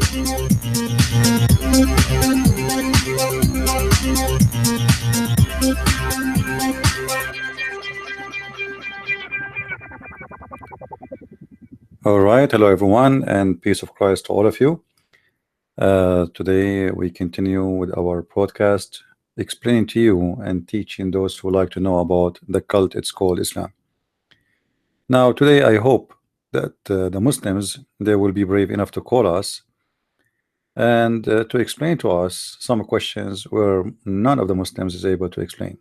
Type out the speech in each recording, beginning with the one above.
All right, hello everyone, and peace of Christ to all of you. Today we continue with our podcast, explaining to you and teaching those who like to know about the cult it's called Islam. Now, today I hope that the Muslims they will be brave enough to call us and to explain to us some questions where none of the Muslims is able to explain.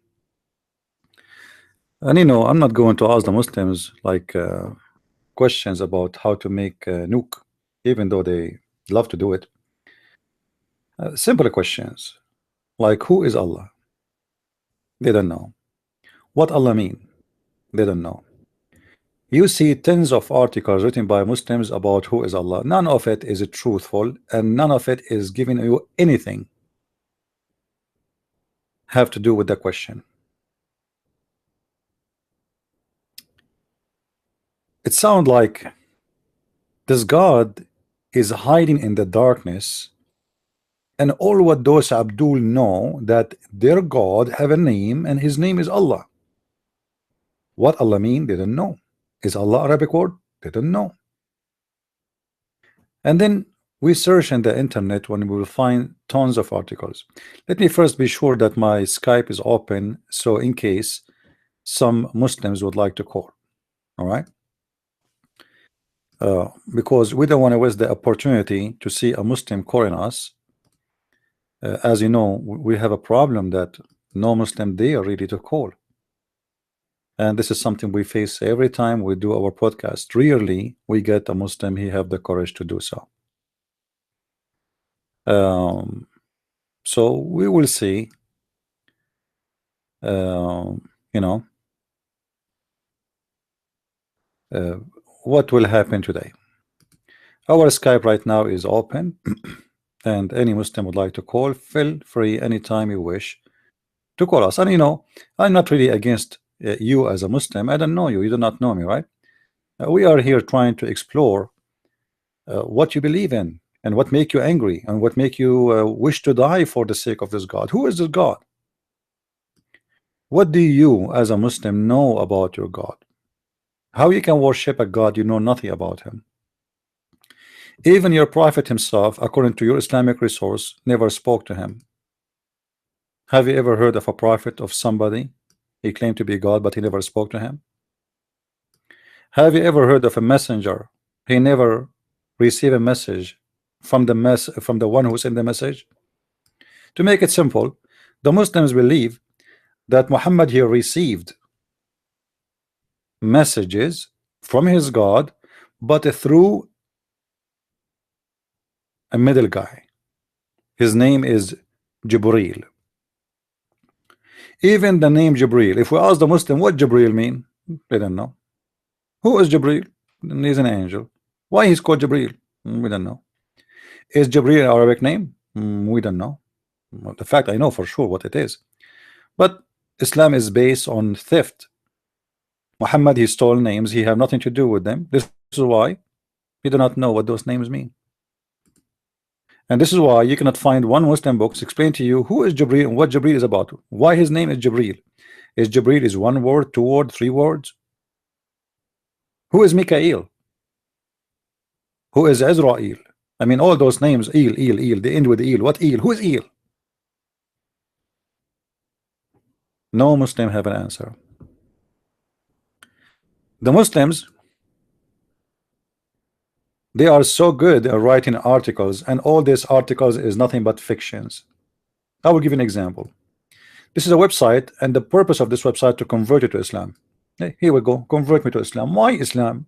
And I'm not going to ask the Muslims like questions about how to make a nuke, even though they love to do it. Simple questions like who is Allah? They don't know. What Allah mean? They don't know. You see tens of articles written by Muslims about who is Allah. None of it is truthful, and none of it is giving you anything have to do with the question. It sounds like this God is hiding in the darkness, and all what those Abdul know that their God have a name and his name is Allah. What Allah mean? They don't know. Is Allah Arabic word? They don't know. And then we search in the internet when we will find tons of articles. Let me first be sure that my Skype is open, so in case some Muslims would like to call. All right. Because we don't want to waste the opportunity to see a Muslim calling us. As you know, we have a problem that no Muslim they are ready to call. And this is something we face every time we do our podcast. Rarely we get a Muslim he have the courage to do so. So we will see. What will happen today. Our Skype right now is open, and any Muslim would like to call, feel free anytime you wish to call us. And I'm not really against you as a Muslim. I don't know you. You do not know me, right? We are here trying to explore what you believe in and what make you angry and what make you wish to die for the sake of this God. Who is this God? What do you as a Muslim know about your God? How you can worship a God you know nothing about him? Even your prophet himself, according to your Islamic resource, never spoke to him. Have you ever heard of a prophet of somebody he claimed to be God but he never spoke to him? Have you ever heard of a messenger he never received a message from the one who sent the message? To make it simple, the Muslims believe that Muhammad here received messages from his God, but through a middle guy. His name is Jibreel. Even the name Jibreel, if we ask the Muslim what Jibreel mean, they don't know. Who is Jibreel? He's an angel. Why he's called Jibreel? We don't know. Is Jibreel an Arabic name? We don't know. Well, the fact I know for sure what it is. But Islam is based on theft. Muhammad, he stole names. He have nothing to do with them. This is why we do not know what those names mean. And this is why you cannot find one Muslim books explain to you who is Jibreel and what Jibreel is about. Why his name is Jibreel. Is Jibreel is one word, two words, three words? Who is Mikael? Who is Israel? I mean, all those names, El, they end with El. What El? Who is El? No Muslim have an answer. The Muslims, they are so good at writing articles, and all these articles is nothing but fictions. I will give you an example. This is a website, and the purpose of this website to convert you to Islam. Hey, here we go. Convert me to Islam. Why Islam?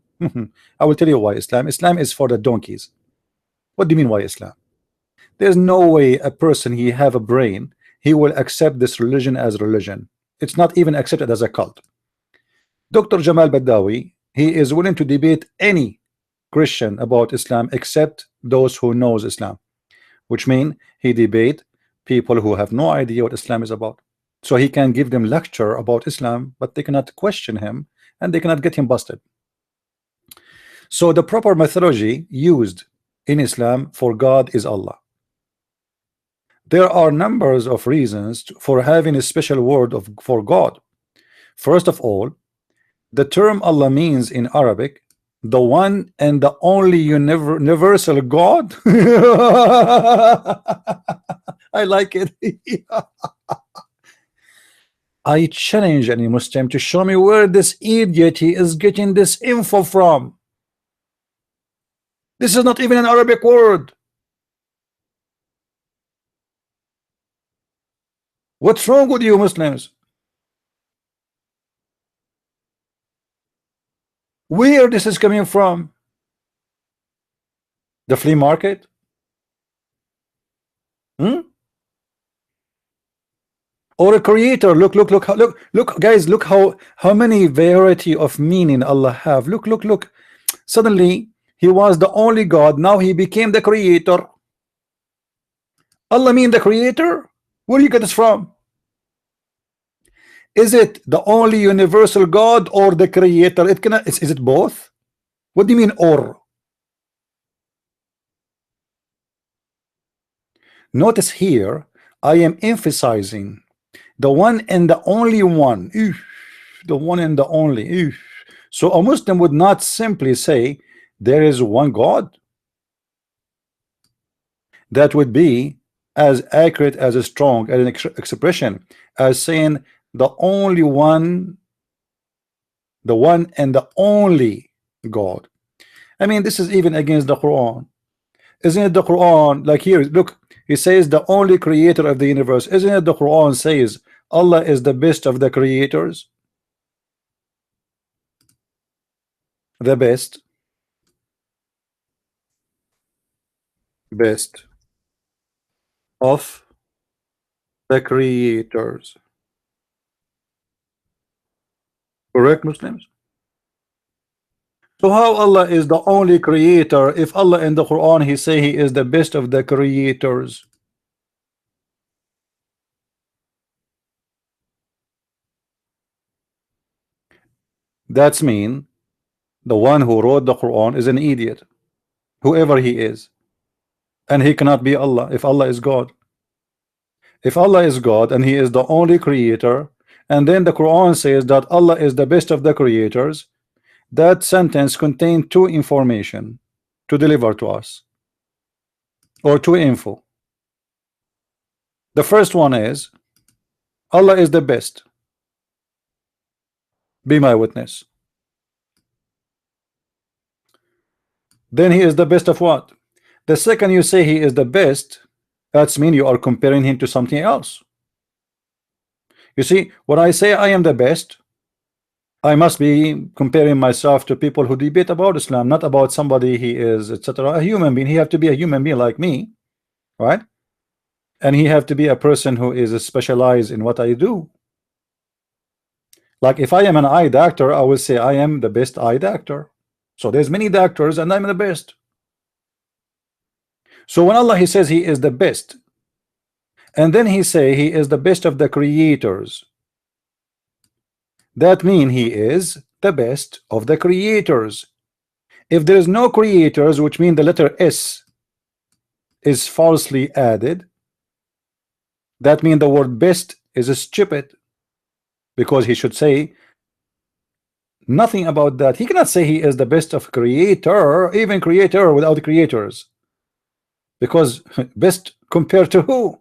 I will tell you why Islam. Islam is for the donkeys. What do you mean why Islam? There's no way a person he have a brain he will accept this religion as religion. It's not even accepted as a cult. Dr. Jamal Badawi, he is willing to debate any Christian about Islam except those who knows Islam, which mean he debate people who have no idea what Islam is about. So he can give them lecture about Islam, but they cannot question him and they cannot get him busted. So the proper methodology used in Islam for God is Allah. There are numbers of reasons for having a special word for God. First of all, the term Allah means in Arabic the one and the only universal God. I like it. I challenge any Muslim to show me where this idiot he is getting this info from. This is not even an Arabic word. What's wrong with you Muslims? Where this is coming from? The flea market? Or a creator? Look, guys, look how many variety of meaning Allah have. Look. Suddenly he was the only God. Now he became the creator. Allah mean the creator? Where do you get this from? Is it the only universal God or the creator? It cannot. Is it both? What do you mean or? Notice here I am emphasizing the one and the only one. The one and the only. So a Muslim would not simply say there is one God. That would be as accurate as a strong as an expression as saying the only one, the one and the only God. I mean, this is even against the Quran. Isn't it the Quran? Like here, look, it says the only creator of the universe. Isn't it the Quran says Allah is the best of the creators? The best of the creators. Correct, Muslims? So how Allah is the only creator if Allah in the Quran he say he is the best of the creators? That's mean the one who wrote the Quran is an idiot, whoever he is, and he cannot be Allah if Allah is God. If Allah is God and he is the only creator, and then the Quran says that Allah is the best of the creators, that sentence contains two information to deliver to us, or two info. The first one is Allah is the best. Be my witness. Then he is the best of what? The second you say he is the best, that's mean you are comparing him to something else. You see, when I say I am the best, I must be comparing myself to people who debate about Islam, not about somebody he is, etc. A human being. He have to be a human being like me, right? And he have to be a person who is specialized in what I do. Like if I am an eye doctor, I will say I am the best eye doctor. So there's many doctors and I'm the best. So when Allah he says he is the best, and then he say he is the best of the creators, that means he is the best of the creators. If there is no creators, which means the letter S is falsely added, that means the word best is stupid, because he should say nothing about that. He cannot say he is the best of creator, even creator without creators, because best compared to who?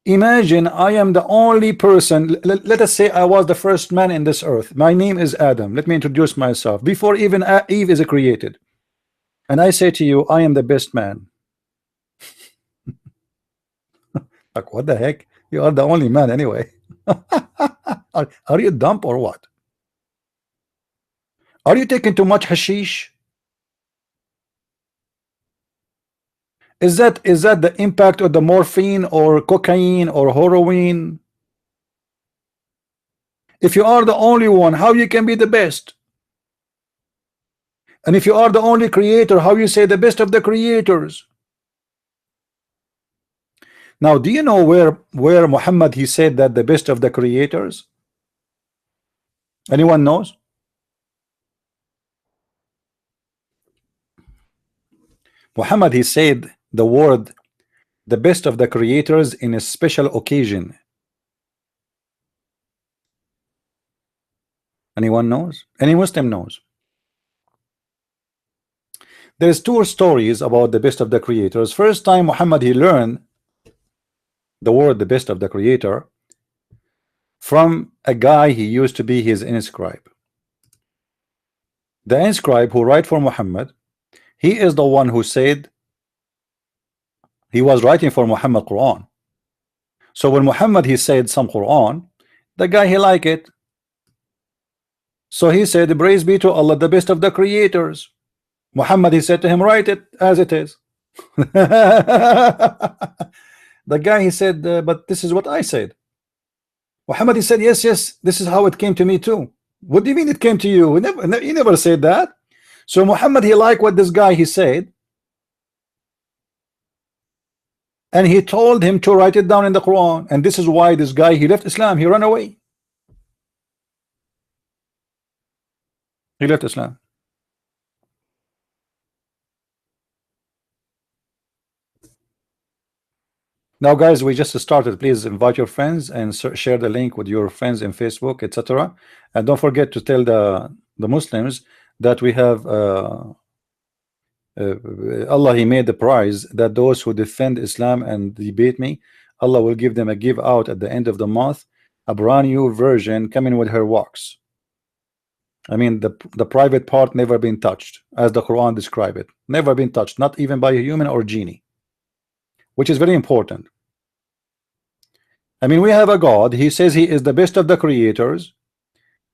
Imagine I am the only person. Let us say I was the first man in this earth. My name is Adam. Let me introduce myself before even Eve is created, and I say to you I am the best man. Like what the heck? You are the only man anyway. Are you dumb or what? Are you taking too much hashish? Is that the impact of the morphine or cocaine or heroin? If you are the only one, how you can be the best? And if you are the only creator, how you say the best of the creators? Now, do you know where Muhammad he said that the best of the creators? Anyone knows? Muhammad, he said the word the best of the creators in a special occasion. Anyone knows? Any Muslim knows? There's two stories about the best of the creators. First time Muhammad, he learned the word the best of the creator from a guy he used to be his inscribe. The inscribe who write for Muhammad, he is the one who said he was writing for Muhammad Quran. So when Muhammad he said some Quran, the guy he liked it. So he said, praise be to Allah, the best of the creators. Muhammad he said to him, write it as it is. The guy he said, but this is what I said. Muhammad he said, yes, this is how it came to me too. What do you mean it came to you? He never said that. So Muhammad he liked what this guy he said, and he told him to write it down in the Quran. And this is why this guy he left Islam. He ran away. He left Islam. Now guys, we just started. Please invite your friends and share the link with your friends in Facebook, etc. And don't forget to tell the Muslims that we have Allah, he made the prize that those who defend Islam and debate me, Allah will give them a give out at the end of the month, a brand new version coming with her wax. I mean, the private part never been touched, as the Quran describe it. Never been touched, not even by a human or genie, which is very important. I mean, we have a God, he says he is the best of the creators,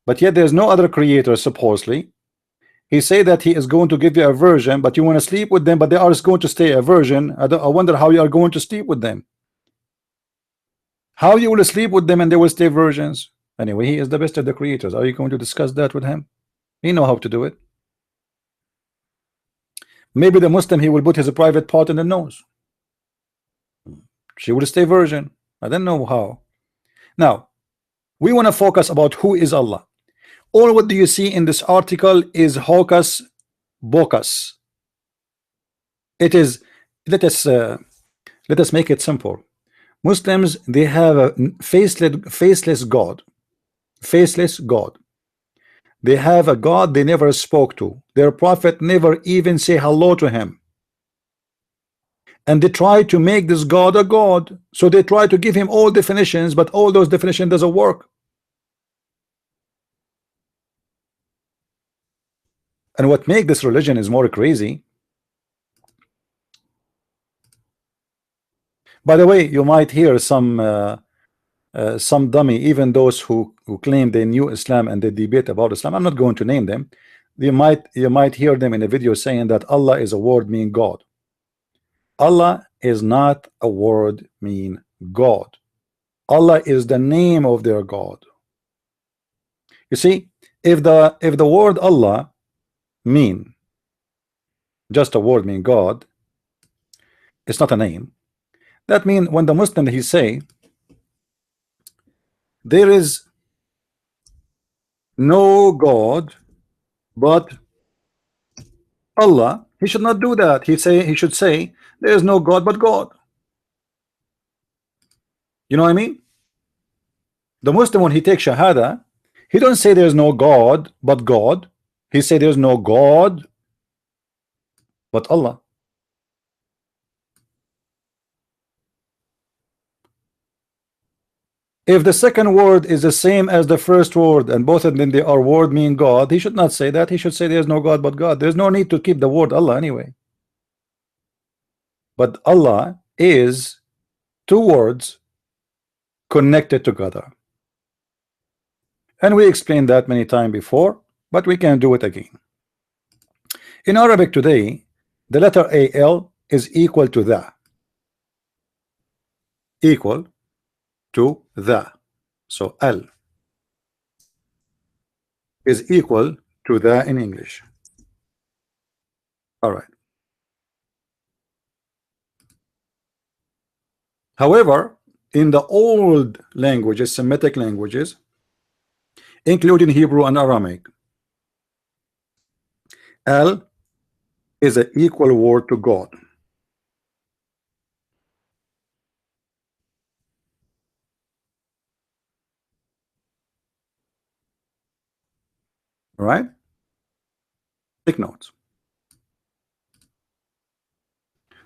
but yet there's no other creator supposedly. He say that he is going to give you a version, but you want to sleep with them, but they are going to stay a version. I wonder how you are going to sleep with them. How you will sleep with them and they will stay versions. Anyway, he is the best of the creators. Are you going to discuss that with him? He know how to do it. Maybe the Muslim, he will put his private part in the nose. She will stay virgin. I don't know how. Now, we want to focus about who is Allah. All what do you see in this article is hocus pocus. It is, let us make it simple. Muslims, they have a faceless God. Faceless God. They have a God they never spoke to. Their prophet never even say hello to him. And they try to make this God a God. So they try to give him all definitions, but all those definitions doesn't work. And what make this religion is more crazy. By the way, you might hear some dummy, even those who claim they knew Islam and they debate about Islam. I'm not going to name them. You might hear them in a video saying that Allah is a word mean God. Allah is not a word mean God. Allah is the name of their God. You see, if the word Allah mean just a word mean God, it's not a name. That means when the Muslim he say there is no God but Allah, he should not do that. He should say there is no God but God. You know what I mean? The Muslim, when he takes Shahada, he don't say there's no God but God. He say there's no God but Allah. If the second word is the same as the first word and both of them they are word mean God, he should not say that. He should say there's no God but God. There's no need to keep the word Allah anyway. But Allah is two words connected together. And we explained that many times before, but we can do it again. In Arabic today, the letter AL is equal to the. Equal to the. So L is equal to the in English. All right. However, in the old languages, Semitic languages, including Hebrew and Aramaic. El is an equal word to God. Right? Take notes.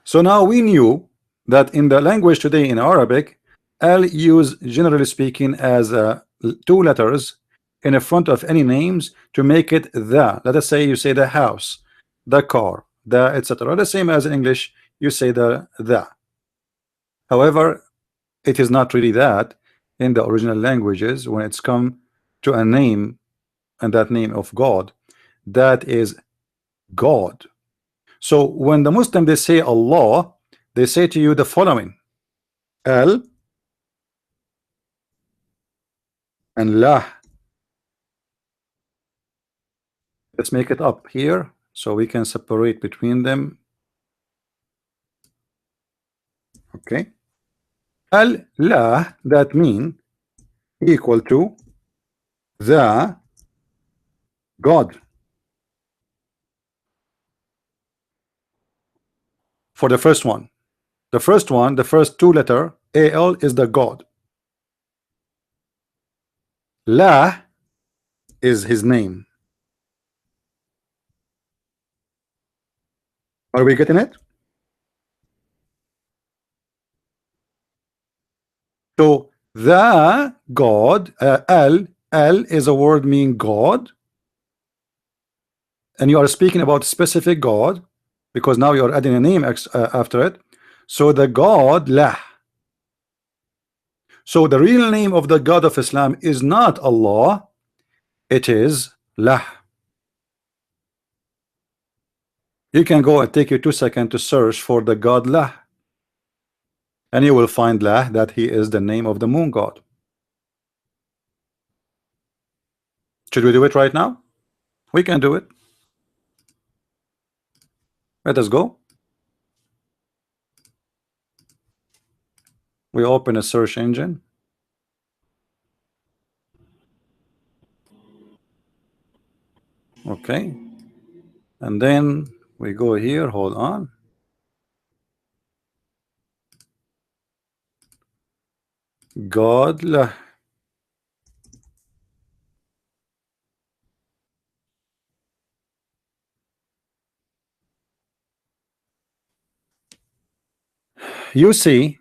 So now we knew that in the language today in Arabic, Al used generally speaking as two letters in the front of any names to make it the. Let us say you say the house, the car, the etc. The same as in English, you say the. However, it is not really that in the original languages when it's come to a name and that name of God, that is God. So when the Muslim they say Allah, they say to you the following: Al and La. Let's make it up here so we can separate between them. Okay. Al La, that mean equal to the God. For the first one, the first two letter Al is the God. La is his name. Are we getting it? So the God, Al is a word meaning God, and you are speaking about specific God because now you are adding a name after it. So the God Lah. So the real name of the God of Islam is not Allah, it is Lah. You can go and take you 2 seconds to search for the God Lah, and you will find Lah, that he is the name of the moon god. Should we do it right now? We can do it. Let us go. We open a search engine. Okay. And then we go here, hold on. God Lah. You see,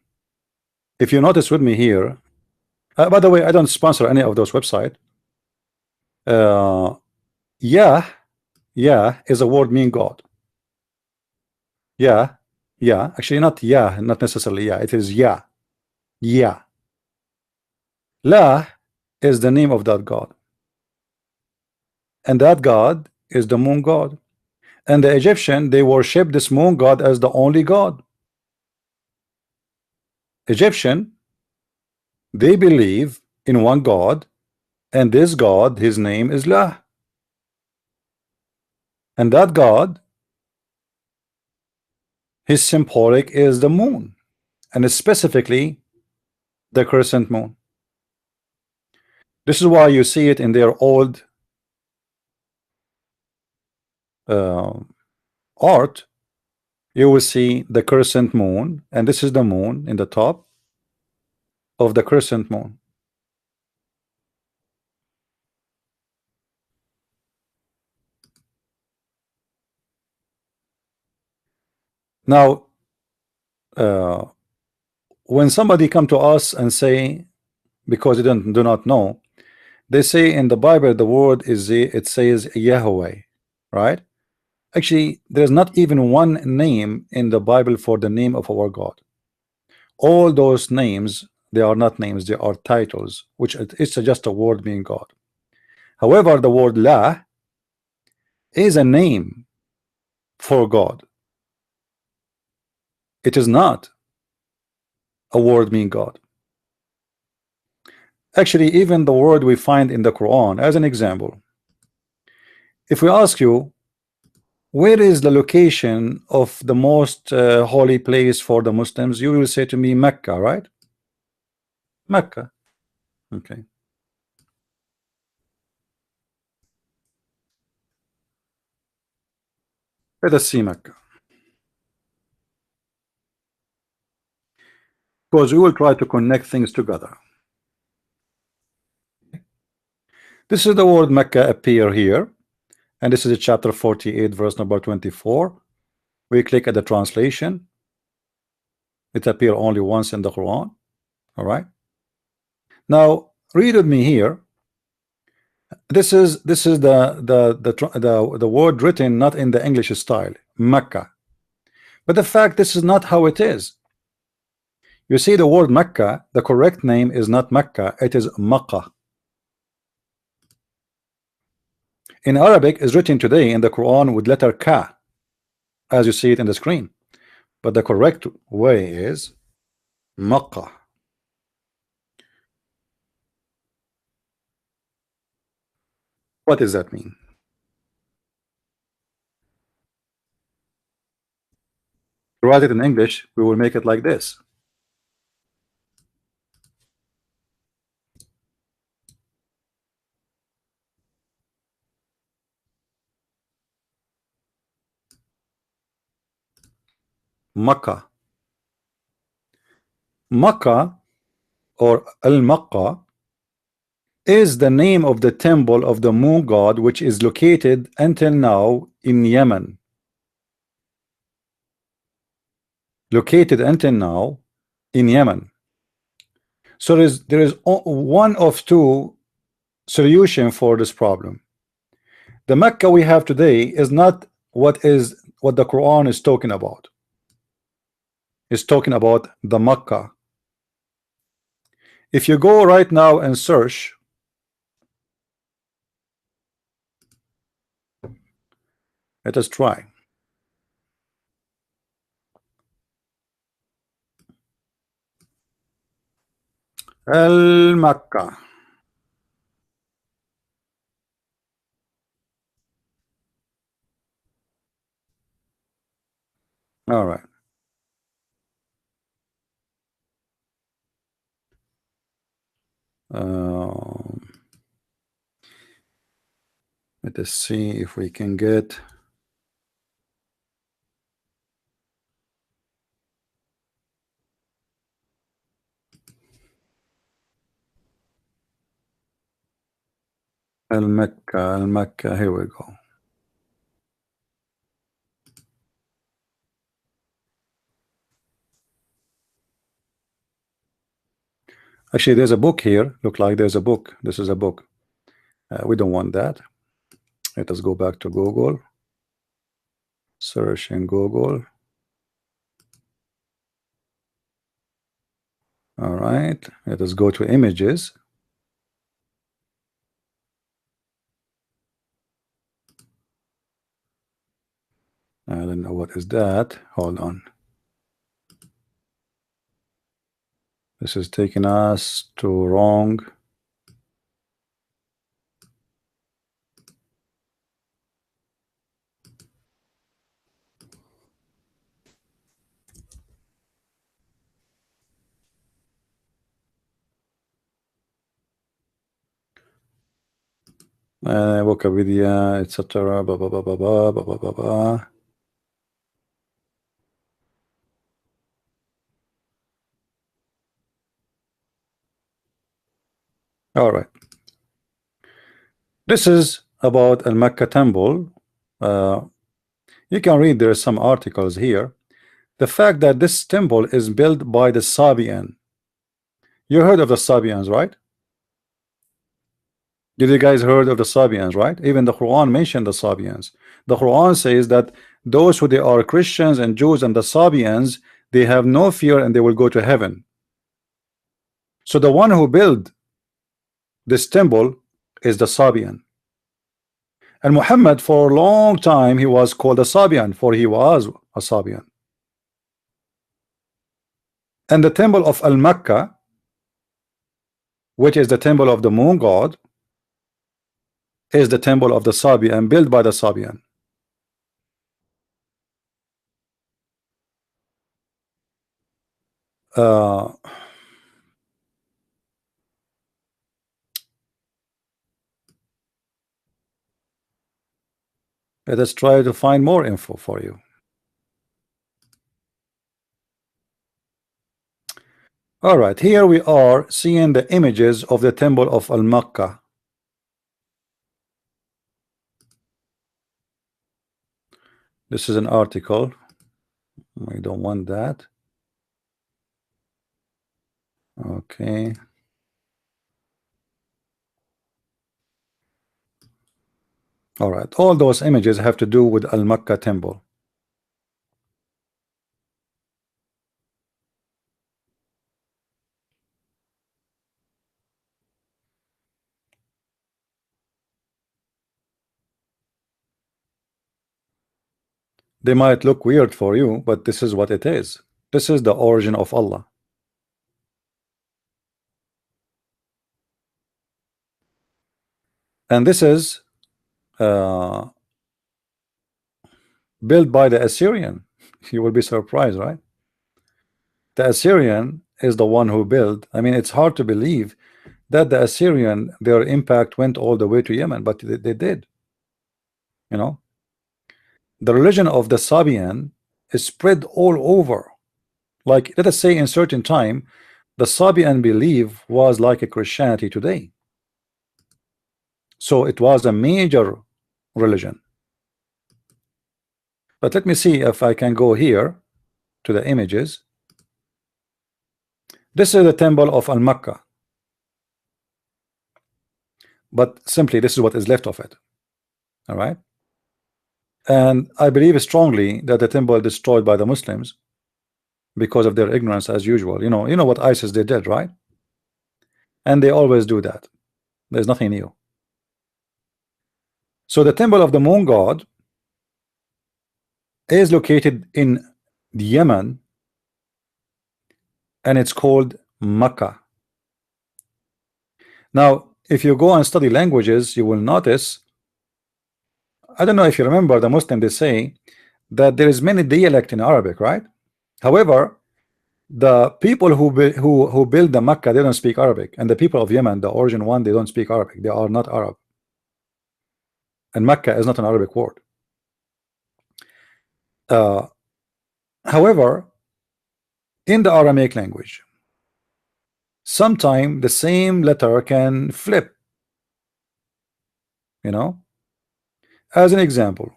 if you notice with me here, by the way, I don't sponsor any of those websites. Yeah is a word mean God. Yeah, actually not necessarily it is yeah. La is the name of that God, and that God is the moon god, and the Egyptian they worship this moon god as the only God. Egyptian, they believe in one God, and this God, his name is La, and that God, his symbolic is the moon, and specifically the crescent moon. This is why you see it in their old art. You will see the crescent moon, and this is the moon in the top of the crescent moon. Now when somebody come to us and say, because they do not know, they say in the Bible the word is, it says Yahweh, right? Actually, there's not even one name in the Bible for the name of our God. All those names, they are not names, they are titles, which it's just a word meaning God. However, the word La is a name for God. It is not a word meaning God. Actually, even the word we find in the Quran, as an example, if we ask you, where is the location of the most holy place for the Muslims, you will say to me Mecca, right? Mecca. Okay. Let us see Mecca, because we will try to connect things together. This is the word Mecca appear here, and this is chapter 48, verse number 24. We click at the translation. It appear only once in the Quran. All right. Now read with me here. This is the word written not in the English style, Mecca. But the fact this is not how it is. You see the word Mecca, the correct name is not Mecca, it is Makkah. In Arabic is written today in the Quran with letter Ka, as you see it in the screen. But the correct way is Makkah. What does that mean? To write it in English, we will make it like this. Makkah. Makkah or Al-Makkah is the name of the temple of the moon god, which is located until now in Yemen. Located until now in Yemen. So there is one of two solution for this problem. The Mecca we have today is not what the Quran is talking about. It's talking about the Mecca. If you go right now and search, let us try. Al-Makkah. All right. Let us see if we can get Al-Makkah. Al-Makkah. Here we go. Actually, there's a book here. Look like there's a book. This is a book. We don't want that. Let us go back to Google. Search in Google. All right. Let us go to images. I don't know what is that. Hold on. This is taking us to wrong. Wikipedia, etc. Blah, blah, blah, blah, blah, blah, blah, blah, blah. All right. This is about Al Mecca temple. You can read, there are some articles here. The fact that this temple is built by the Sabian. You heard of the Sabians, right? Did you guys heard of the Sabians, right? Even the Quran mentioned the Sabians. The Quran says that those who they are Christians and Jews and the Sabians, they have no fear and they will go to heaven. So the one who built this temple is the Sabian. And Muhammad for a long time he was called a Sabian, for he was a Sabian. And the temple of Al-Makkah, which is the temple of the moon god, is the temple of the Sabian, built by the Sabian. Uh, Let us try to find more info for you. All right, here we are seeing the images of the temple of Al-Makkah. This is an article. We don't want that. Okay. All right, all those images have to do with Al-Makkah temple. They might look weird for you, but this is what it is. This is the origin of Allah. And this is built by the Assyrian. You will be surprised, right? The Assyrian is the one who built. I mean, it's hard to believe that the Assyrian, their impact went all the way to Yemen, but they did. You know, the religion of the Sabian is spread all over. Like, let us say in certain time, the Sabian belief was like a Christianity today. So it was a major religion. But let me see if I can go here to the images. This is the temple of Al-Makkah. But simply this is what is left of it. All right. And I believe strongly that the temple destroyed by the Muslims because of their ignorance as usual. You know what ISIS they did, right? And they always do that. There's nothing new. So the temple of the moon god is located in Yemen, and it's called Makkah. Now, if you go and study languages, you will notice, I don't know if you remember, the Muslim, they say that there is many dialect in Arabic, right? However, the people who build the Makkah, they don't speak Arabic, and the people of Yemen, the origin one, they don't speak Arabic. They are not Arab, and Makkah is not an Arabic word. However, in the Aramaic language, sometimes the same letter can flip. You know, as an example,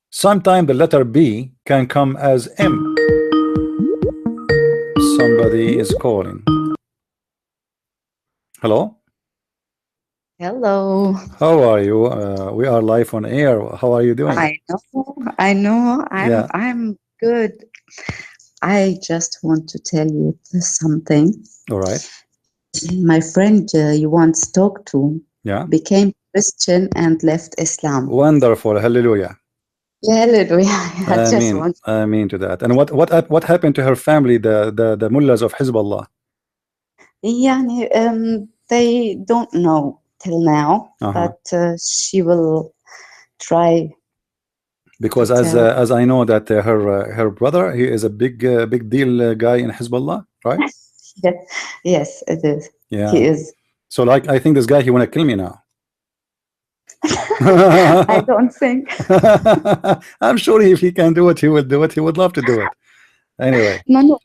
sometimes the letter B can come as M. Somebody is calling. Hello. Hello. How are you? We are live on air. How are you doing? I know. I'm good. I just want to tell you something. All right. My friend you once talked to became Christian and left Islam. Wonderful. Hallelujah. Hallelujah. I mean to that. And what happened to her family, the mullahs of Hezbollah? They don't know till now, but she will try. Because as I know that her brother, he is a big deal guy in Hezbollah, right? Yes, it is. Yeah, he is. So like, I think this guy, he wanna kill me now. I don't think. I'm sure if he can do it, he will do it. He would love to do it. Anyway. No.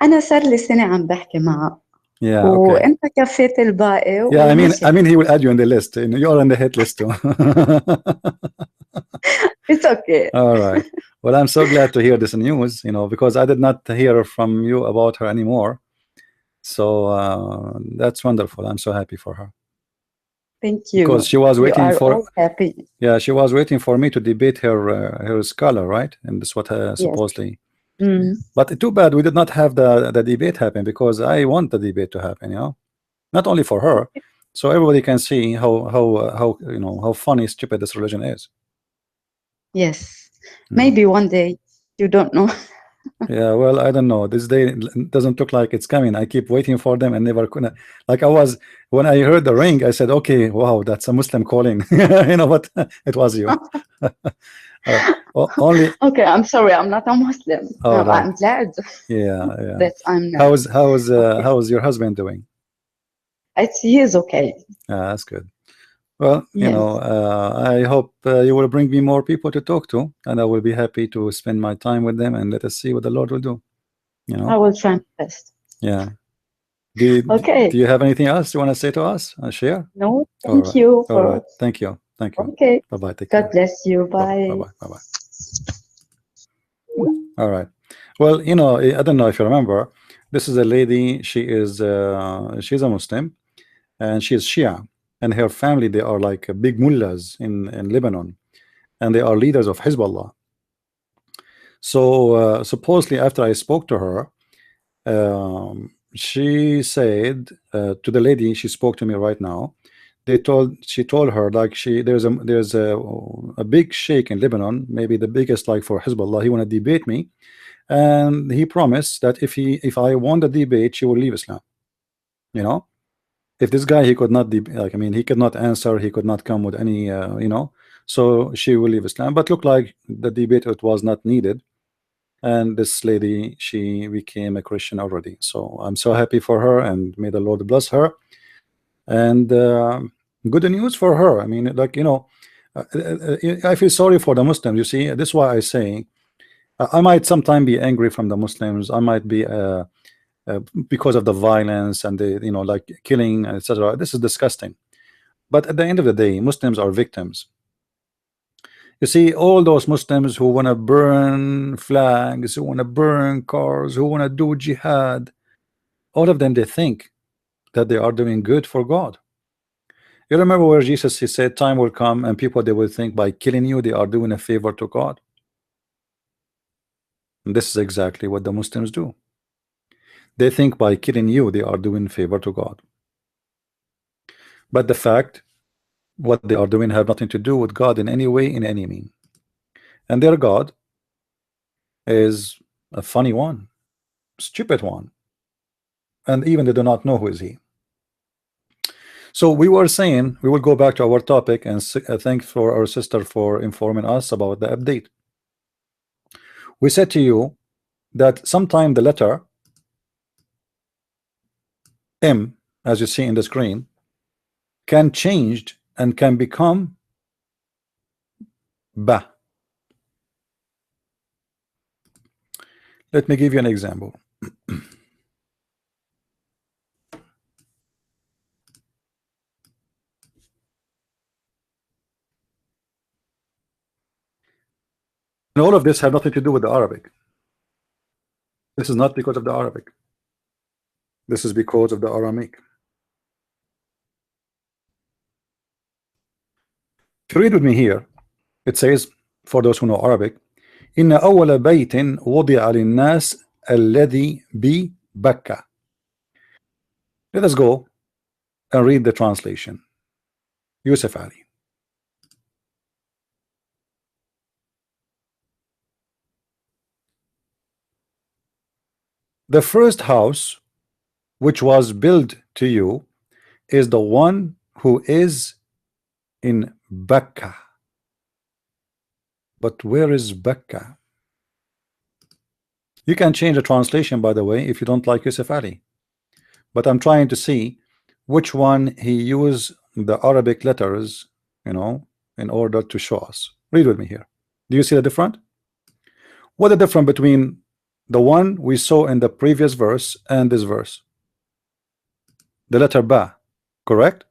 أنا صار لي سنة عم بحكي معه. Yeah, okay. وأنت كفيت الباقي. Yeah, I mean, he will add you on the list. You are on the hit list too. It's okay. All right. Well, I'm so glad to hear this news, because I did not hear from you about her anymore. So that's wonderful. I'm so happy for her. Thank you. Because she was waiting for. All happy. Yeah, she was waiting for me to debate her scholar, right? And that's what supposedly. Yes. But too bad we did not have the debate happen, because I want the debate to happen. Not only for her, so everybody can see how funny, stupid this religion is. Yes, maybe one day. You don't know. Yeah, well, I don't know. This day doesn't look like it's coming. I keep waiting for them and never could. Like I was when I heard the ring, I said, "Okay, wow, that's a Muslim calling." But it was you. Only. Okay, I'm sorry, I'm not a Muslim. No, right. I'm glad. Yeah. That I'm not. How's your husband doing? He is okay. Yeah, that's good. Well, you Yes. know, I hope you will bring me more people to talk to, and I will be happy to spend my time with them, and let us see what the Lord will do. You I know, will try my best. yeah. Do Okay. you have anything else you want to say to us? Share. No, All thank right. you All right. for. Thank you. Thank you. Okay. Bye bye. Take God care. bless you. Bye bye. Bye Bye. bye. Bye bye. All right. Well, you know, I don't know if you remember. This is a lady. She's a Muslim, and she is Shia, and her family, they are like big mullahs in Lebanon, and they are leaders of Hezbollah. So supposedly, after I spoke to her, she said to the lady she spoke to me right now. She told her like there's a big sheikh in Lebanon, maybe the biggest like for Hezbollah. He want to debate me, and he promised that if I won the debate, she will leave Islam. You know, if this guy he could not like, I mean, he could not answer, he could not come with any you know, so she will leave Islam. But look like the debate, it was not needed, and this lady, she became a Christian already. So I'm so happy for her, and may the Lord bless her. And good news for her. I mean, like, you know, I feel sorry for the Muslims. You see, this is why I say I might sometime be angry from the Muslims. I might be because of the violence and the, you know, like killing, etc. This is disgusting. But at the end of the day, Muslims are victims. You see, all those Muslims who want to burn flags, who want to burn cars, who want to do jihad, all of them, they think that they are doing good for God. You remember where Jesus, he said, time will come and people, they will think by killing you, they are doing a favor to God. And this is exactly what the Muslims do. They think by killing you, they are doing favor to God. But the fact, what they are doing have nothing to do with God in any way, in any mean. And their God is a funny one, stupid one. And even they do not know who is he. So we were saying we will go back to our topic, and thank for our sister for informing us about the update. We said to you that sometime the letter M, as you see in the screen, can change and can become Ba. Let me give you an example. And all of this have nothing to do with the Arabic. This is not because of the Arabic. This is because of the Aramaic. If you read with me here, it says, for those who know Arabic, إن أول بيت وضع للناس الذي ببكة. Let us go and read the translation. Yusuf Ali. The first house which was built to you is the one who is in Bakka. But where is Bakka? You can change the translation, by the way, if you don't like Yusuf Ali. But I'm trying to see which one he used the Arabic letters, you know, in order to show us. Read with me here. Do you see the difference? What the difference between the one we saw in the previous verse and this verse? The letter Ba, correct?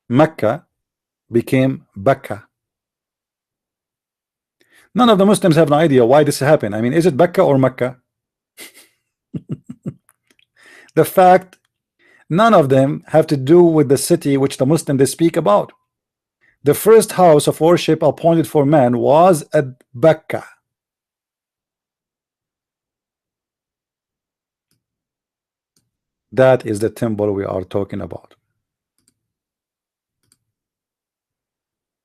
Mecca became Bakka. None of the Muslims have an idea why this happened. I mean, is it Bakka or Mecca? The fact, none of them have to do with the city which the Muslims they speak about. The first house of worship appointed for man was at Bakka. That is the temple we are talking about.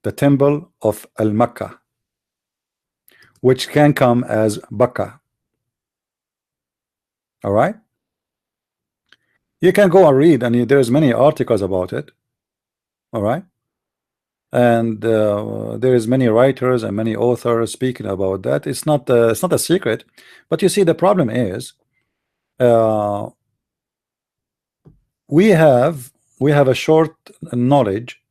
The temple of Al-Makkah, which can come as Bakka. All right, you can go and read, and there's many articles about it. All right, and there is many writers and many authors speaking about that. It's not a secret, but you see, the problem is we have a short knowledge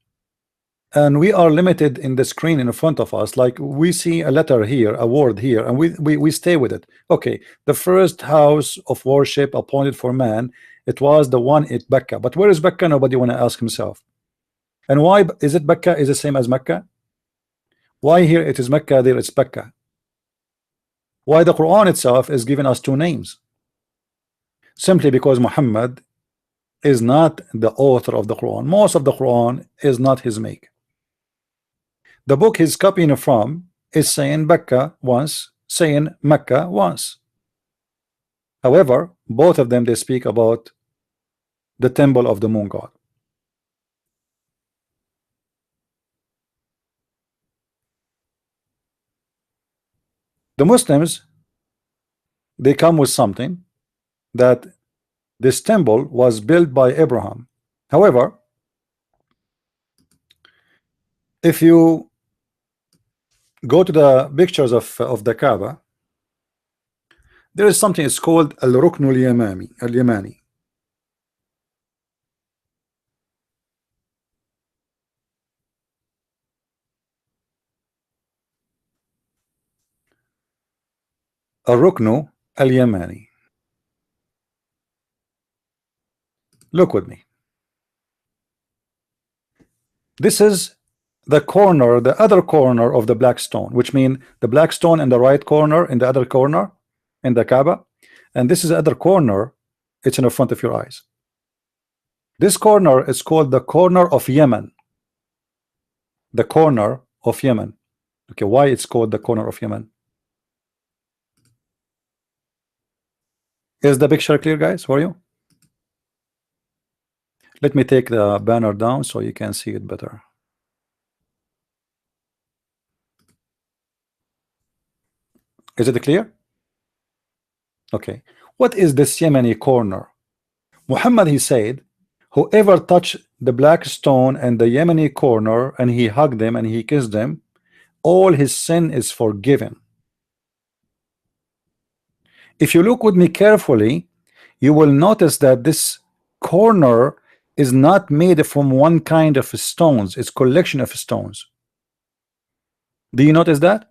and we are limited in the screen in front of us. Like we see a letter here, a word here, and we stay with it. Okay, the first house of worship appointed for man, it was the one at Becca. But where is Becca? Nobody want to ask himself. And why is it Becca is the same as Mecca? Why here it is Mecca, there it's Becca? Why the Quran itself is giving us two names? Simply because Muhammad is not the author of the Quran. Most of the Quran is not his make. The book he's copying from is saying Becca once, saying Mecca once. However, both of them, they speak about the temple of the moon god. The Muslims, they come with something that this temple was built by Abraham. However, if you go to the pictures of the Kaaba, there is something, it's called Al-Rukn al-Yamani. Al-Rukn al-Yamani. Look with me. This is the corner, the other corner of the black stone, which means the black stone in the right corner, in the other corner in the Kaaba, and this is the other corner, it's in the front of your eyes. This corner is called the corner of Yemen. The corner of Yemen. Okay, why it's called the corner of Yemen? Is the picture clear, guys, for you? Let me take the banner down so you can see it better. Is it clear? Okay. What is this Yemeni corner? Muhammad, he said, whoever touched the black stone and the Yemeni corner and he hugged them and he kissed them, all his sin is forgiven. If you look with me carefully, you will notice that this corner is not made from one kind of stones, it's collection of stones. Do you notice that?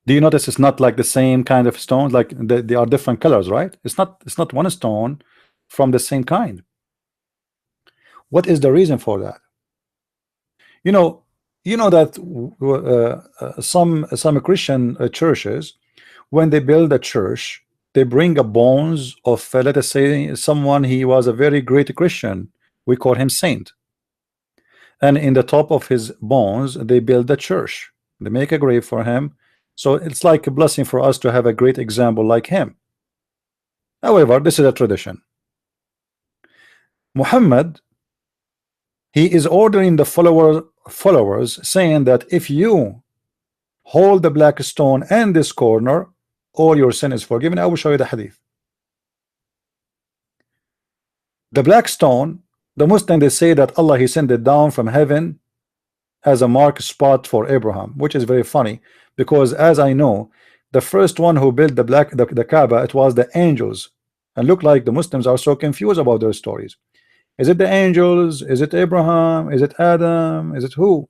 Do you notice it's not like the same kind of stones, like they are different colors, right? It's not one stone from the same kind. What is the reason for that? You know that some Christian churches, when they build a church, they bring a bones of let us say someone, he was a very great Christian, we call him saint, and in the top of his bones they build a church, they make a grave for him. So it's like a blessing for us to have a great example like him. However, this is a tradition. Muhammad, he is ordering the followers, saying that if you hold the black stone and this corner, all your sin is forgiven. I will show you the hadith. The black stone, the Muslims, they say that Allah, he sent it down from heaven as a mark spot for Abraham, which is very funny because, as I know, the first one who built the Kaaba, it was the angels, and look like the Muslims are so confused about their stories. Is it the angels? Is it Abraham? Is it Adam? Is it who?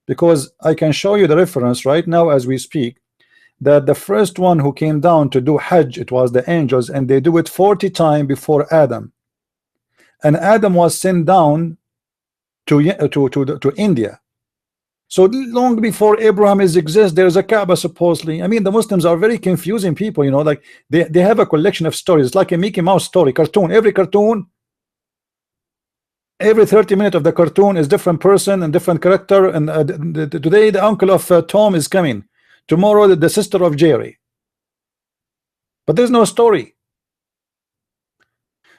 Because I can show you the reference right now as we speak, that the first one who came down to do Hajj, it was the angels, and they do it 40 times before Adam, and Adam was sent down to India. So long before Abraham exists, there's a Kaaba supposedly. I mean, the Muslims are very confusing people, you know, like they have a collection of stories. It's like a Mickey Mouse story, cartoon. Every 30 minutes of the cartoon is different person and different character. And today the uncle of Tom is coming. Tomorrow the sister of Jerry. But there's no story.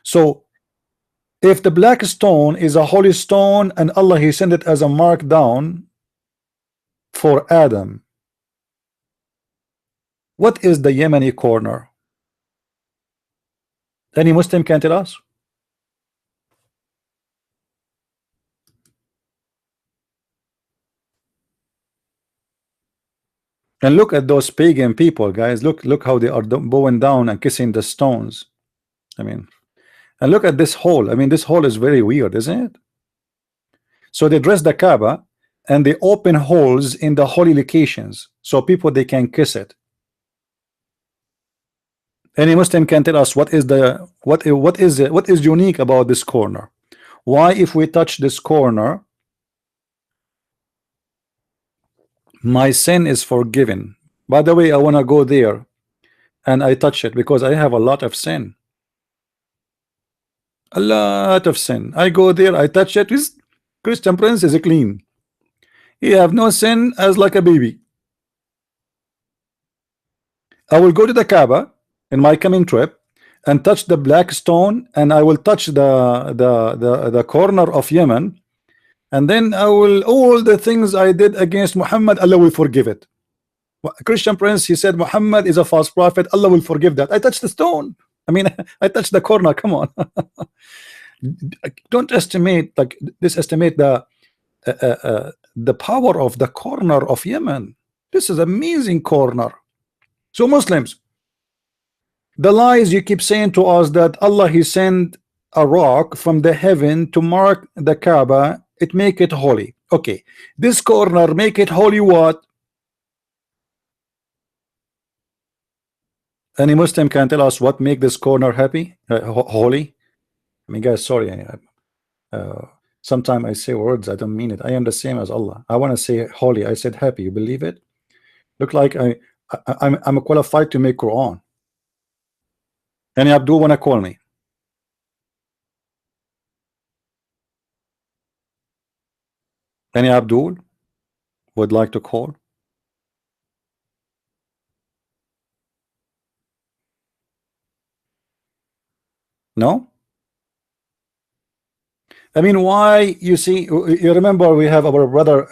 So if the black stone is a holy stone and Allah, he sent it as a mark down for Adam, what is the Yemeni corner? Any Muslim can tell us? And look at those pagan people, guys. Look how they are bowing down and kissing the stones. I mean, And look at this hole. I mean, this hole is very weird, isn't it? So they dress the Kaaba and they open holes in the holy locations so people they can kiss it. Any Muslim can tell us what is unique about this corner. Why, if we touch this corner, my sin is forgiven? By the way, I want to go there and I touch it because I have a lot of sin. A lot of sin. I go there, I touch it. This Christian Prince is clean. He have no sin as like a baby. I will go to the Kaaba in my coming trip and touch the black stone, and I will touch the corner of Yemen, and then I will, all the things I did against Muhammad, Allah will forgive it. Christian Prince, he said Muhammad is a false prophet, Allah will forgive that. I touched the stone. I mean, I touched the corner. Come on. Don't estimate, like this, estimate the power of the corner of Yemen. This is amazing corner. So Muslims, the lies you keep saying to us that Allah he sent a rock from the heaven to mark the Kaaba, it make it holy. Okay, this corner make it holy what? Any Muslim can tell us what make this corner happy, holy? I mean, guys, sorry. Sometimes I say words I don't mean it. I am the same as Allah. I want to say holy. I said happy. You believe it? Look like I'm qualified to make Quran. Any Abdul wanna call me? Any Abdul would like to call? No? I mean, why? You see, you remember we have our brother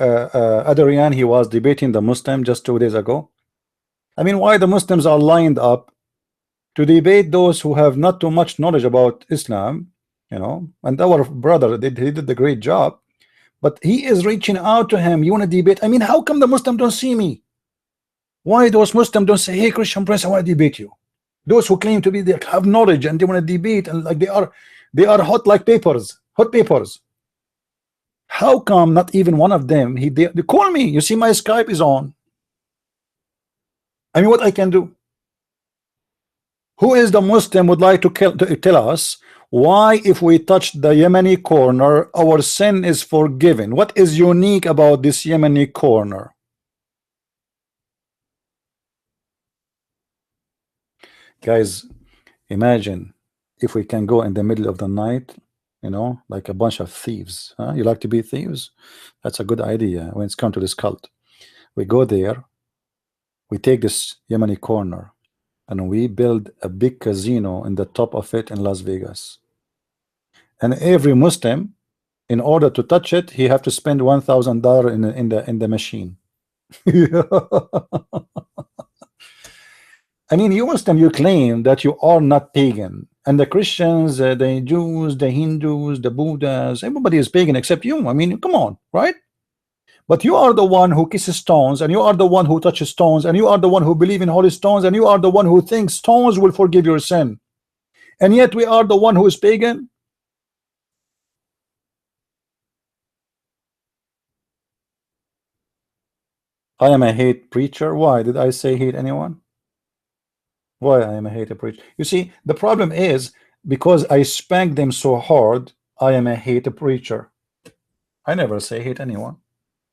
Adrian, he was debating the Muslim just 2 days ago. I mean, why the Muslims are lined up to debate those who have not too much knowledge about Islam, you know? And our brother, he did a great job, but he is reaching out to him. You want to debate? I mean, how come the Muslim don't see me? Why those Muslims don't say, hey, Christian Prince, I want to debate you? Those who claim to be, they have knowledge and they want to debate, and like they are hot like papers, hot papers. How come not even one of them? They call me. You see, my Skype is on. I mean, what I can do? Who is the Muslim would like to tell us why, if we touch the Yemeni corner, our sin is forgiven? What is unique about this Yemeni corner? Guys, imagine if we can go in the middle of the night, you know, like a bunch of thieves. Huh? You like to be thieves? That's a good idea when it's come to this cult. We go there, we take this Yemeni corner, and we build a big casino in the top of it in Las Vegas. And every Muslim, in order to touch it, he have to spend $1,000 in the machine. I mean, you Muslim, you claim that you are not pagan, and the Christians, the Jews, the Hindus, the Buddhas, everybody is pagan except you. I mean, come on, right? But you are the one who kisses stones, and you are the one who touches stones, and you are the one who believe in holy stones, and you are the one who thinks stones will forgive your sin. And yet we are the one who is pagan. I am a hate preacher. Why did I say hate anyone? Why I am a hate preacher? You see, the problem is because I spanked them so hard, I am a hate preacher. I never say hate anyone.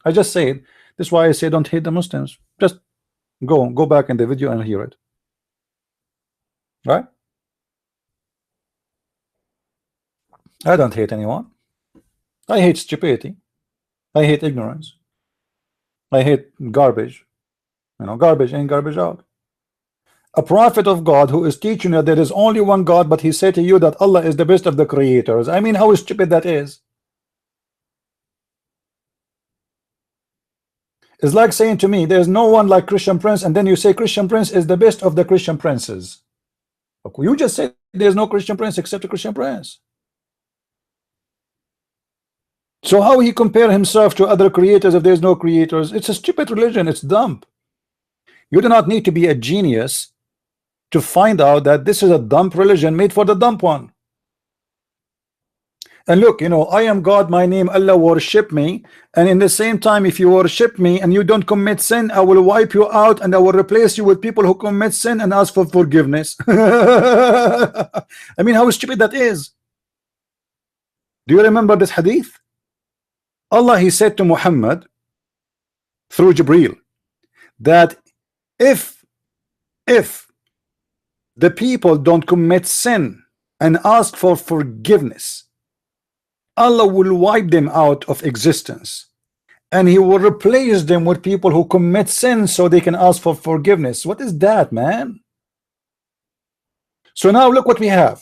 I just say it. That's why I say don't hate the Muslims. Just go back in the video and hear it. Right? I don't hate anyone. I hate stupidity. I hate ignorance. I hate garbage. You know, garbage in, garbage out. A prophet of God who is teaching you there is only one God, but he said to you that Allah is the best of the creators. I mean, how stupid that is. It's like saying to me, there's no one like Christian Prince, and then you say Christian Prince is the best of the Christian princes. You just said there's no Christian Prince except a Christian Prince. So how he compare himself to other creators if there's no creators? It's a stupid religion. It's dumb. You do not need to be a genius to find out that this is a dumb religion made for the dumb one. And look, you know, I am God, my name Allah, worship me. And in the same time, if you worship me and you don't commit sin, I will wipe you out and I will replace you with people who commit sin and ask for forgiveness. I mean, how stupid that is. Do you remember this hadith? Allah, he said to Muhammad through Jibreel that if the people don't commit sin and ask for forgiveness, Allah will wipe them out of existence, and he will replace them with people who commit sin so they can ask for forgiveness. What is that, man? So now look what we have.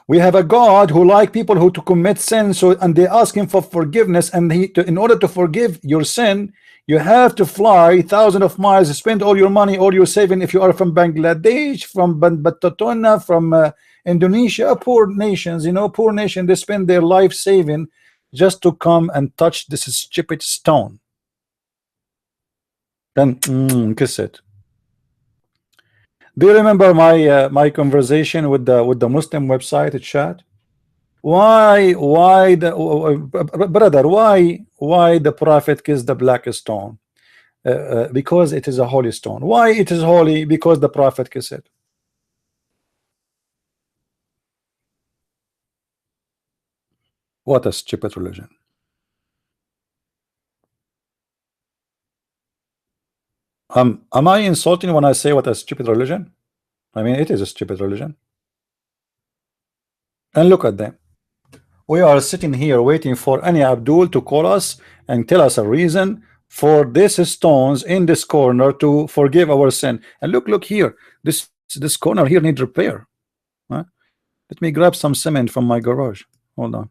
We have a God who like people who to commit sin, so and they ask him for forgiveness, and in order to forgive your sin, you have to fly thousands of miles, spend all your money, all your saving. If you are from Bangladesh, from Battatona, from Indonesia, poor nations, you know, poor nation, they spend their life saving just to come and touch this stupid stone. Then kiss it. Do you remember my my conversation with the Muslim website chat? Why the brother? Why the Prophet kissed the black stone? Because it is a holy stone. Why it is holy? Because the Prophet kissed it. What a stupid religion. Am I insulting when I say what a stupid religion? I mean, it is a stupid religion. And look at them. We are sitting here waiting for any Abdul to call us and tell us a reason for these stones in this corner to forgive our sin. And look here, this corner here needs repair. Huh? Let me grab some cement from my garage. Hold on.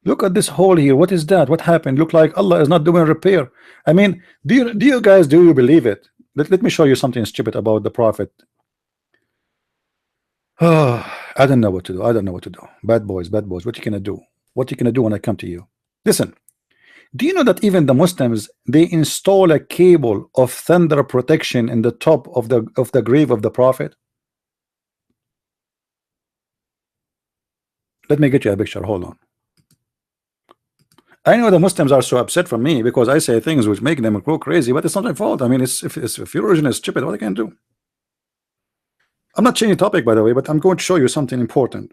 Look at this hole here. What is that? What happened? Look like Allah is not doing repair. I mean, do you guys believe it? Let me show you something stupid about the Prophet. I don't know what to do. I don't know what to do. Bad boys, bad boys. What you gonna do? What you gonna do when I come to you? Listen. Do you know that even the Muslims, they install a cable of thunder protection in the top of the grave of the Prophet? Let me get you a picture. Hold on. I know the Muslims are so upset from me because I say things which make them go crazy, but it's not my fault. I mean, if your religion is stupid, what I can do? I'm not changing topic, by the way, but I'm going to show you something important.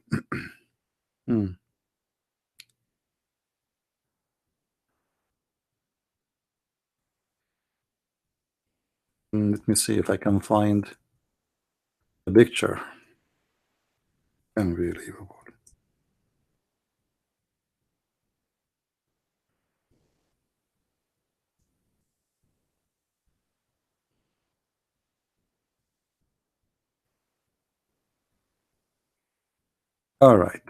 Let me see if I can find a picture. Unbelievable. All right.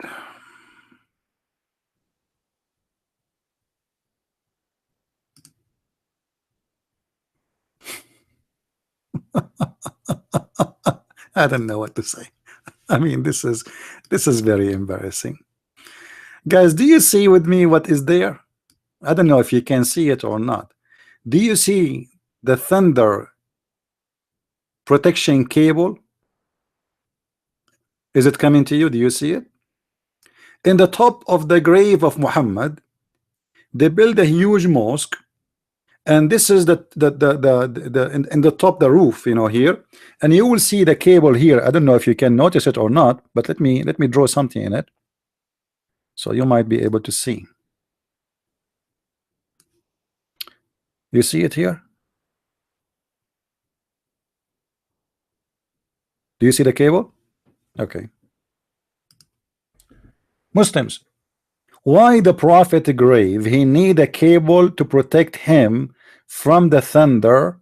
I don't know what to say. I mean, this is very embarrassing. Guys, do you see with me what is there? I don't know if you can see it or not. Do you see the thunder protection cable? Is it coming to you? Do you see it? In the top of the grave of Muhammad, they build a huge mosque, and this is in the top, the roof, you know, here, and you will see the cable here. I don't know if you can notice it or not, but let me draw something in it so you might be able to see. You see it here? Do you see the cable? Okay. Muslims, why the Prophet grave he need a cable to protect him from the thunder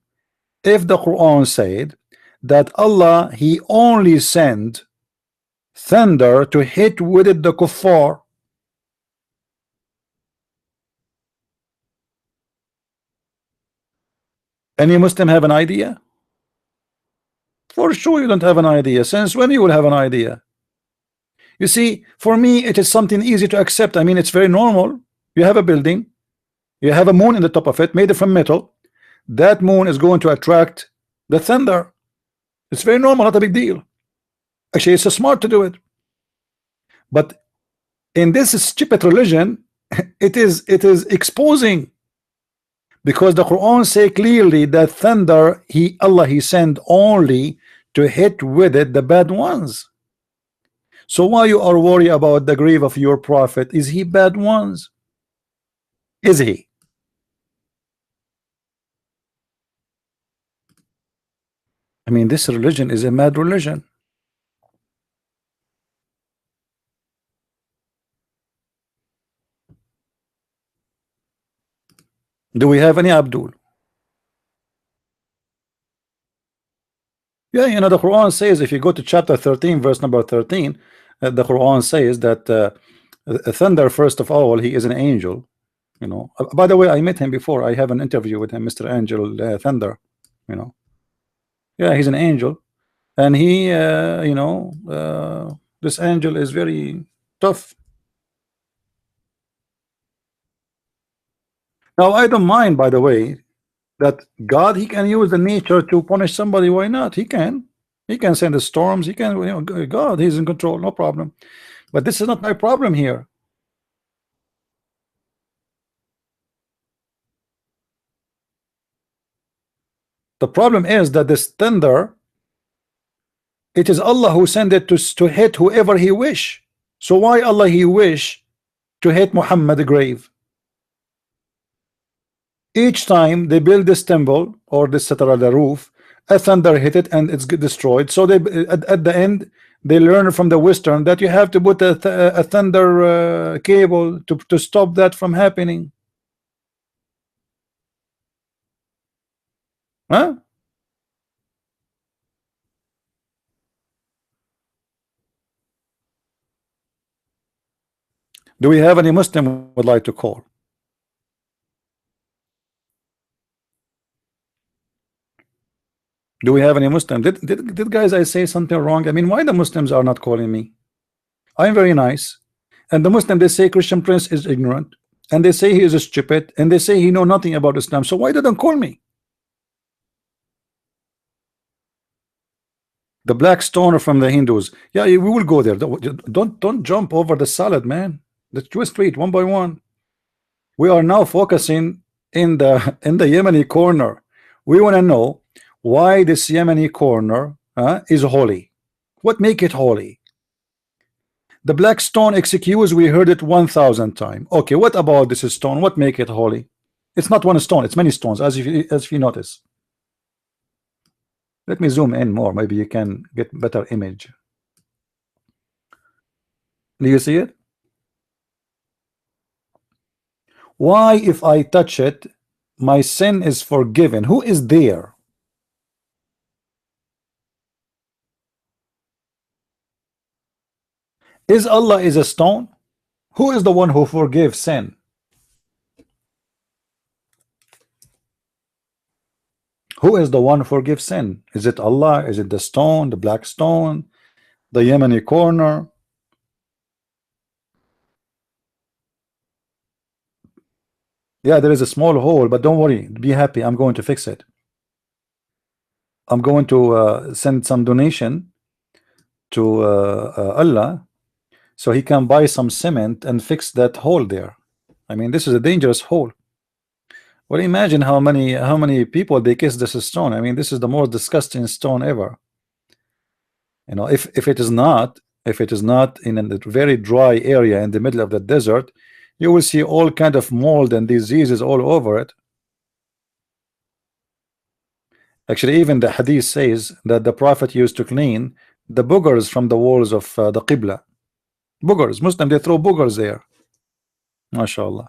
if the Quran said that Allah he only sent thunder to hit with it the kuffar? Any Muslim have an idea? For sure you don't have an idea. Since when you will have an idea? You see, for me it is something easy to accept. I mean, it's very normal. You have a building, you have a moon in the top of it made from metal. That moon is going to attract the thunder. It's very normal, not a big deal. Actually, it's smart to do it. But In this stupid religion, it is exposing, because the Quran say clearly that thunder Allah he sent only to hit with it the bad ones. So why you are worried about the grave of your prophet? Is he bad ones? Is he? I mean, this religion is a mad religion. Do we have any Abdul? Yeah, you know, the Quran says, if you go to chapter 13 verse number 13, the Quran says that thunder, first of all, he is an angel, you know. By the way, I met him before. I have an interview with him, Mr. Angel Thunder, you know. Yeah, he's an angel, and he you know, this angel is very tough. Now I don't mind, by the way, that God, he can use the nature to punish somebody. Why not? He can send the storms. He can, you know, God, he's in control, no problem. But this is not my problem here. The problem is that this thunder, it is Allah who sent it to hit whoever he wish. So why Allah he wish to hit Muhammad grave? Each time they build this temple or this etc., the roof, a thunder hit it and it's destroyed. So they at the end they learn from the Western that you have to put a thunder cable to stop that from happening. Huh? Do we have any Muslim who would like to call? Do we have any Muslim? Did guys I say something wrong? I mean, why the Muslims are not calling me? I'm very nice, and the Muslim, they say Christian Prince is ignorant, and they say he is stupid, and they say he know nothing about Islam. So why didn't call me? The black stoner from the Hindus. Yeah, we will go there. Don't jump over the salad, man. Let's do it straight one by one. We are now focusing in the Yemeni corner. We want to know why this Yemeni corner is holy. What make it holy? The black stone excuse, we heard it 1,000 times. Okay, what about this stone? What make it holy? It's not one stone, it's many stones, as if you notice. Let me zoom in more, maybe you can get better image. Do you see it? Why, if I touch it, my sin is forgiven? Who is there? Is Allah is a stone? Who is the one who forgives sin? Who is the one who forgives sin? Is it Allah? Is it the stone, the black stone, the Yemeni corner? Yeah, there is a small hole, but don't worry, be happy. I'm going to fix it. I'm going to send some donation to Allah, so he can buy some cement and fix that hole there. I mean, this is a dangerous hole. Well, imagine how many people they kiss this stone. I mean, this is the most disgusting stone ever. You know, if it is not in a very dry area in the middle of the desert, you will see all kind of mold and diseases all over it. Actually, even the hadith says that the Prophet used to clean the boogers from the walls of the Qibla. Boogers, Muslim, they throw boogers there. MashaAllah.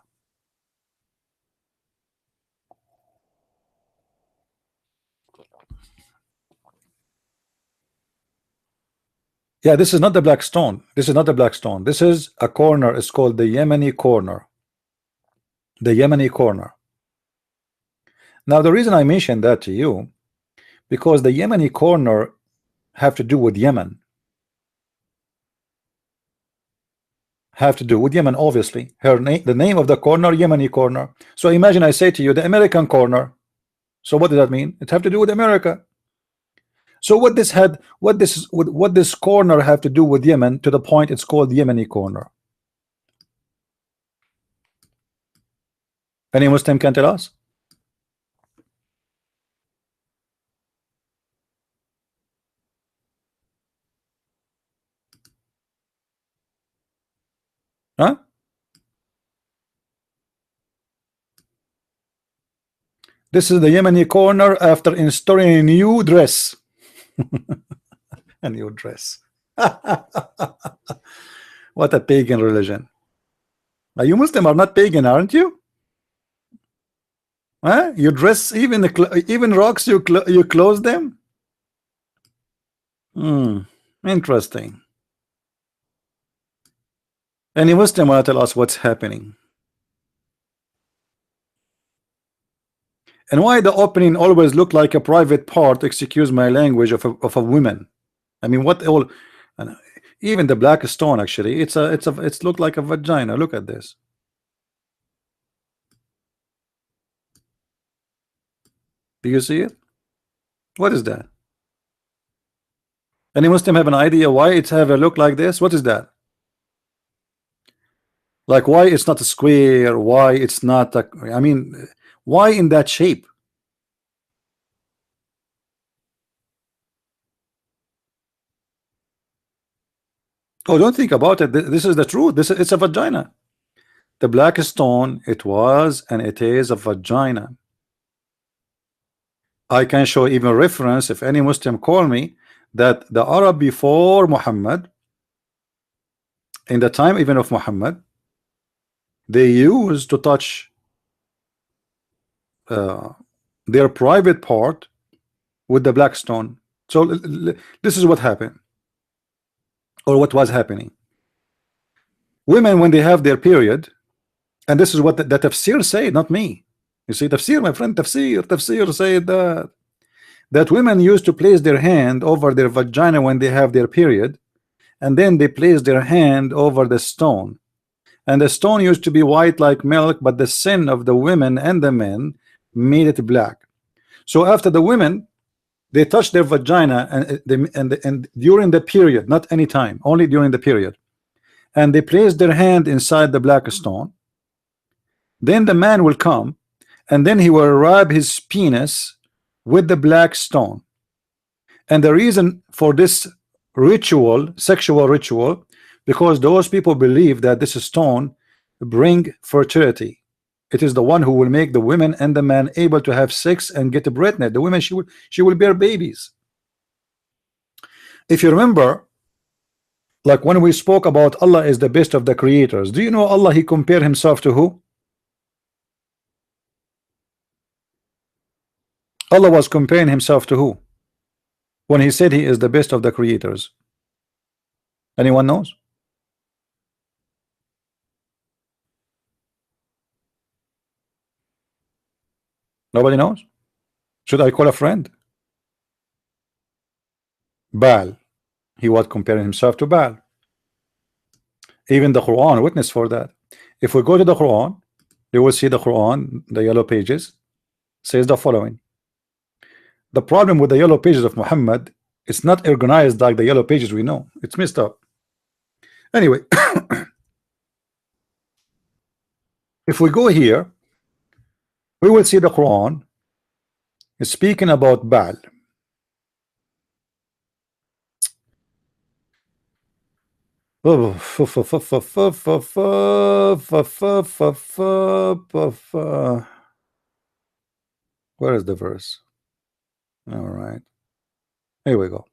Yeah, this is not the black stone. This is not the black stone. This is a corner. It's called the Yemeni corner. The Yemeni corner. Now, the reason I mentioned that to you, because the Yemeni corner have to do with Yemen. Have to do with Yemen, obviously. The name of the corner, Yemeni corner. So imagine I say to you, the American corner. So what does that mean? It have to do with America. So what this corner have to do with Yemen, to the point it's called Yemeni corner? Any Muslim can tell us? Huh? This is the Yemeni corner after installing a new dress. A new dress. What a pagan religion. Are you Muslim or not pagan, aren't you? Huh? You dress even rocks, you close them? Interesting. Any Muslim want to tell us what's happening? And why the opening always look like a private part, excuse my language, of a woman? I mean, what all? Even the black stone, actually, it's looked like a vagina. Look at this. Do you see it? What is that? Any Muslim have an idea why it's have a look like this? What is that? Like, why it's not a square? Why it's not a, I mean, why in that shape? Oh, don't think about it. This is the truth. It's a vagina. The black stone, it was and it is a vagina. I can show even reference if any Muslim call me that the Arab before Muhammad, in the time even of Muhammad, they used to touch their private part with the black stone. So this is what happened, or what was happening. Women, when they have their period, and this is what the tafsir say, not me. You see, tafsir, my friend, tafsir said that women used to place their hand over their vagina when they have their period, and then they place their hand over the stone, and the stone used to be white like milk, but the sin of the women and the men made it black. So after the women, they touch their vagina and during the period, not any time, only during the period, and they place their hand inside the black stone, then the man will come and then he will rub his penis with the black stone. And the reason for this ritual, sexual ritual, because those people believe that this stone bring fertility. It is the one who will make the women and the man able to have sex and get pregnant. The women, she will bear babies. If you remember, like when we spoke about Allah is the best of the creators, do you know Allah, he compared himself to who? Allah was comparing himself to who when he said he is the best of the creators? Anyone knows? Nobody knows? Should I call a friend? Baal. He was comparing himself to Baal. Even the Quran witness for that. If we go to the Quran, you will see the Quran, the yellow pages, says the following. The problem with the yellow pages of Muhammad, it's not organized like the yellow pages we know. It's messed up. Anyway, if we go here, we will see the Quran is speaking about Baal. Where is the verse? All right, here we go.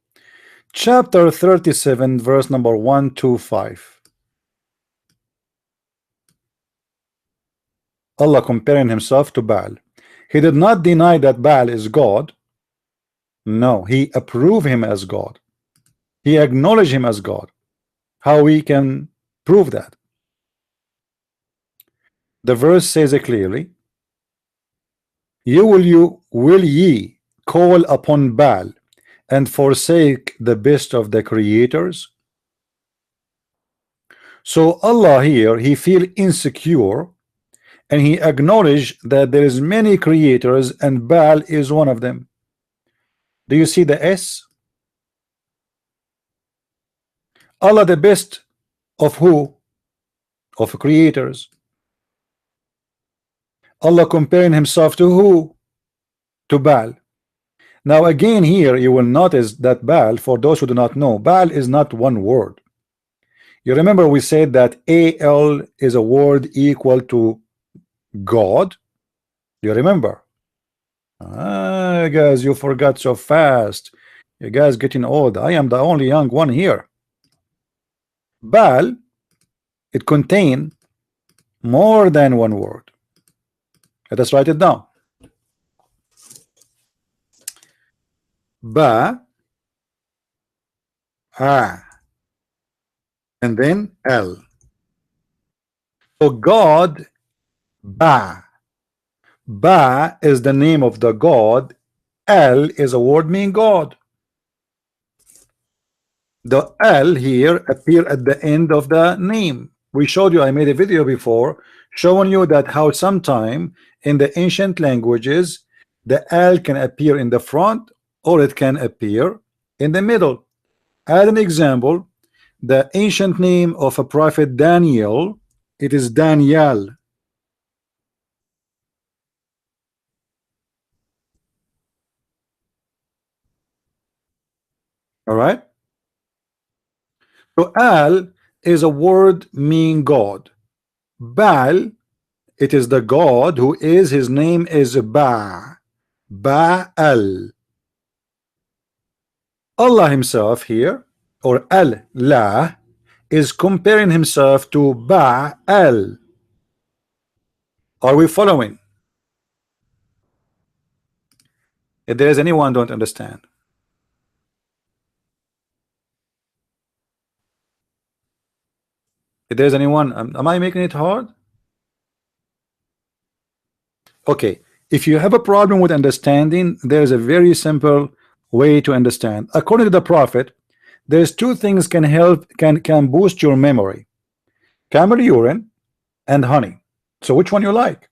Chapter 37, verse number 125. Allah comparing himself to Baal. He did not deny that Baal is God. No, he approved him as God. He acknowledged him as God. How we can prove that? The verse says it clearly. Will ye call upon Baal and forsake the best of the creators? So Allah here, he feel insecure, and he acknowledged that there is many creators and Baal is one of them. Do you see the S? Allah the best of who? Of creators. Allah comparing himself to who? To Baal. Now again here you will notice that Baal, for those who do not know, Baal is not one word. You remember we said that AL is a word equal to God. You remember? Guys, you forgot so fast. You guys getting old. I am the only young one here. Baal, it contains more than one word. Let us write it down. Ba, A, and then L. So God, Ba. Ba is the name of the God. L is a word meaning God. The L here appear at the end of the name. We showed you, I made a video before showing you that how sometime in the ancient languages the L can appear in the front or it can appear in the middle. As an example, the ancient name of a prophet Daniel, it is Daniel. All right. So Al is a word meaning God. Baal, it is the God who is, his name is Ba. Baal. Allah himself here, or Allah, is comparing himself to Baal. Are we following? If there is anyone don't understand. If there's anyone, am I making it hard? Okay, if you have a problem with understanding, there's a very simple way to understand. According to the Prophet, there's two things can help, can boost your memory: camel urine and honey. So which one you like?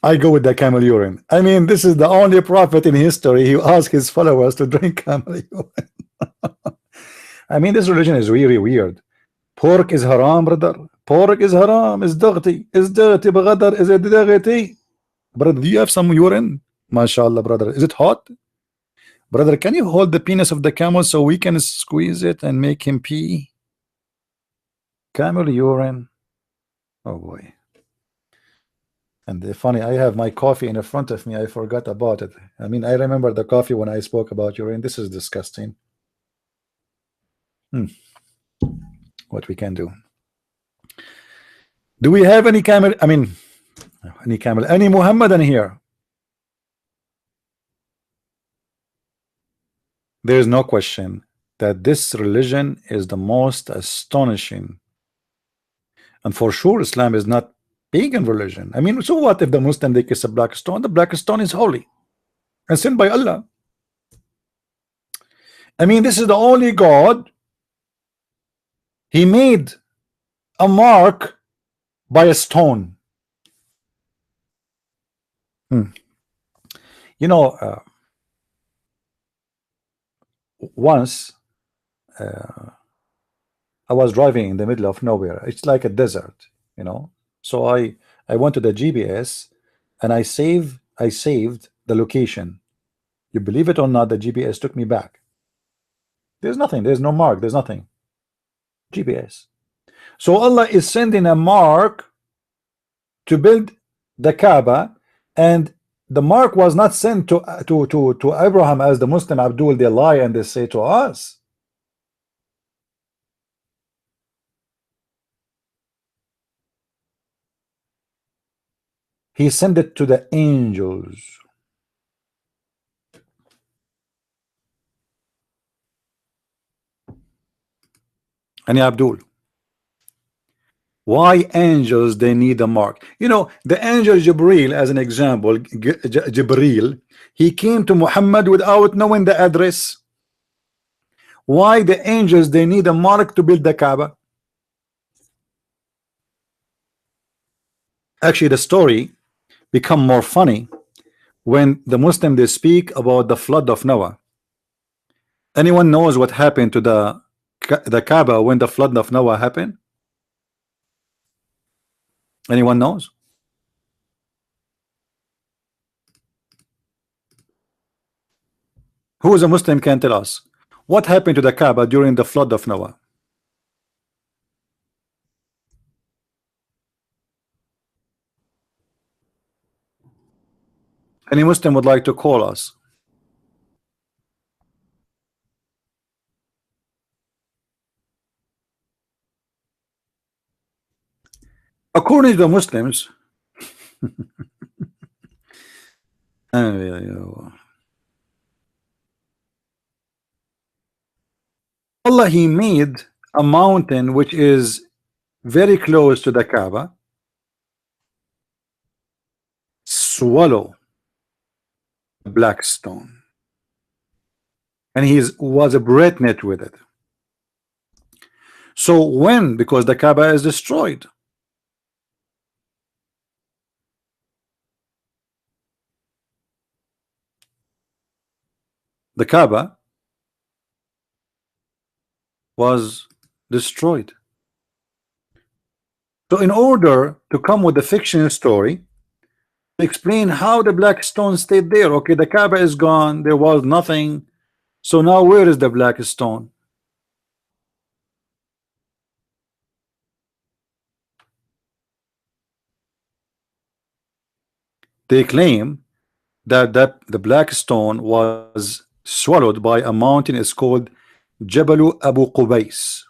I go with the camel urine. I mean, this is the only prophet in history who asked his followers to drink camel urine. I mean, this religion is really weird. Pork is haram, brother. Pork is haram, is dirty, brother, is it dirty? Brother, do you have some urine? MashaAllah, brother. Is it hot? Brother, can you hold the penis of the camel so we can squeeze it and make him pee? Camel urine. Oh boy. And funny, I have my coffee in front of me. I forgot about it. I mean, I remember the coffee when I spoke about urine. This is disgusting. What we can do. Do we have any camel? I mean, any Muhammadan here? There is no question that this religion is the most astonishing. And for sure, Islam is not pagan religion. I mean, so what if the Muslim they kiss a black stone? The black stone is holy and sent by Allah. I mean, this is the only God. He made a mark by a stone. You know, once I was driving in the middle of nowhere. It's like a desert, you know. So I went to the GPS and I saved the location. You believe it or not, the GPS took me back. There's nothing, there's no mark, there's nothing. GPS. So Allah is sending a mark to build the Kaaba, and the mark was not sent to Abraham as the Muslim Abdul, they lie and they say to us. He sent it to the angels. And Abdul, why angels they need a mark? You know, the angel Jibril, as an example, Jibril, he came to Muhammad without knowing the address. Why the angels they need a mark to build the Kaaba? Actually, the story become more funny when the Muslim they speak about the flood of Noah. Anyone knows what happened to the Kaaba when the flood of Noah happened? Anyone knows? Who is a Muslim can tell us what happened to the Kaaba during the flood of Noah? Any Muslim would like to call us? According to the Muslims, Allah, He made a mountain which is very close to the Kaaba swallow black stone, and he was pregnant with it. So when, because the Kaaba is destroyed, the Kaaba was destroyed. So in order to come with a fictional story, explain how the black stone stayed there. Okay, the Kaaba is gone, there was nothing, so now where is the black stone? They claim that the black stone was swallowed by a mountain. It's called Jabalu Abu Qubais.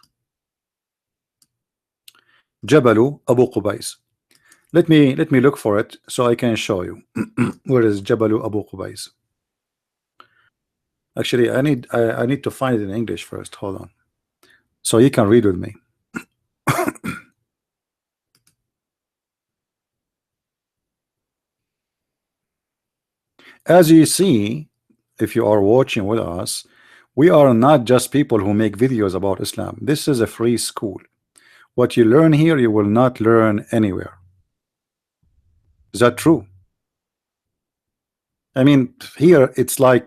Jabalu Abu Qubais. Let me look for it so I can show you. Where is Jabalu Abu Qubais? Actually, I need to find it in English first. Hold on, so you can read with me. As you see, if you are watching with us, we are not just people who make videos about Islam. This is a free school. What you learn here, you will not learn anywhere. Is that true? I mean, here it's like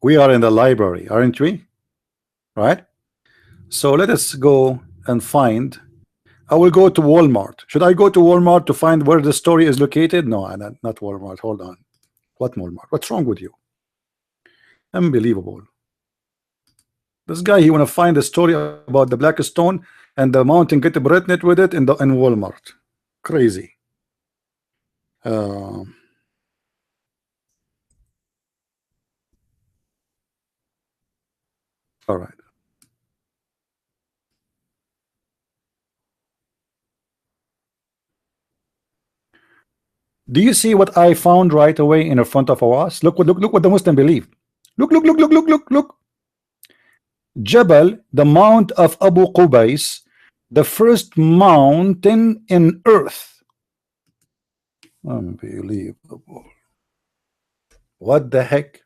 we are in the library, aren't we? Right? So let us go and find. I will go to Walmart. Should I go to Walmart to find where the story is located? No, not Walmart. Hold on. What Walmart? What's wrong with you? Unbelievable. This guy, he want to find a story about the black stone and the mountain get pregnant with it in Walmart. Crazy. All right. Do you see what I found right away in front of us? Look what the Muslim believe. Look. Jabal, the mount of Abu Qubais, the first mountain in earth. Unbelievable. What the heck?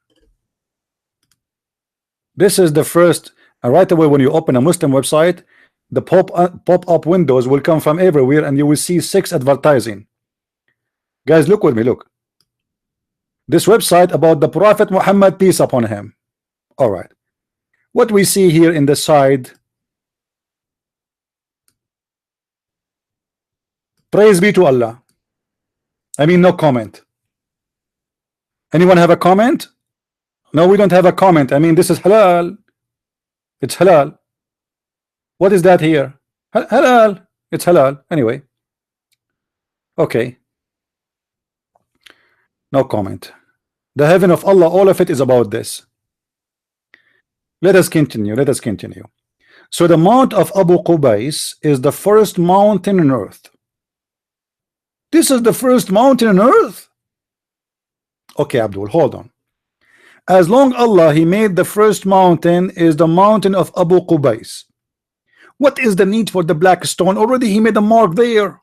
This is the first, and right away when you open a Muslim website, the pop-up windows will come from everywhere and you will see 6 advertising. Guys, look with me, look. This website about the Prophet Muhammad, peace upon him. All right. What we see here in the side, praise be to Allah. I mean, no comment. Anyone have a comment? No, we don't have a comment. I mean, this is halal. It's halal. What is that here? Halal. It's halal. Anyway. Okay. No comment. The heaven of Allah, all of it is about this. Let us continue. So the mount of Abu Qubais is the first mountain on earth. This is the first mountain on earth? Okay, Abdul, hold on. As long Allah, He made the first mountain is the mountain of Abu Qubais. What is the need for the black stone? Already He made a mark there.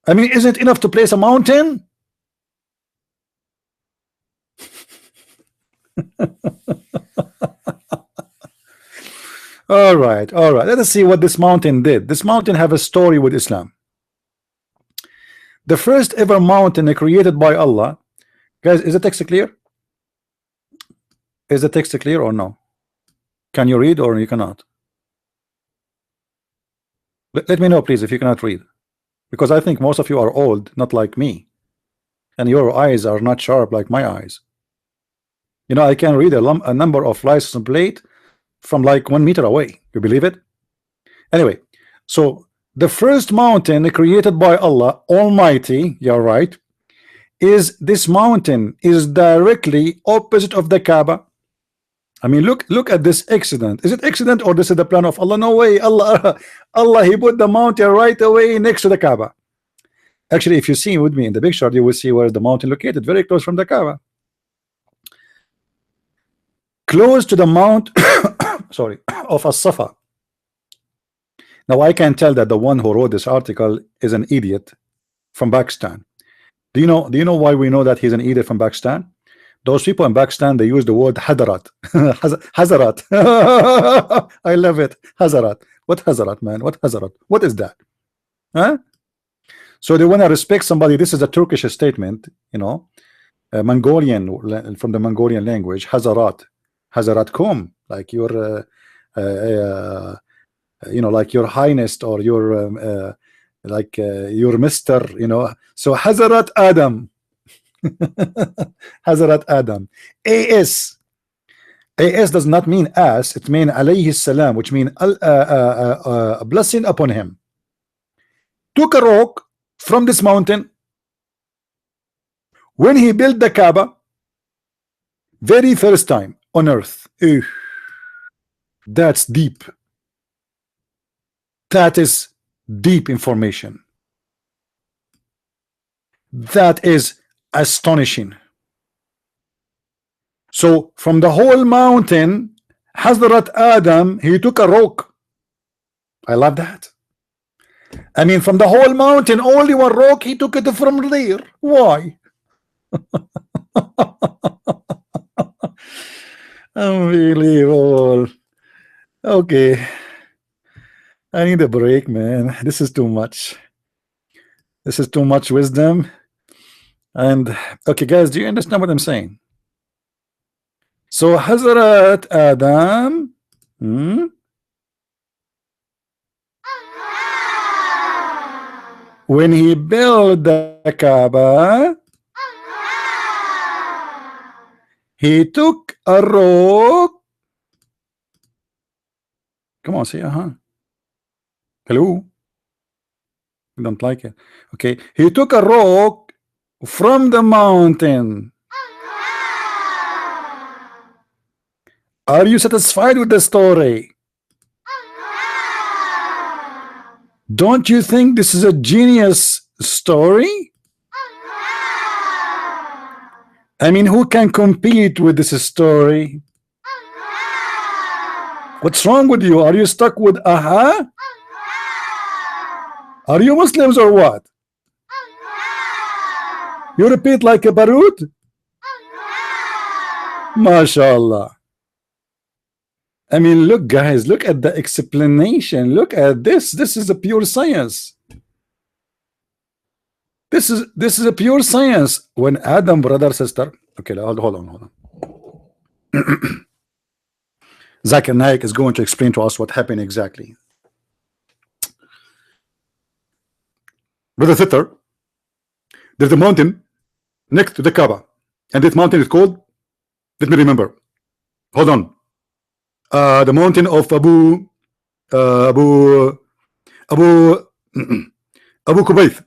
I mean, isn't it enough to place a mountain? All right. Let us see what this mountain did. This mountain have a story with Islam. The first ever mountain created by Allah. Guys, is the text clear? Is the text clear or no? Can you read or you cannot? Let me know, please, if you cannot read. because I think most of you are old, not like me, and your eyes are not sharp like my eyes. You know, I can read a number of license plate from like 1 meter away. You believe it? Anyway, so the first mountain created by Allah Almighty, you're right, is this mountain is directly opposite of the Kaaba. I mean, look at this accident. Is it accident or this is the plan of Allah? No way. Allah he put the mountain right away next to the Kaaba. Actually, if you see with me in the picture, you will see where the mountain located, very close from the Kaaba, close to the mount sorry, of As-Safa. Now I can tell that the one who wrote this article is an idiot from Pakistan. Do you know why we know that he's an idiot from Pakistan? Those people in Pakistan, they use the word Hadarat. Hazarat. I love it. Hazarat. What Hazarat, man? What Hazarat? What is that? Huh? So they want to respect somebody. This is a Turkish statement, you know, Mongolian, from the Mongolian language. Hazarat. Hazaratkum. Like your, you know, like your highness or your, like your mister, you know. So Hazarat Adam. Hazrat Adam. AS does not mean as, it means alayhi salam, which means a blessing upon him. Took a rock from this mountain when he built the Kaaba, very first time on earth. That's deep. That is deep information. That is astonishing. So from the whole mountain, Hazrat Adam, he took a rock. I love that. I mean, from the whole mountain, only one rock, he took it from there. Why? Unbelievable. Okay, I need a break, man. This is too much. This is too much wisdom. And okay, guys, do you understand what I'm saying? So Hazrat Adam, when he built the Kaaba, he took a rock. Come on, say hello. You don't like it? Okay, he took a rock from the mountain. Are you satisfied with the story? Don't you think this is a genius story? I mean, who can compete with this story? What's wrong with you? Are you stuck with aha? Are you Muslims or what? You repeat like a barut? MashaAllah. I mean, look, guys, look at the explanation. Look at this. This is a pure science. This is a pure science. When Adam, brother, sister. Okay, hold on. Zakir Naik is going to explain to us what happened exactly. Brother, sister, there's a mountain next to the Kaaba, and this mountain is called, let me remember, hold on, the mountain of Abu Kubayth.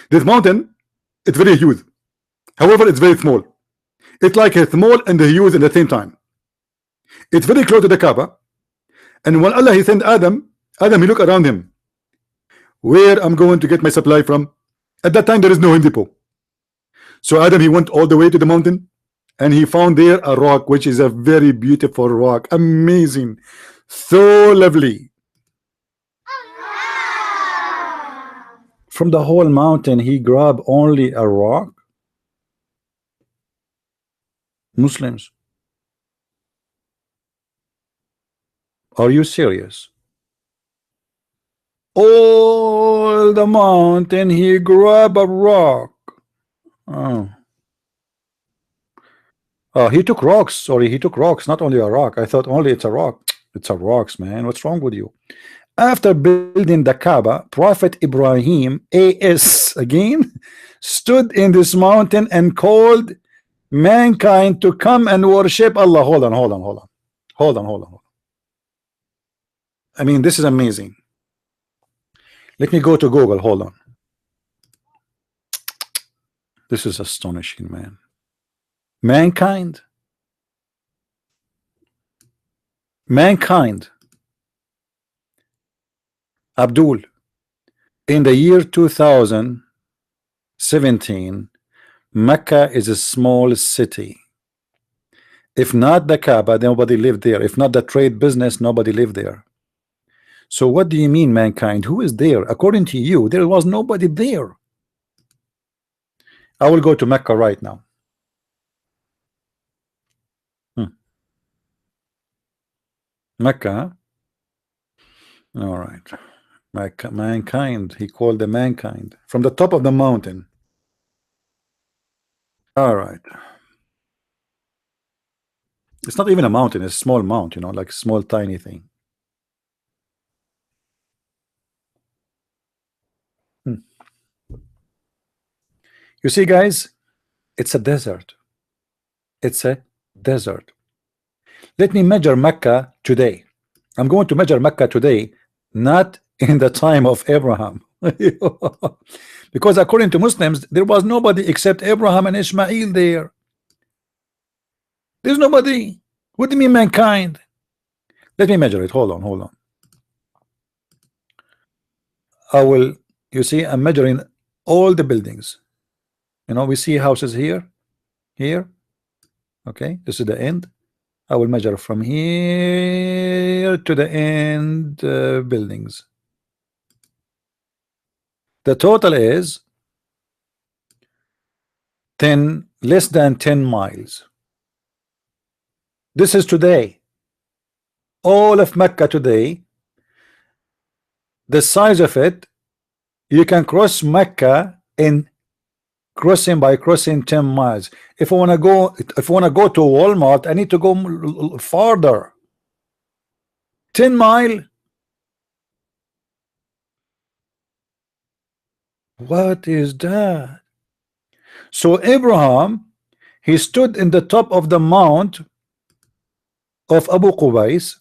This mountain, it's very huge, however it's very small. It's like a small and a huge at the same time. It's very close to the Kaaba, and when Allah he sent Adam he looked around him, where I'm going to get my supply from. At that time there is no Home Depot. So Adam he went all the way to the mountain, and he found there a rock, which is a very beautiful rock, amazing, so lovely. From the whole mountain he grabbed only a rock. Muslims, are you serious? All the mountain he grabbed a rock. He took rocks. Sorry, he took rocks, not only a rock. I thought only it's a rock. It's a rocks, man. What's wrong with you? After building the Kaaba, Prophet Ibrahim AS again stood in this mountain and called mankind to come and worship Allah. Hold on, hold on, hold on, hold on, hold on. I mean, this is amazing. Let me go to Google. Hold on. This is astonishing, man. Mankind. Abdul, in the year 2017, Mecca is a small city. If not the Kaaba, nobody lived there. If not the trade business, nobody lived there. So what do you mean, mankind? Who is there? According to you, there was nobody there. I will go to Mecca right now. Mecca. All right. Mankind. He called the mankind from the top of the mountain. All right. It's not even a mountain. It's a small mount, you know, like a small tiny thing. You see, guys, it's a desert. It's a desert. Let me measure Mecca today. I'm going to measure Mecca today, not in the time of Abraham. Because according to Muslims, there was nobody except Abraham and Ishmael there. There's nobody. What do you mean, mankind? Let me measure it. Hold on, hold on. I will, you see, I'm measuring all the buildings. You know, we see houses here, here. Okay, this is the end. I will measure from here to the end buildings. The total is less than 10 miles. This is today. All of Mecca today, the size of it, you can cross Mecca in crossing by crossing 10 miles. If I want to go to Walmart, I need to go farther. 10 mile. What is that? So Abraham, he stood in the top of the mount of Abu Qubais,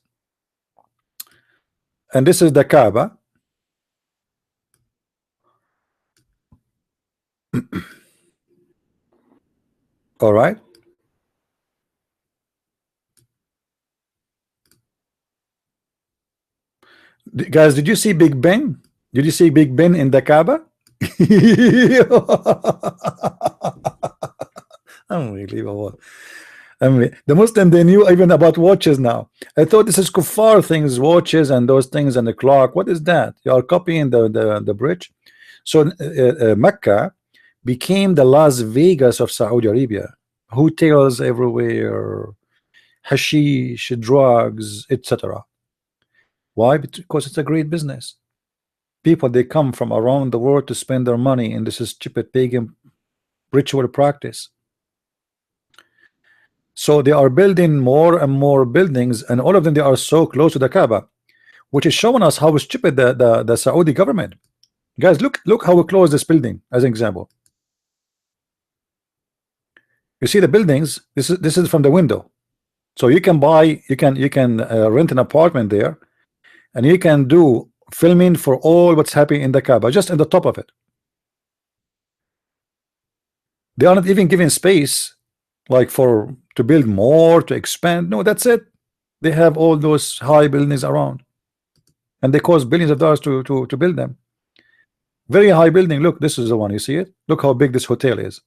and this is the Kaaba. All right. Guys, did you see Big Ben? Did you see Big Ben in the Kaaba? Unbelievable. I mean, the Muslim, they knew even about watches now. I thought this is kuffar things, watches and those things and the clock. What is that? You are copying the bridge. So Mecca became the Las Vegas of Saudi Arabia. Hotels everywhere, hashish, drugs, etc. Why? Because it's a great business. People, they come from around the world to spend their money, and this is stupid pagan ritual practice. So they are building more and more buildings, and all of them, they are so close to the Kaaba, which is showing us how stupid the Saudi government. Guys, look how close this building as an example. You see the buildings. This is from the window, so you can buy, you can rent an apartment there, and you can do filming for all what's happening in the Kaaba, just in the top of it. They are not even giving space like to build more, to expand. No, that's it. They have all those high buildings around, and they cost billions of dollars to build them. Very high building. Look, this is the one. You see it? Look how big this hotel is.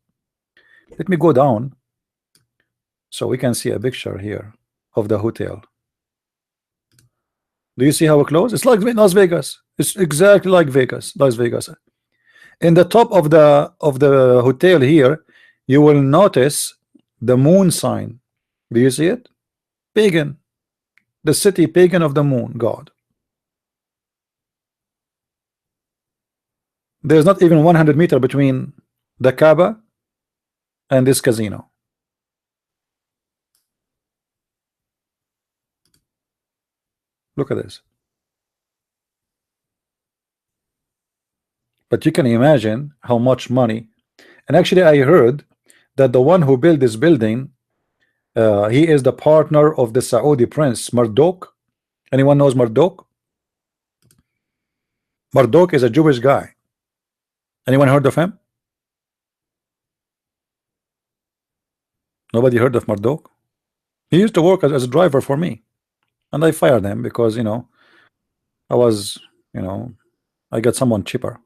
Let me go down so we can see a picture here of the hotel. Do you see how close? It's like Las Vegas. It's exactly like Las Vegas. In the top of the hotel here, you will notice the moon sign. Do you see it? Pagan. The city pagan of the moon god. There's not even 100 meters between the Kaaba and this casino. Look at this. But you can imagine how much money. And actually, I heard that the one who built this building, he is the partner of the Saudi prince Marduk. Anyone knows Marduk? Marduk is a Jewish guy. Anyone heard of him? Nobody heard of Marduk? He used to work as a driver for me, and I fired him because, you know, I was, you know, I got someone cheaper.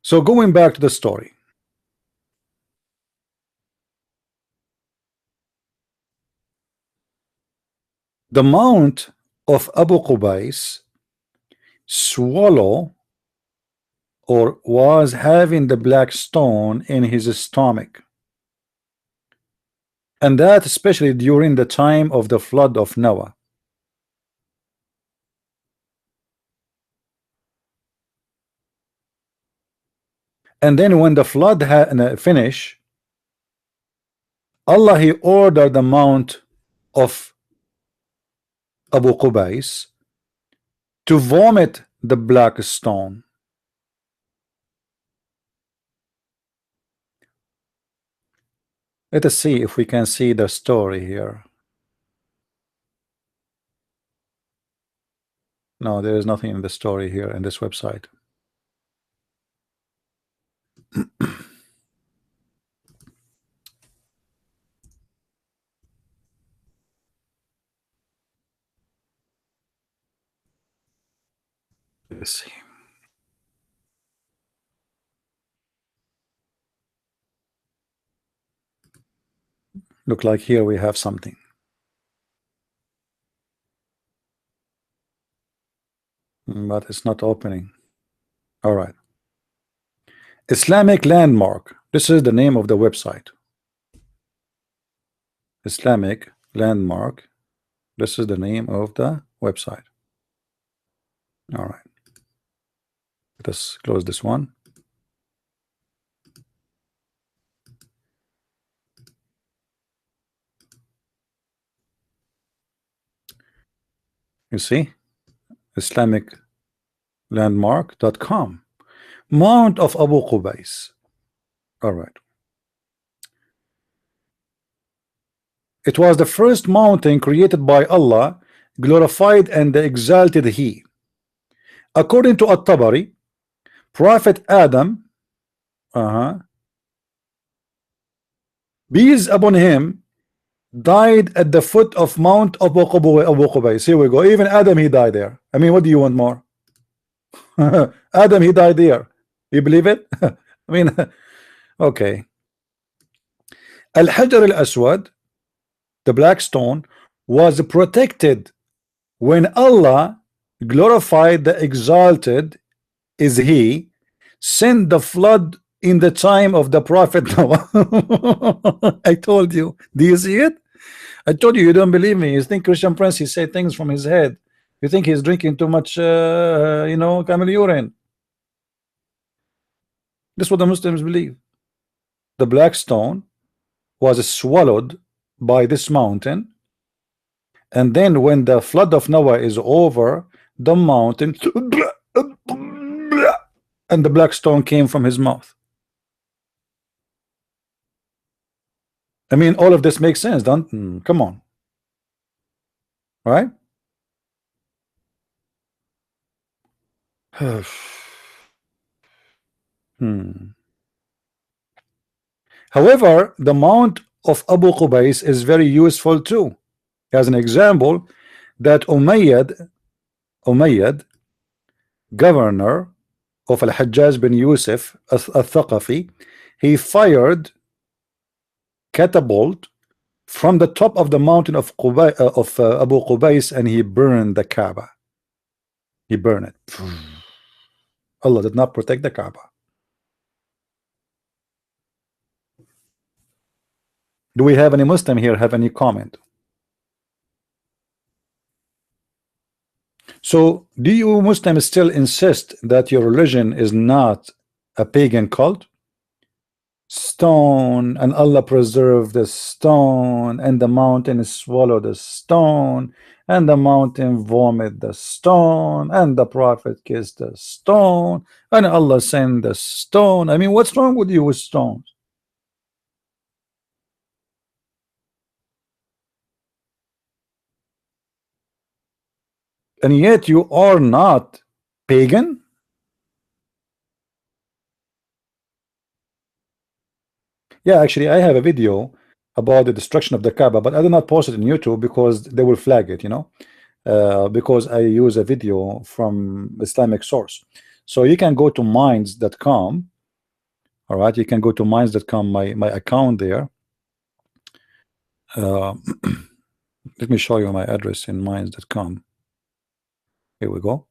So going back to the story, the mount of Abu Qubais swallow or was having the black stone in his stomach, and that especially during the time of the flood of Noah. And then when the flood had finished, Allah, he ordered the mount of Abu Qubais to vomit the black stone. Let us see if we can see the story here. No, there is nothing in the story here in this website. Let's see. Look like here we have something. But it's not opening. All right. Islamic Landmark. This is the name of the website. Islamic Landmark. This is the name of the website. All right. Let us close this one. You see? IslamicLandmark.com. Mount of Abu Qubais. All right. It was the first mountain created by Allah, glorified and exalted He. According to At-Tabari, Prophet Adam, peace upon him, died at the foot of Mount Abu Qubais. Here we go. Even Adam, he died there. I mean, what do you want more? Adam, he died there. You believe it? I mean, okay. Al-Hajar al-Aswad, the black stone, was protected when Allah, glorified the exalted is He, sent the flood in the time of the Prophet Noah. I told you. Do you see it? I told you, you don't believe me. You think Christian Prince, he say things from his head. You think he's drinking too much, you know, camel urine. This is what the Muslims believe. The black stone was swallowed by this mountain, and then when the flood of Noah is over, the mountain and the black stone came from his mouth. I mean, all of this makes sense, don't come on, right? However, the Mount of Abu Qubais is very useful too. As an example, that Umayyad, governor of Al-Hajjaj bin Yusuf al-Thaqafi, he fired catapult from the top of the mountain of Abu Qubais, and he burned the Kaaba. He burned it. Allah did not protect the Kaaba. Do we have any Muslim here have any comment? So do you Muslims still insist that your religion is not a pagan cult? stone, and Allah preserved the stone, and the mountain swallowed the stone, and the mountain vomited the stone, and the prophet kissed the stone, and Allah sent the stone. I mean, what's wrong with you with stones? And yet you are not pagan? Yeah, actually, I have a video about the destruction of the Kaaba, but I did not post it on YouTube because they will flag it, you know, because I use a video from Islamic source. So you can go to minds.com. All right, you can go to minds.com, my account there. Let me show you my address in minds.com. Here we go.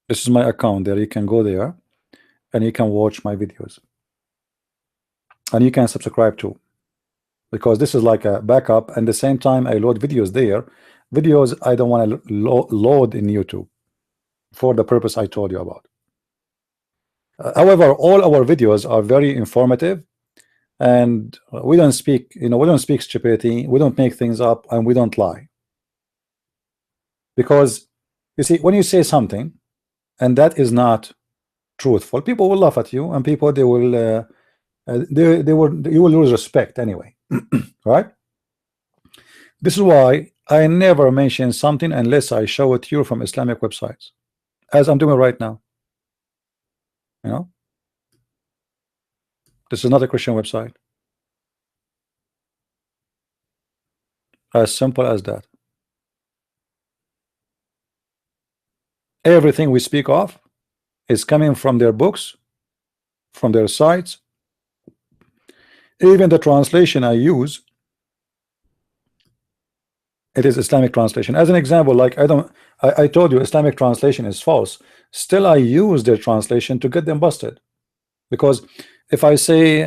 This is my account there. You can go there and you can watch my videos. And you can subscribe to, because this is like a backup, and the same time I load videos there, videos I don't want to load in YouTube for the purpose I told you about. However, all our videos are very informative, and we don't speak, you know, we don't speak stupidity, we don't make things up, and we don't lie. Because you see, when you say something and that is not truthful, people will laugh at you, and people they will you will lose respect anyway. Right? This is why I never mention something unless I show it to you from Islamic websites, as I'm doing right now. You know, this is not a Christian website. As simple as that. Everything we speak of is coming from their books, from their sites. Even the translation I use, it is Islamic translation. As an example, like I told you Islamic translation is false. Still, I use their translation to get them busted. Because if I say,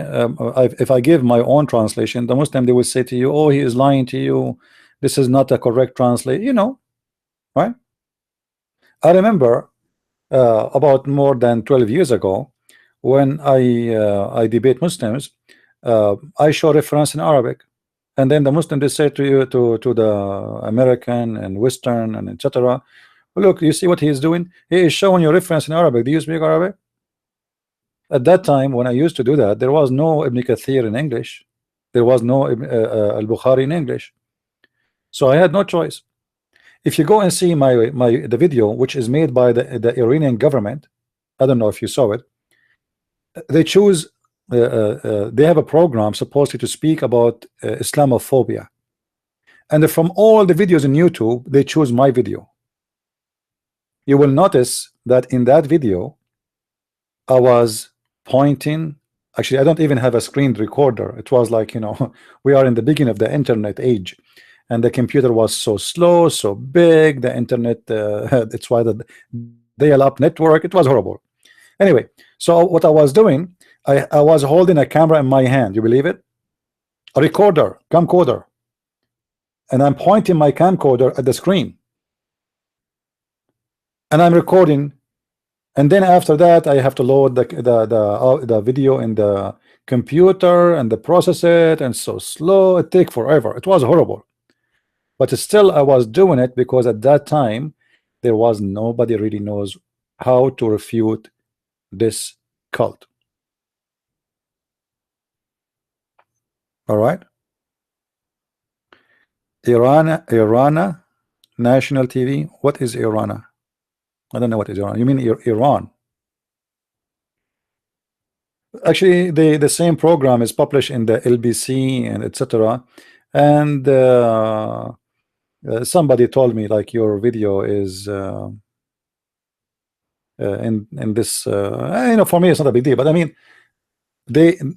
if I give my own translation, the Muslim, they will say to you, oh, he is lying to you. This is not a correct translation, you know, right? I remember about more than 12 years ago, when I debate Muslims, I show reference in Arabic, and then the Muslim, they say to you, to the American and Western and etc., look, you see what he is doing? He is showing you reference in Arabic. Do you speak Arabic? At that time, when I used to do that, there was no Ibn Kathir in English, there was no Al-Bukhari in English, so I had no choice. If you go and see the video, which is made by the Iranian government, I don't know if you saw it, they choose they have a program supposedly to speak about Islamophobia, and from all the videos in YouTube, they choose my video. You will notice that in that video I was pointing, actually I don't even have a screen recorder. It was like, you know, we are in the beginning of the internet age, and the computer was so slow, so big, the internet it's why the dial-up network, it was horrible. Anyway, so what I was doing, I was holding a camera in my hand, you believe it? A recorder, camcorder, and I'm pointing my camcorder at the screen, and I'm recording, and then after that I have to load the video in the computer and process it, and so slow, it take forever. It was horrible, but still I was doing it because at that time there was nobody really knows how to refute this cult. All right, Irana National TV. What is Irana? I don't know what is Iran. You mean Iran? Actually, the same program is published in the LBC and etc. And somebody told me like your video is in this. You know, for me it's not a big deal, but I mean, they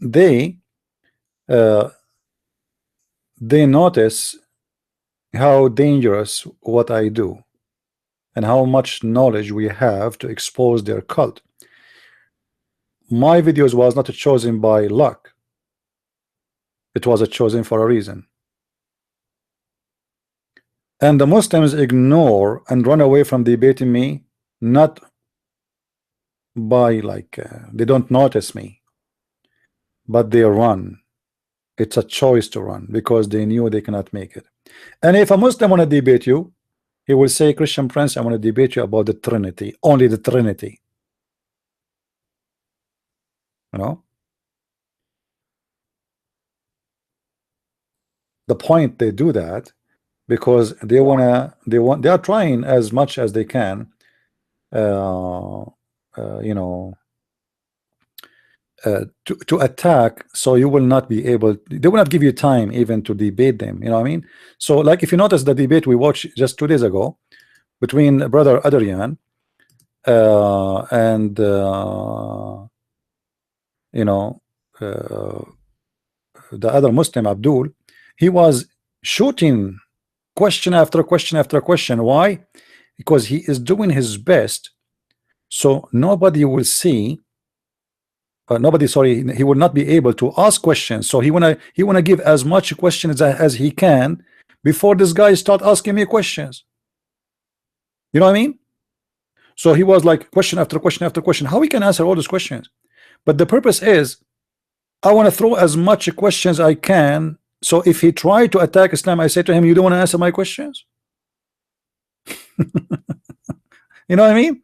notice how dangerous what I do and how much knowledge we have to expose their cult. My videos was not chosen by luck. It was chosen for a reason. And the Muslims ignore and run away from debating me, not by like they don't notice me. but they run. It's a choice to run because they knew they cannot make it. And if a Muslim want to debate you, he will say, Christian Prince, I want to debate you about the Trinity, only the Trinity. You know, the point they do that because they are trying as much as they can, you know, to attack, so you will not be able, they will not give you time even to debate them, you know what I mean? So like if you notice the debate we watched just 2 days ago between brother Adrian and you know, the other Muslim Abdul, he was shooting question after question after question. Why? Because he is doing his best so nobody will see nobody, sorry, he will not be able to ask questions. So he wanna give as much questions as he can before this guy start asking me questions. You know what I mean? So he was like question after question after question. How we can answer all those questions? But the purpose is I want to throw as much questions I can. So if he tried to attack Islam, I say to him, you don't want to answer my questions? You know what I mean?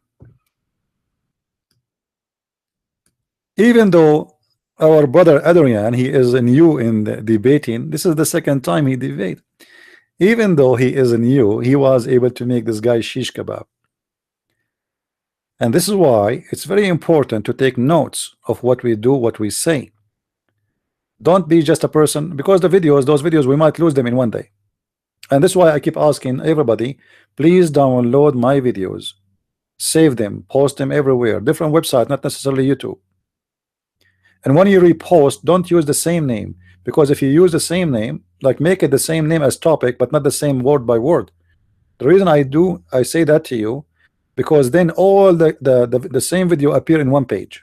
Even though our brother Adrian, he is new in the debating, this is the second time he debate. Even though he is new, he was able to make this guy shish kebab. And this is why it's very important to take notes of what we do, what we say. Don't be just a person, because those videos, we might lose them in one day. And this is why I keep asking everybody, please download my videos, save them, post them everywhere, different website, not necessarily YouTube. And when you repost, don't use the same name, because if you use the same name, like make it the same name as topic, but not the same word by word. The reason I say that to you, because then all the same video appear in one page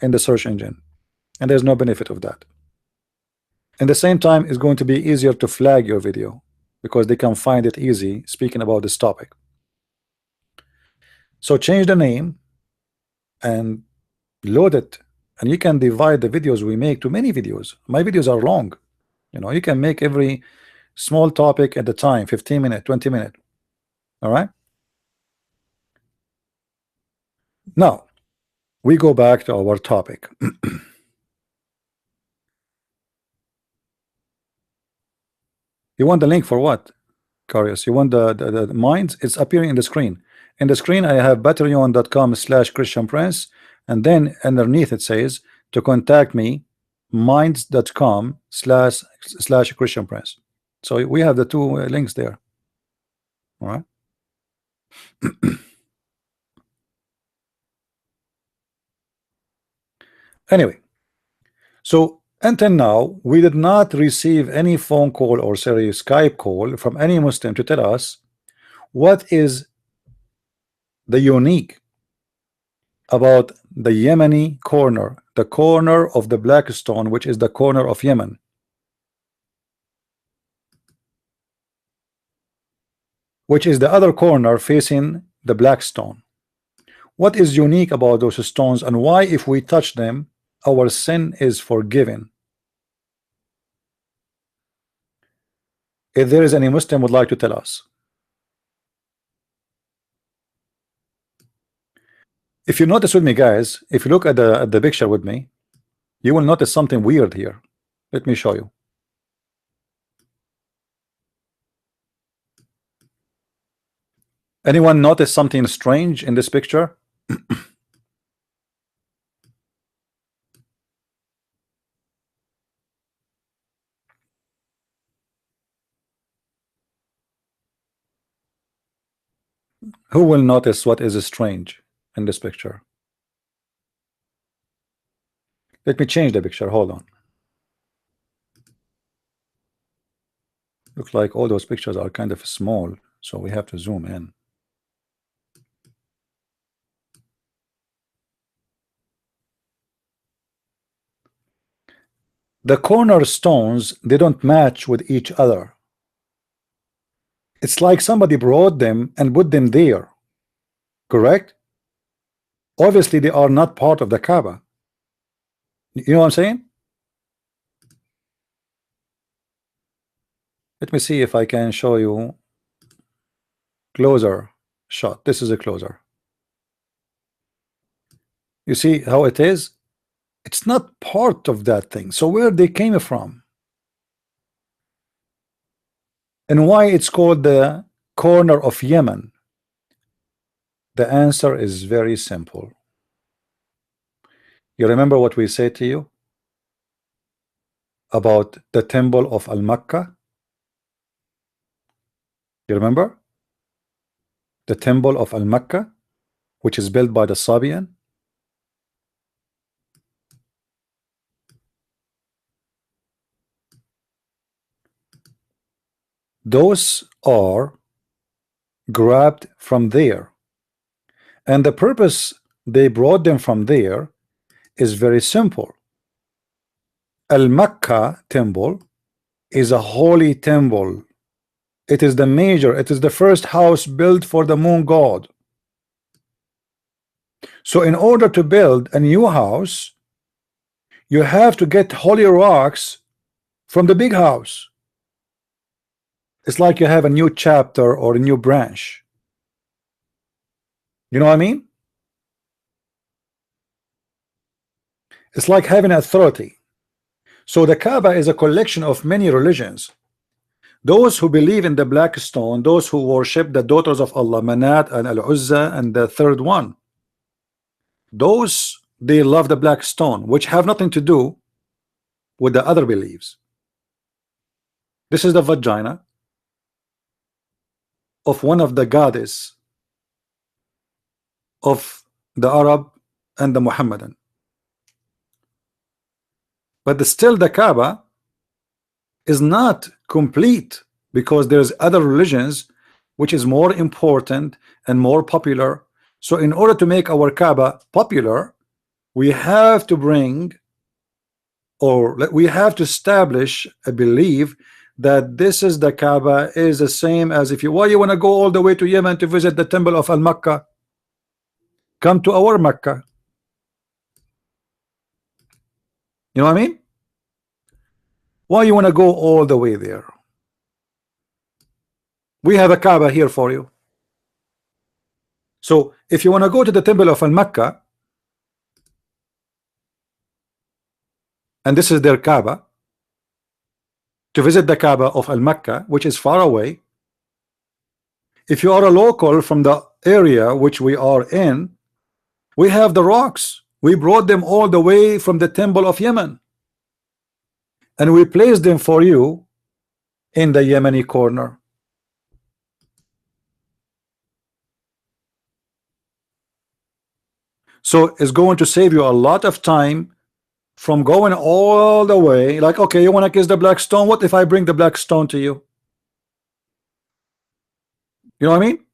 in the search engine, and there's no benefit of that. And the same time, it's going to be easier to flag your video because they can find it easy speaking about this topic. So change the name and load it, and you can divide the videos we make to many videos. My videos are long, you know, you can make every small topic at the time, 15 minutes, 20 minutes. All right, now we go back to our topic. You want the link for what, Curious? You want the minds? It's appearing in the screen. In the screen I have patreon.com/Christian Prince, and then underneath it says to contact me, minds.com/Christian Prince. So we have the two links there. All right. Anyway, so until now we did not receive any phone call or serious Skype call from any Muslim to tell us what is the unique about the Yemeni corner, the corner of the black stone, which is the corner of Yemen. Which is the other corner facing the black stone. What is unique about those stones, and why if we touch them our sin is forgiven? If there is any Muslim would like to tell us. If you notice with me, guys, if you look at the picture with me, you will notice something weird here. Let me show you. Anyone notice something strange in this picture? Who will notice what is strange in this picture? Let me change the picture. Hold on. Looks like all those pictures are kind of small, so we have to zoom in. The cornerstones, they don't match with each other. It's like somebody brought them and put them there. Correct? Obviously, they are not part of the Kaaba. You know what I'm saying? Let me see if I can show you closer shot. This is a closer. You see how it is? It's not part of that thing. So where they came from? And why it's called the corner of Yemen? The answer is very simple. You remember what we said to you about the temple of Al-Makkah? You remember? The temple of Al-Makkah, which is built by the Sabian. Those are grabbed from there. And the purpose they brought them from there is very simple. Al-Makkah temple is a holy temple. It is the major, it is the first house built for the moon god. So in order to build a new house, you have to get holy rocks from the big house. It's like you have a new chapter or a new branch. You know what I mean? It's like having authority. So the Kaaba is a collection of many religions. Those who believe in the black stone, those who worship the daughters of Allah, Manat and Al-Uzza, and the third one, those they love the black stone, which have nothing to do with the other beliefs. This is the vagina of one of the goddess of the Arab and the Muhammadan. But still the Kaaba is not complete, because there's other religions which is more important and more popular. So in order to make our Kaaba popular, we have to bring, or we have to establish a belief that this is the Kaaba is the same as if you, why you want to go all the way to Yemen to visit the temple of Al-Makkah? Come to our Makkah. You know what I mean? Why you want to go all the way there? We have a Kaaba here for you. So if you want to go to the temple of Al-Makkah, and this is their Kaaba, to visit the Kaaba of Al-Makkah, which is far away, if you are a local from the area which we are in, we have the rocks. We brought them all the way from the temple of Yemen, and we placed them for you in the Yemeni corner. So it's going to save you a lot of time from going all the way. Like, okay, you want to kiss the black stone? What if I bring the black stone to you? You know what I mean?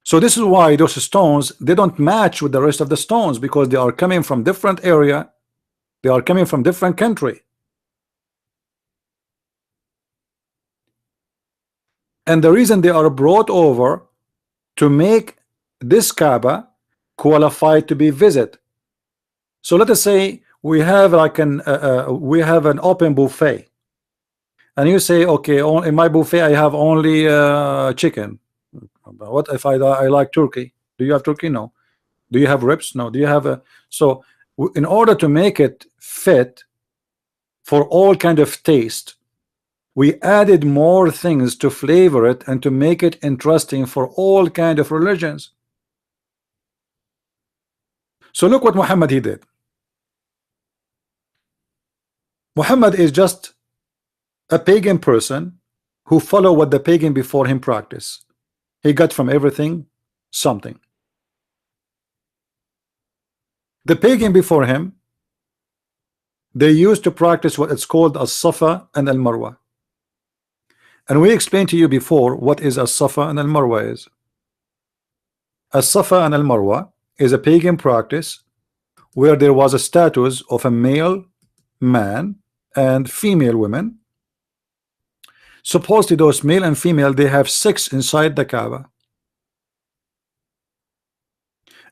So this is why those stones, they don't match with the rest of the stones, because they are coming from different area. They are coming from different country. And the reason they are brought over to make this Kaaba qualified to be visited. So let us say we have like an open buffet, and you say, okay, in my buffet I have only chicken. What if I like turkey? Do you have turkey? No. Do you have ribs? No. Do you have a? So in order to make it fit for all kind of taste, we added more things to flavor it and to make it interesting for all kind of religions. So look what Muhammad he did. Muhammad is just a pagan person who followed what the pagan before him practiced. He got from everything something. The pagan before him, they used to practice what it's called as-Safa and al-Marwa. And we explained to you before what is as-Safa and al-Marwa is. As-Safa and al-Marwa is a pagan practice where there was a status of a male man and female women. Supposedly those male and female, they have sex inside the Kaaba,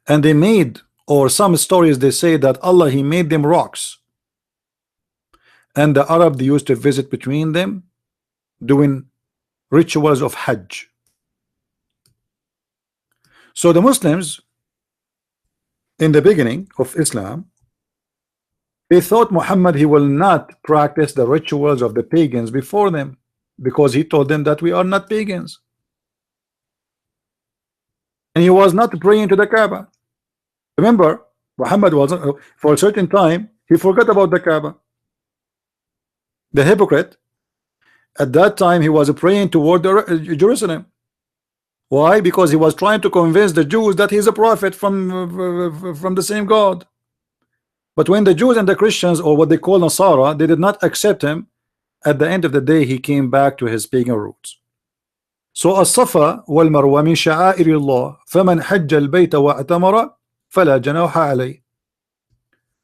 and they made, or some stories they say that Allah he made them rocks, and the Arab they used to visit between them, doing rituals of Hajj. So the Muslims in the beginning of Islam, they thought Muhammad, he will not practice the rituals of the pagans before them, because he told them that we are not pagans, and he was not praying to the Kaaba. Remember, Muhammad was for a certain time he forgot about the Kaaba. The hypocrite, at that time he was praying toward Jerusalem. Why? Because he was trying to convince the Jews that he's a prophet from the same God. But when the Jews and the Christians, or what they call Nasara, they did not accept him, at the end of the day he came back to his pagan roots. So الصفا والمروة من شعائر الله فمن حج البيت واعتمر فلا جناح عليه.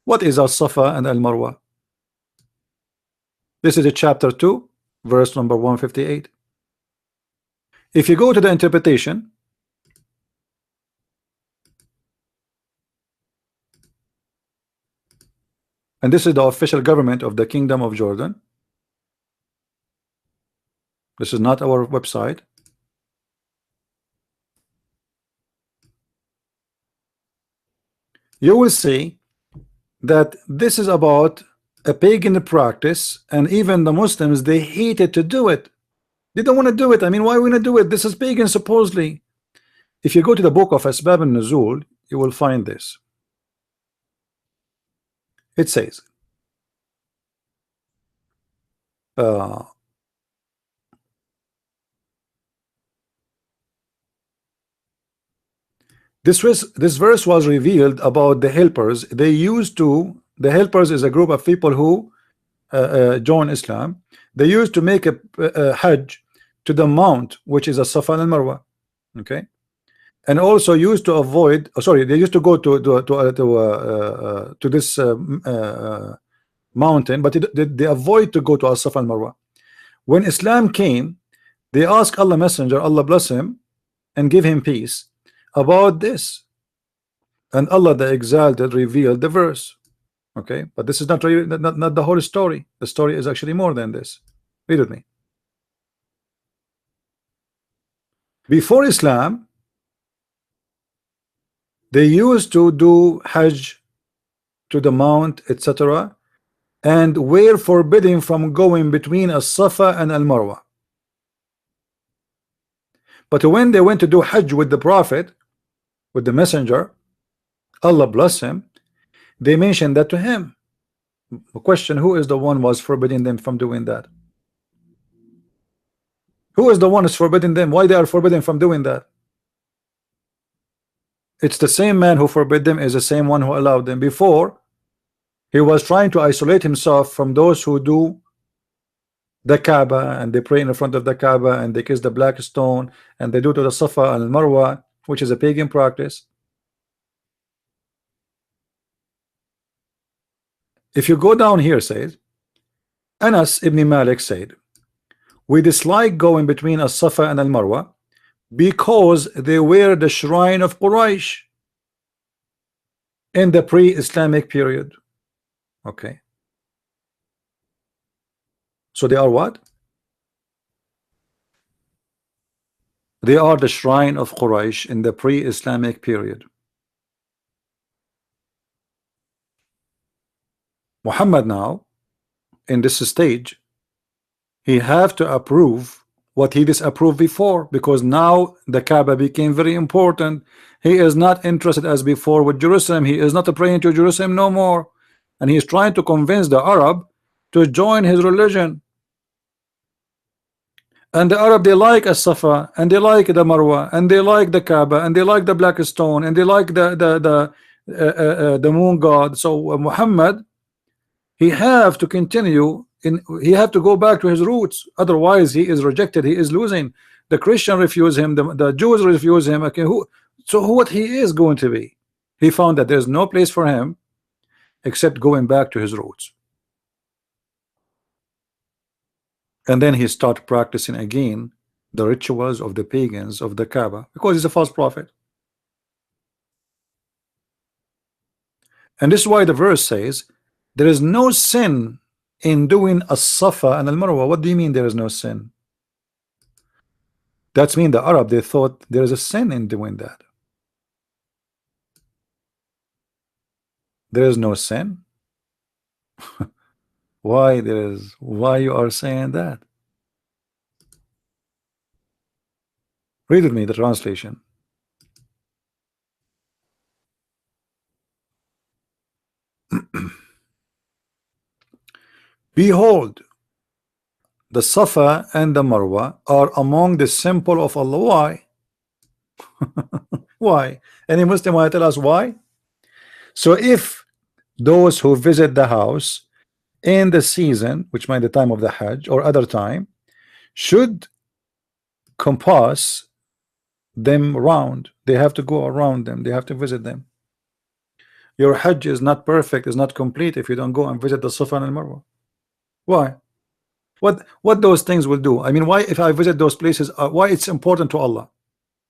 What is الصفا and al-Marwa? This is a chapter 2, verse number 158. If you go to the interpretation, and this is the official government of the Kingdom of Jordan, this is not our website. You will see that this is about a pagan practice, and even the Muslims, they hated to do it. They don't want to do it. I mean, why would not do it? This is pagan, supposedly. If you go to the book of Asbab al-Nuzul, you will find this. It says, this verse was revealed about the helpers. They used to, the helpers is a group of people who join Islam. They used to make a Hajj to the mount, which is a Safa and Marwa, okay, and also used to avoid. Sorry, they used to go to this mountain, but they avoid to go to Safa and Marwa. When Islam came, they asked Allah Messenger, Allah bless him and give him peace, about this, and Allah the Exalted revealed the verse. Okay, but this is not really not the whole story. The story is actually more than this. Read with me. Before Islam, they used to do Hajj to the mount, etc., and were forbidden from going between as-Safa and al-Marwa. But when they went to do Hajj with the Prophet, with the Messenger, Allah bless him, they mentioned that to him. The question, who is the one was forbidding them from doing that? Who is the one who's forbidding them? Why they are forbidden from doing that? It's the same man who forbid them is the same one who allowed them. Before, he was trying to isolate himself from those who do the Kaaba, and they pray in front of the Kaaba, and they kiss the black stone, and they do to the Safa and Marwa, which is a pagan practice. If you go down here, says Anas ibn Malik said, we dislike going between as-Safa and al-Marwa because they were the shrine of Quraysh in the pre-Islamic period. Okay, so they are what? They are the shrine of Quraysh in the pre-Islamic period. Muhammad now, in this stage, he have to approve what he disapproved before, because now the Kaaba became very important. He is not interested as before with Jerusalem. He is not praying to Jerusalem no more, and he is trying to convince the Arab to join his religion. And the Arab, they like as-Safa, and they like the Marwa, and they like the Kaaba, and they like the black stone, and they like the moon god. So Muhammad, he have to continue in, he have to go back to his roots, otherwise he is rejected, he is losing. The Christian refuse him, the Jews refuse him. Okay, what he is going to be? He found that there's no place for him except going back to his roots. And then he started practicing again the rituals of the pagans of the Kaaba, because he's a false prophet. And this is why the verse says there is no sin in doing as-Safa and al-Marwa. What do you mean there is no sin? That's mean the Arab, they thought there is a sin in doing that. There is no sin. Why there is? Why you are saying that? Read with me the translation. Behold, the Safa and the Marwa are among the symbol of Allah. Why? Why? Any Muslim want to tell us why? So if those who visit the house in the season, which might be the time of the Hajj or other time, should compass them round, they have to go around them, they have to visit them. Your Hajj is not perfect, is not complete if you don't go and visit the Safa and Marwa. Why? What those things will do? I mean, why if I visit those places, why it's important to Allah?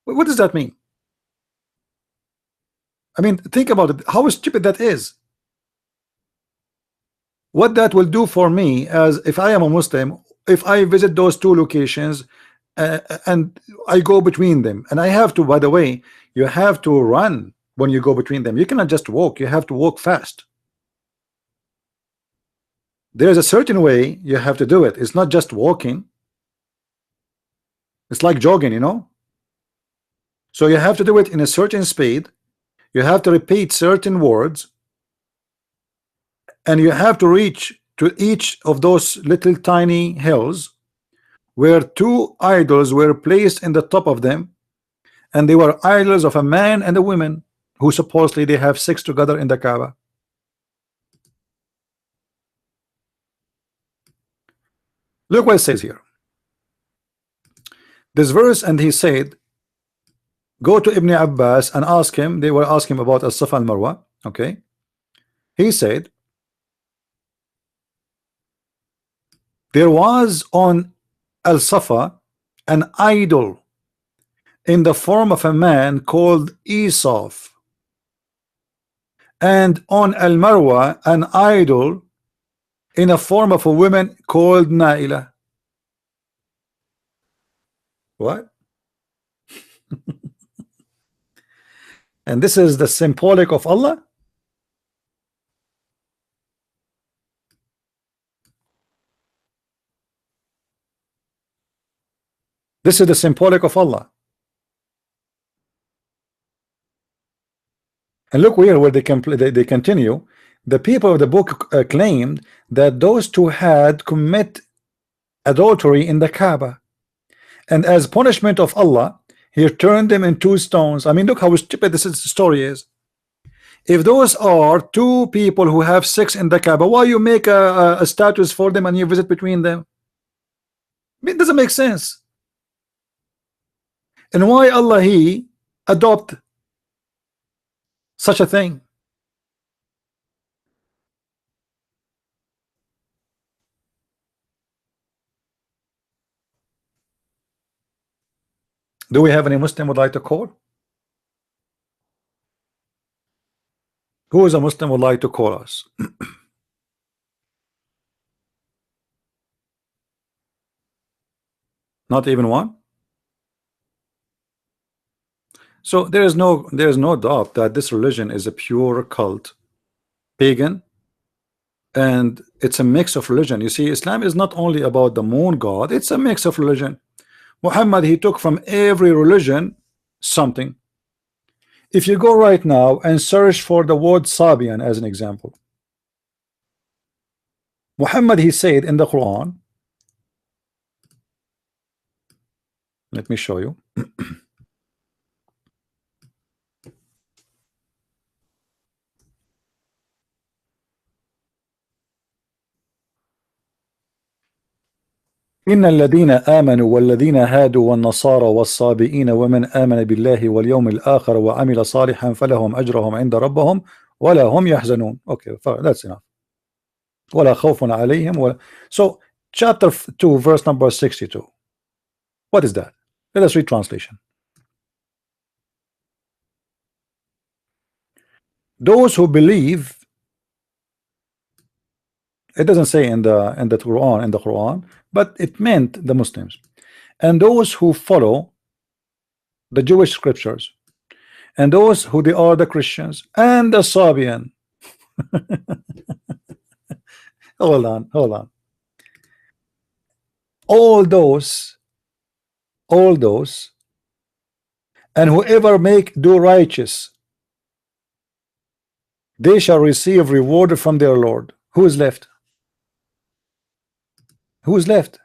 What does that mean? I mean, think about it, how stupid that is. What that will do for me, as if I am a Muslim, if I visit those two locations and I go between them, and I have to, by the way, you have to run when you go between them. You cannot just walk, you have to walk fast. There's a certain way you have to do it. It's not just walking. It's like jogging, you know. So you have to do it in a certain speed. You have to repeat certain words, and you have to reach to each of those little tiny hills where two idols were placed in the top of them, and they were idols of a man and a woman who supposedly they have sex together in the Kaaba. Look what it says here. This verse, and he said, go to Ibn Abbas and ask him. They were asking about As-Safa and Marwa. Okay, he said there was on Al-Safa an idol in the form of a man called Esaf, and on Al-Marwa an idol in a form of a woman called Naila. What? And this is the symbolic of Allah? This is the symbolic of Allah. And look here where they continue. The people of the book claimed that those two had commit adultery in the Kaaba, and as punishment of Allah, he turned them into stones. I mean, look how stupid this story is. If those are two people who have sex in the Kaaba, why you make a status for them and you visit between them? I mean, it doesn't make sense. And why Allah he adopt such a thing? Do we have any Muslim would like to call? Who is a Muslim would like to call us? Not even one. So there is no doubt that this religion is a pure cult, pagan, and it's a mix of religion. You see, Islam is not only about the moon god, it's a mix of religion. Muhammad, he took from every religion something. If you go right now and search for the word Sabian as an example, Muhammad, he said in the Quran, let me show you. إن الذين آمنوا والذين هادوا والنصارى والصابئين ومن آمن بالله واليوم الآخر وعمل صالحا فلهم أجرهم عند ربهم ولا هم يحزنون. Okay, that's enough. ولا خوف عليهم ولا... So chapter 2 verse number 62. What is that? Let us read translation. Those who believe, it doesn't say in the Quran, but it meant the Muslims, and those who follow the Jewish scriptures, and those who they are the Christians and the Sabian. Hold on, hold on. All those, and whoever do righteous, they shall receive reward from their Lord. Who is left? Who is left?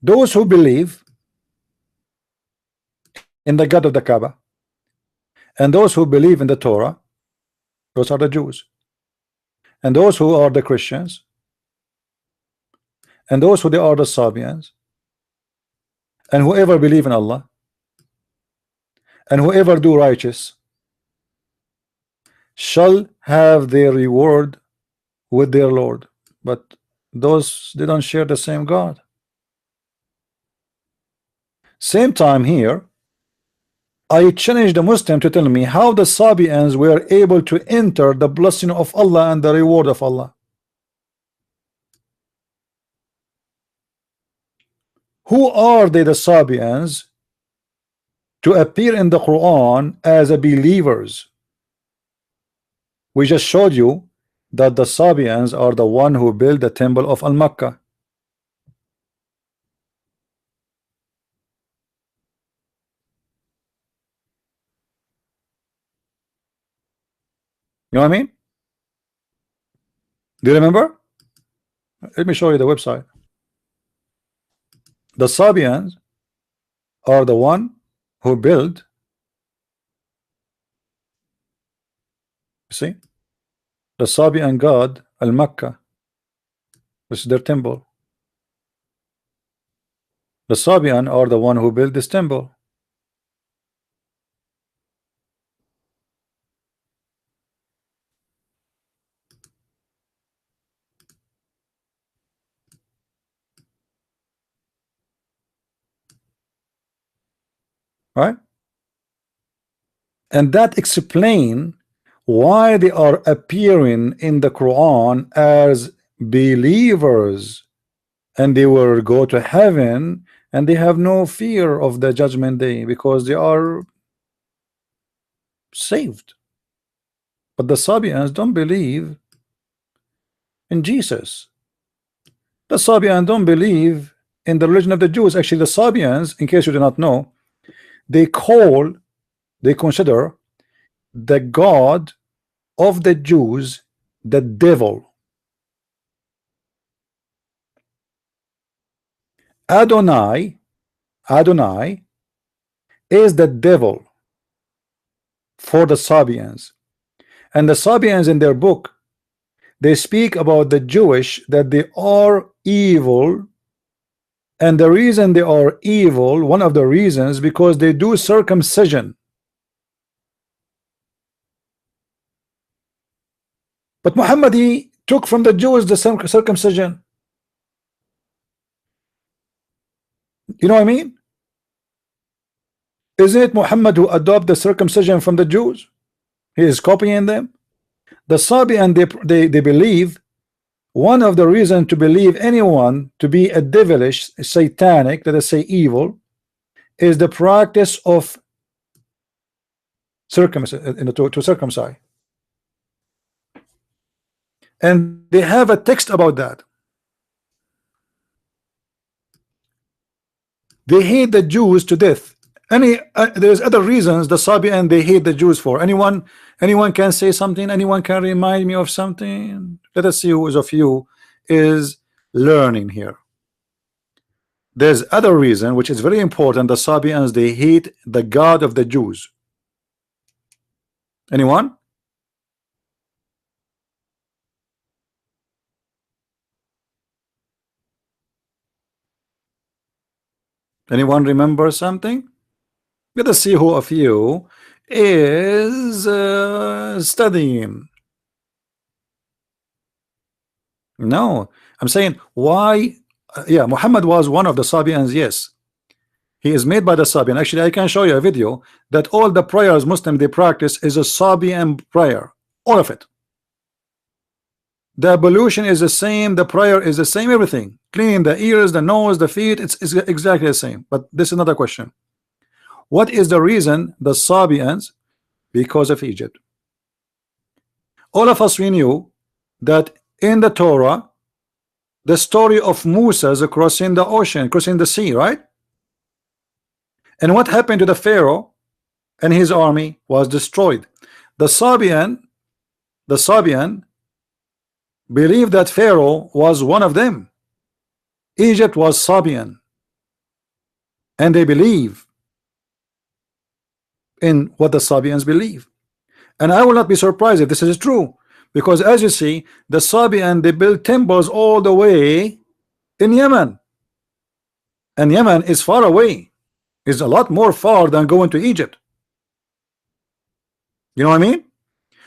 Those who believe in the God of the Kaaba, and those who believe in the Torah, those are the Jews, and those who are the Christians, and those who they are the Sabians, and whoever believe in Allah, and whoever do righteous shall have their reward with their Lord. But those, they don't share the same God. Same time here, I challenge the Muslim to tell me how the Sabians were able to enter the blessing of Allah and the reward of Allah. Who are they, the Sabians, to appear in the Quran as a believers? We just showed you that the Sabians are the one who built the temple of Al-Makkah. You know what I mean? Do you remember? Let me show you the website. The Sabians are the one who built, see, the Sabian god Al-Makkah. This is their temple. The Sabian are the one who built this temple. Right? And that explain why they are appearing in the Quran as believers, and they will go to heaven, and they have no fear of the judgment day because they are saved. But the Sabians don't believe in Jesus. The Sabians don't believe in the religion of the Jews. Actually, the Sabians, in case you do not know, they consider the God of the Jews the devil. Adonai is the devil for the Sabians. And the Sabians in their book, they speak about the Jewish that they are evil. And the reason they are evil, one of the reasons, because they do circumcision. But Muhammad, he took from the Jews the circumcision. You know what I mean? Isn't it Muhammad who adopted the circumcision from the Jews? He is copying them. The Sabian, they believe one of the reasons to believe anyone to be a devilish, satanic, let us say evil, is the practice of circumcision, to circumcise. And they have a text about that. They hate the Jews to death. There's other reasons the Sabian they hate the Jews for. Anyone can say something? Anyone can remind me of something? Let us see who of you is learning here. There's other reason which is very important. The Sabians, they hate the God of the Jews. Anyone? Anyone remember something? Let us see who of you is studying. No, I'm saying why. Yeah, Muhammad was one of the Sabians. Yes, he is made by the Sabian. Actually, I can show you a video that all the prayers Muslim they practice is a Sabian prayer, all of it. The pollution is the same, the prayer is the same, everything. Cleaning the ears, the nose, the feet, it's exactly the same. But this is another question. What is the reason the Sabians? Because of Egypt. All of us, we knew that in the Torah, the story of Moses crossing the ocean, crossing the sea, right? And what happened to the Pharaoh and his army was destroyed. The Sabian believed that Pharaoh was one of them. Egypt was Sabian, and they believe in what the Sabians believe. And I will not be surprised if this is true, because as you see, the Sabian, they built temples all the way in Yemen, and Yemen is far away, is a lot more far than going to Egypt. You know what I mean?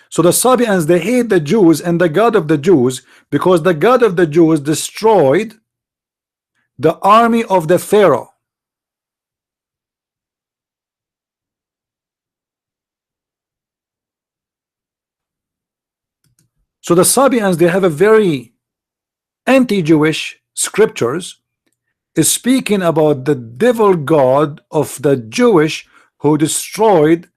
So the Sabians, they hate the Jews and the God of the Jews because the God of the Jews destroyed the army of the Pharaoh. So the Sabians, they have a very anti-Jewish scriptures is speaking about the devil God of the Jewish who destroyed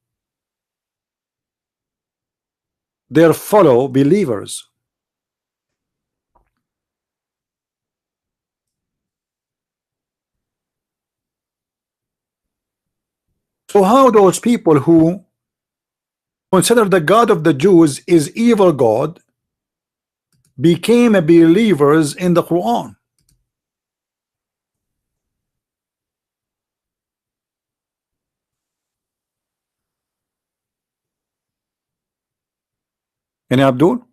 their fellow believers. So how those people who consider the God of the Jews is evil God became believers in the Quran? Any Abdul?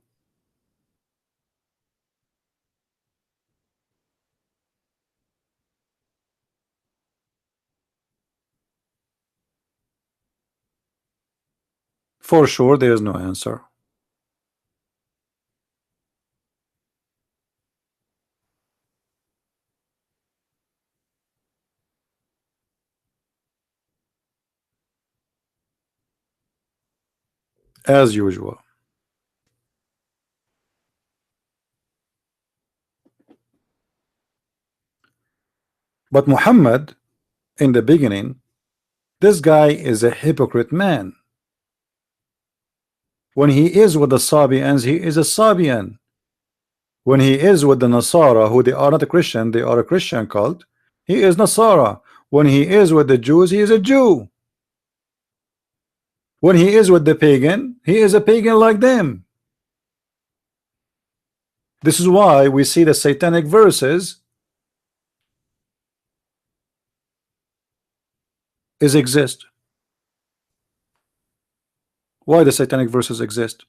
For sure, there is no answer. As usual. But Muhammad, in the beginning, this guy is a hypocrite man. When he is with the Sabians, he is a Sabian. When he is with the Nasara, who they are not a Christian, they are a Christian cult, he is Nasara. When he is with the Jews, he is a Jew. When he is with the pagan, he is a pagan like them. This is why we see the satanic verses exist. Why the satanic verses exist?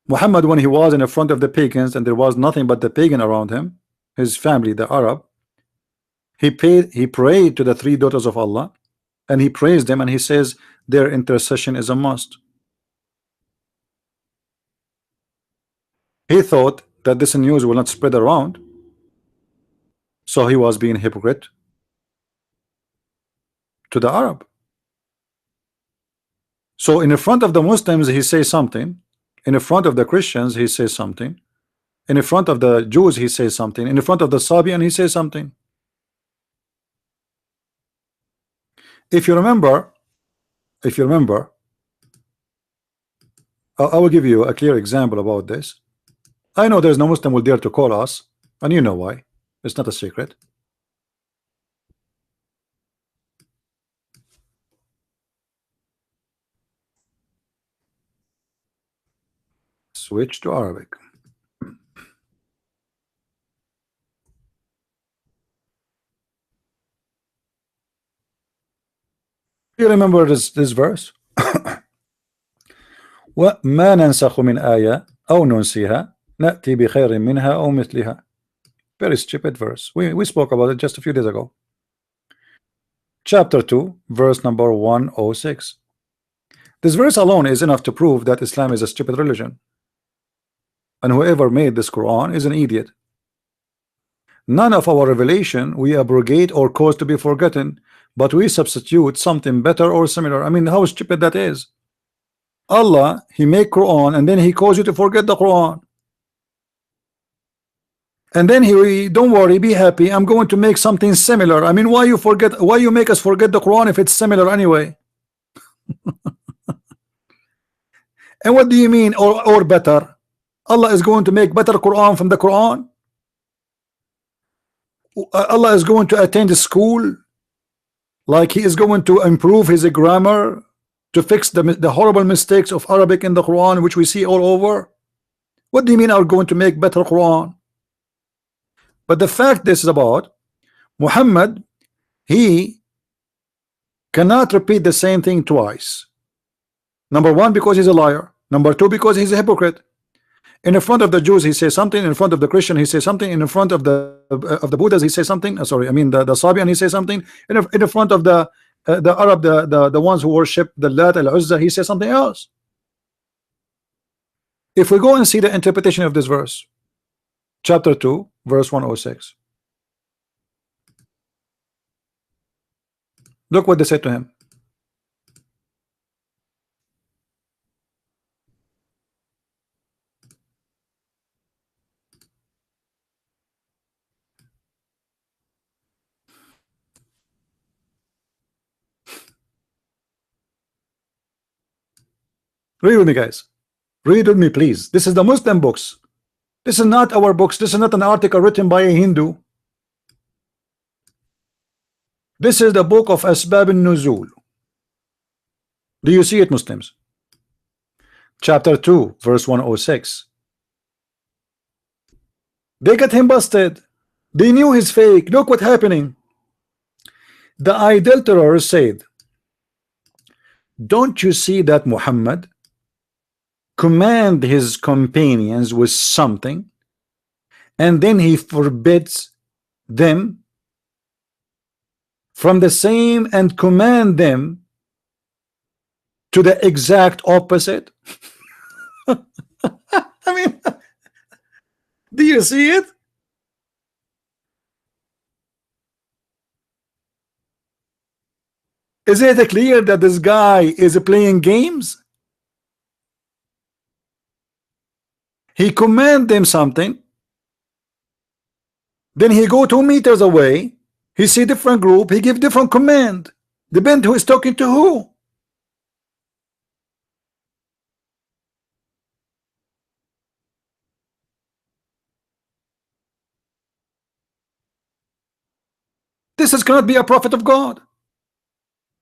Muhammad, when he was in the front of the pagans and there was nothing but the pagan around him, his family, the Arab, he prayed to the three daughters of Allah, and he praised them, and he says their intercession is a must. He thought that this news will not spread around, so he was being hypocrite to the Arab. So in the front of the Muslims he says something, in the front of the Christians he says something, in the front of the Jews he says something, in the front of the Sabian he says something. If you remember, I will give you a clear example about this. I know there's no Muslim will dare to call us, and you know why. It's not a secret. Switch to Arabic. You remember this verse? وما ننسخ من آية أو ننسيها نأتي بخير منها أو مثلها. Very stupid verse. We spoke about it just a few days ago. Chapter 2, verse number 106. This verse alone is enough to prove that Islam is a stupid religion, and whoever made this Quran is an idiot. None of our revelation we abrogate or cause to be forgotten, but we substitute something better or similar. I mean, how stupid that is. Allah, he made Quran and then he calls you to forget the Quran. And then he, don't worry, be happy, I'm going to make something similar. I mean, why you make us forget the Quran if it's similar anyway? And what do you mean or better? Allah is going to make better Quran from the Quran? Allah is going to attend school, like he is going to improve his grammar, to fix the horrible mistakes of Arabic in the Quran, which we see all over? What do you mean are going to make better Quran? But the fact this is about Muhammad, he cannot repeat the same thing twice. Number one, because he's a liar. Number two, because he's a hypocrite. In front of the Jews he says something, in front of the Christian he says something, in front of the Buddhas he says something, sorry, I mean the Sabian he says something, in front of the Arab, the ones who worship the Lat al-Uzza, he says something else. If we go and see the interpretation of this verse, chapter 2 verse 106, look what they said to him. Read with me, guys. Read with me, please. This is the Muslim books. This is not our books. This is not an article written by a Hindu. This is the book of Asbab al-Nuzul. Do you see it, Muslims? Chapter 2 verse 106. They got him busted. They knew he's fake. Look what's happening. The adulterers said, don't you see that Muhammad command his companions with something, and then he forbids them from the same and command them to the exact opposite? I mean, do you see it? Is it clear that this guy is playing games? He command them something, then he go 2 meters away, he see different group, he give different command, depend who is talking to who. This cannot be a prophet of God.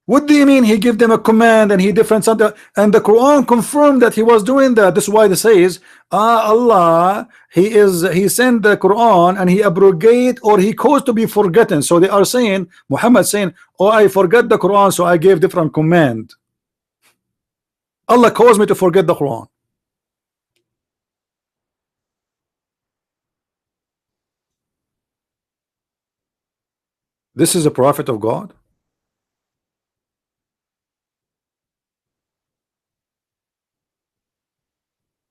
What do you mean he give them a command and he different something? And the Quran confirmed that he was doing that. This is why it says, Allah, he sent the Quran and he abrogate, or he caused to be forgotten. So they are saying, Muhammad saying, oh, I forgot the Quran, so I gave different command. Allah caused me to forget the Quran. This is a prophet of God.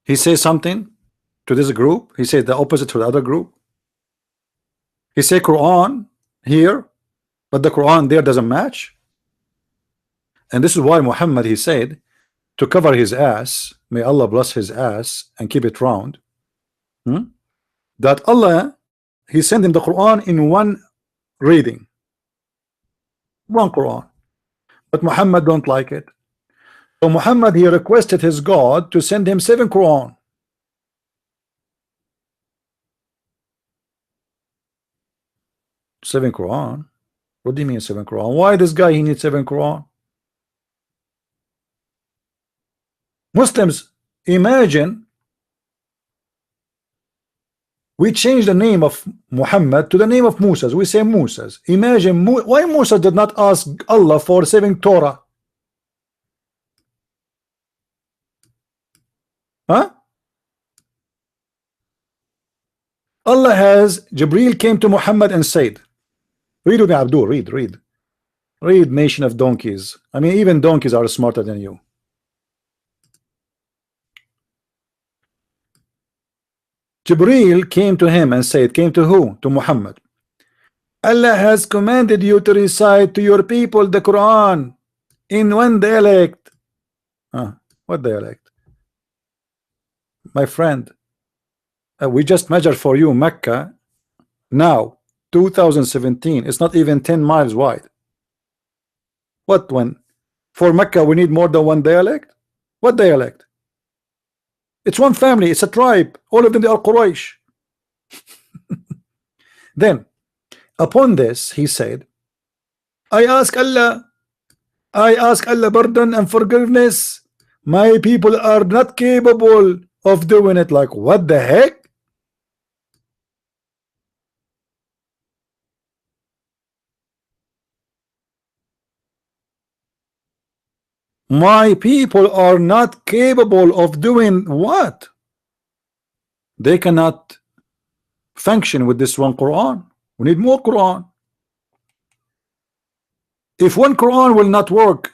He says something to this group, he says the opposite to the other group. He say Quran here, but the Quran there doesn't match. And this is why Muhammad, he said, to cover his ass, may Allah bless his ass and keep it round, that Allah, he sent him the Quran in one reading, one Quran, but Muhammad don't like it. So Muhammad, he requested his God to send him 7 Quran. Seven Quran? What do you mean 7 Quran? Why this guy he needs 7 Quran? Muslims, imagine we change the name of Muhammad to the name of Musa. We say Musa. Imagine why Musa did not ask Allah for 7 Torah. Huh? Allah has, Jibreel came to Muhammad and said, read with me, Abdul, read, nation of donkeys. I mean, even donkeys are smarter than you. Jibreel came to him and said, came to who? To Muhammad. Allah has commanded you to recite to your people the Quran in one dialect. What dialect? My friend, we just measured for you Mecca Now 2017, it's not even 10 miles wide. What, when for Mecca we need more than one dialect? What dialect? It's one family, it's a tribe, all of them they are Quraysh. Then upon this he said, I ask Allah pardon and forgiveness. My people are not capable of doing it. Like, what the heck? My people are not capable of doing what? They cannot function with this one Quran. We need more Quran. If one Quran will not work,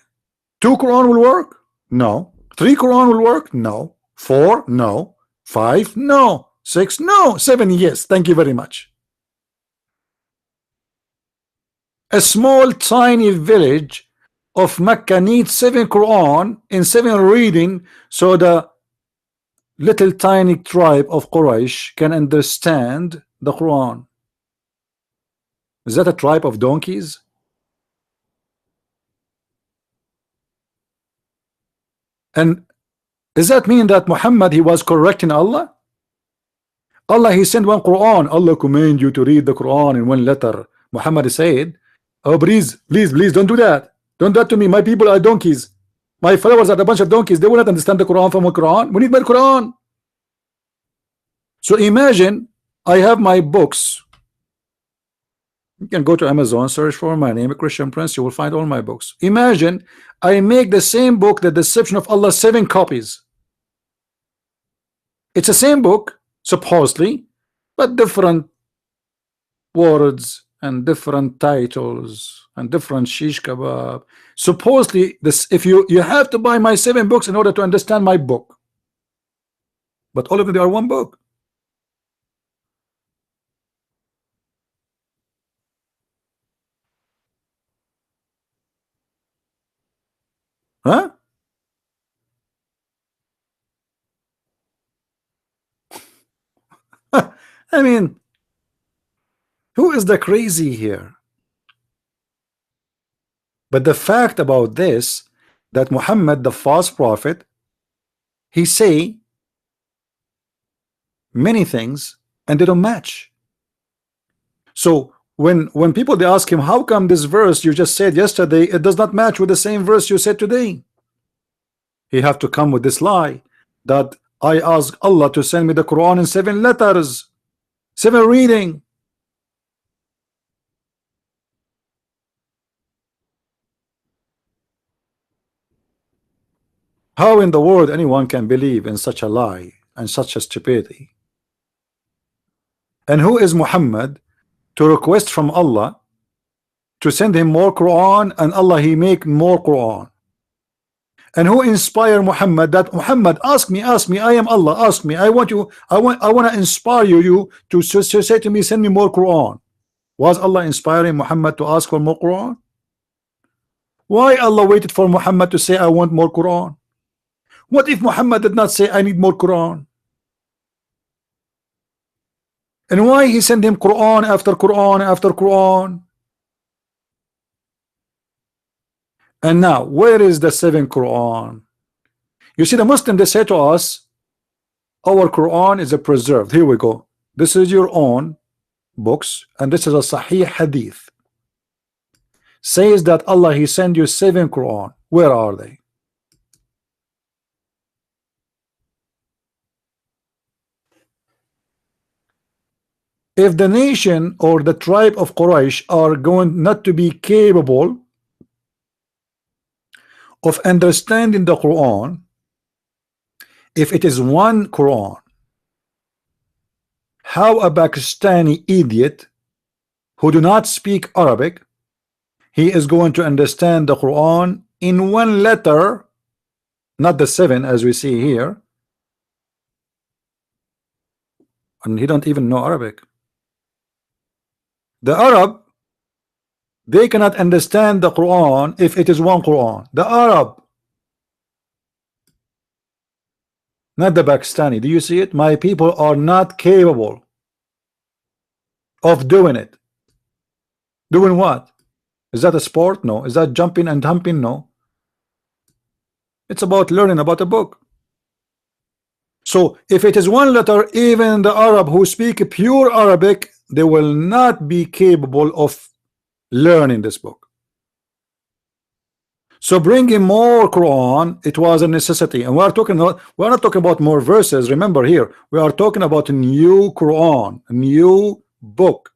two Quran will work? No. Three Quran will work? No. Four? No. Five? No. Six? No. Seven? Yes. Thank you very much. A small tiny village of Mecca needs 7 Quran in 7 reading, so the little tiny tribe of Quraysh can understand the Quran. Is that a tribe of donkeys? And does that mean that Muhammad, he was correcting Allah? Allah, he sent one Quran. Allah command you to read the Quran in one letter. Muhammad said, oh please don't do that. Don't do that to me. My people are donkeys. My followers are a bunch of donkeys. They will not understand the Quran from a Quran. We need more Quran. So imagine I have my books. You can go to Amazon, search for my name, Christian Prince. You will find all my books. Imagine I make the same book, The Deception of Allah, 7 copies. It's the same book, supposedly, but different words and different titles and different shish kebab. Supposedly, this, if you have to buy my 7 books in order to understand my book, but all of them are one book. Huh? I mean, who is the crazy here? But the fact about this, that Muhammad, the false prophet, he say many things and they don't match. So when people they ask him, how come this verse you just said yesterday, it does not match with the same verse you said today? He have to come with this lie that I ask Allah to send me the Quran in 7 letters, 7 reading. How in the world anyone can believe in such a lie and such a stupidity? And who is Muhammad to request from Allah to send him more Quran, and Allah he make more Quran? And who inspire Muhammad that Muhammad ask me, I am Allah, ask me, I want to inspire you to say to me, send me more Quran? Was Allah inspiring Muhammad to ask for more Quran? Why Allah waited for Muhammad to say I want more Quran? What if Muhammad did not say I need more Quran? And why he sent him Quran after Quran after Quran? And now where is the 7 Quran? You see, the Muslim, they say to us, our Quran is a preserved. Here we go. This is your own books, and this is a Sahih Hadith. Says that Allah he sent you 7 Quran. Where are they? If the nation or the tribe of Quraysh are going not to be capable of understanding the Quran, if it is one Quran, how a Pakistani idiot who do not speak Arabic, he is going to understand the Quran in 1 letter, not the 7 as we see here, and he don't even know Arabic. The Arab, they cannot understand the Quran if it is one Quran. The Arab, not the Pakistani. Do you see it? My people are not capable. of doing it. Doing what? Is that a sport? No. Is that jumping and humping? No. It's about learning about a book. So if it is one letter, even the Arab who speak pure Arabic, they will not be capable of learning this book. So bringing more Quran, it was a necessity, and we're not talking about more verses. Remember, here we are talking about a new Quran, a new book.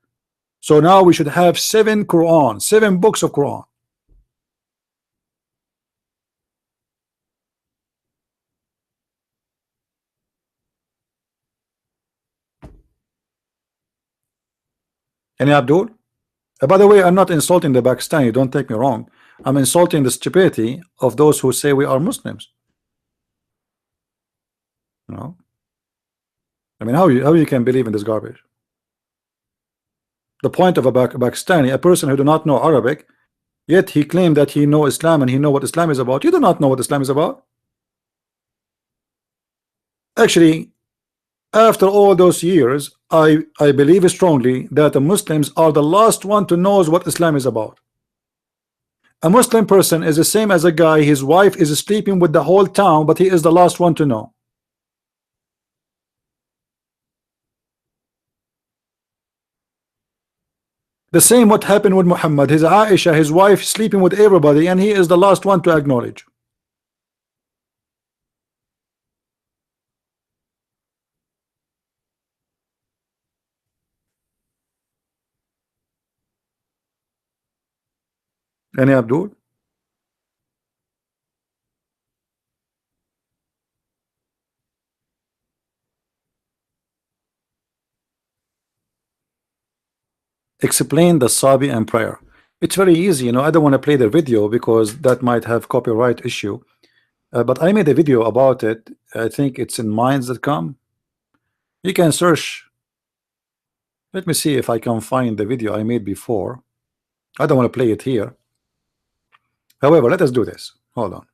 So now we should have 7 Quran, 7 books of Quran. Any Abdul? By the way, I'm not insulting the Pakistani, don't take me wrong. I'm insulting the stupidity of those who say we are Muslims. No, I mean, how you can believe in this garbage? The point of a Pakistani, a person who do not know Arabic, yet he claimed that he know Islam and he know what Islam is about. You do not know what Islam is about. Actually, after all those years, I believe strongly that the Muslims are the last one to know what Islam is about. A Muslim person is the same as a guy, his wife is sleeping with the whole town, but he is the last one to know. The same what happened with Muhammad, his Aisha, his wife sleeping with everybody, and he is the last one to acknowledge. Any Abdul? Explain the Sabi and prayer. It's very easy, you know. I don't want to play the video because that might have copyright issue, but I made a video about it. I think it's in minds.com. You can search. Let me see if I can find the video I made before. I don't want to play it here. However, let us do this. Hold on.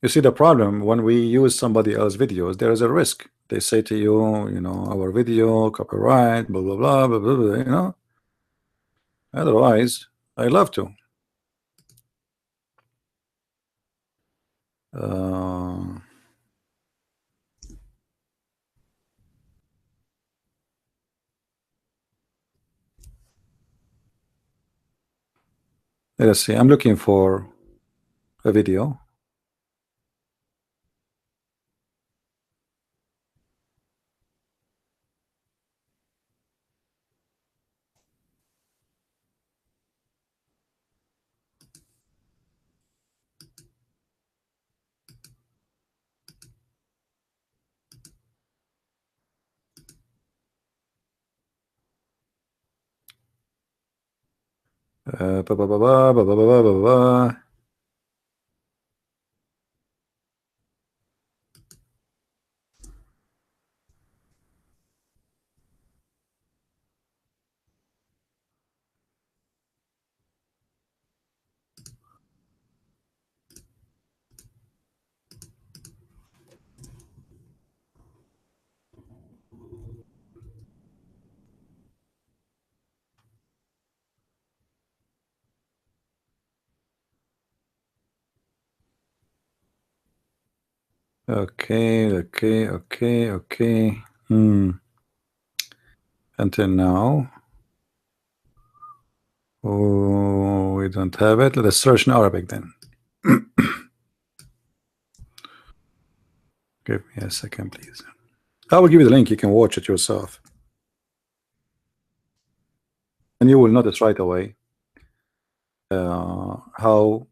You see the problem when we use somebody else's videos, there is a risk. They say to you, you know, our video, copyright, blah, blah, blah, blah, blah, blah, you know. Otherwise, I love to. Let us see. I'm looking for a video. Ba, ba, ba, ba, ba, ba, ba, ba, ba. Okay. Until now. Oh, we don't have it. Let us search in Arabic then. Give me a second, please. I will give you the link. You can watch it yourself. And you will notice right away how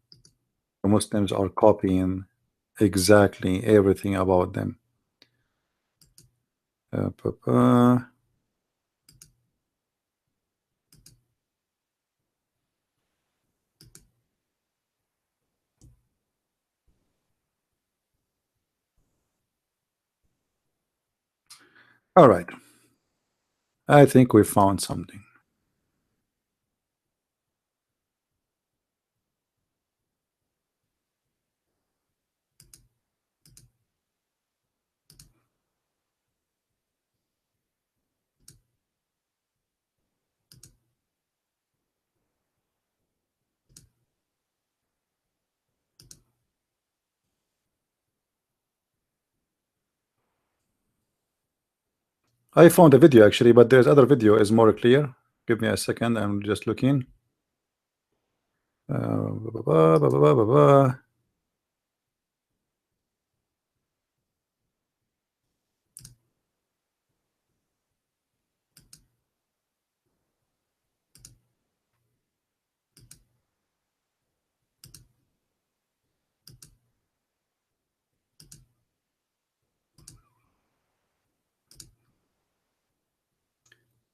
the Muslims are copying exactly everything about them. All right. I think we found something. I found a video actually, but there's other video is more clear. Give me a second. I'm just looking.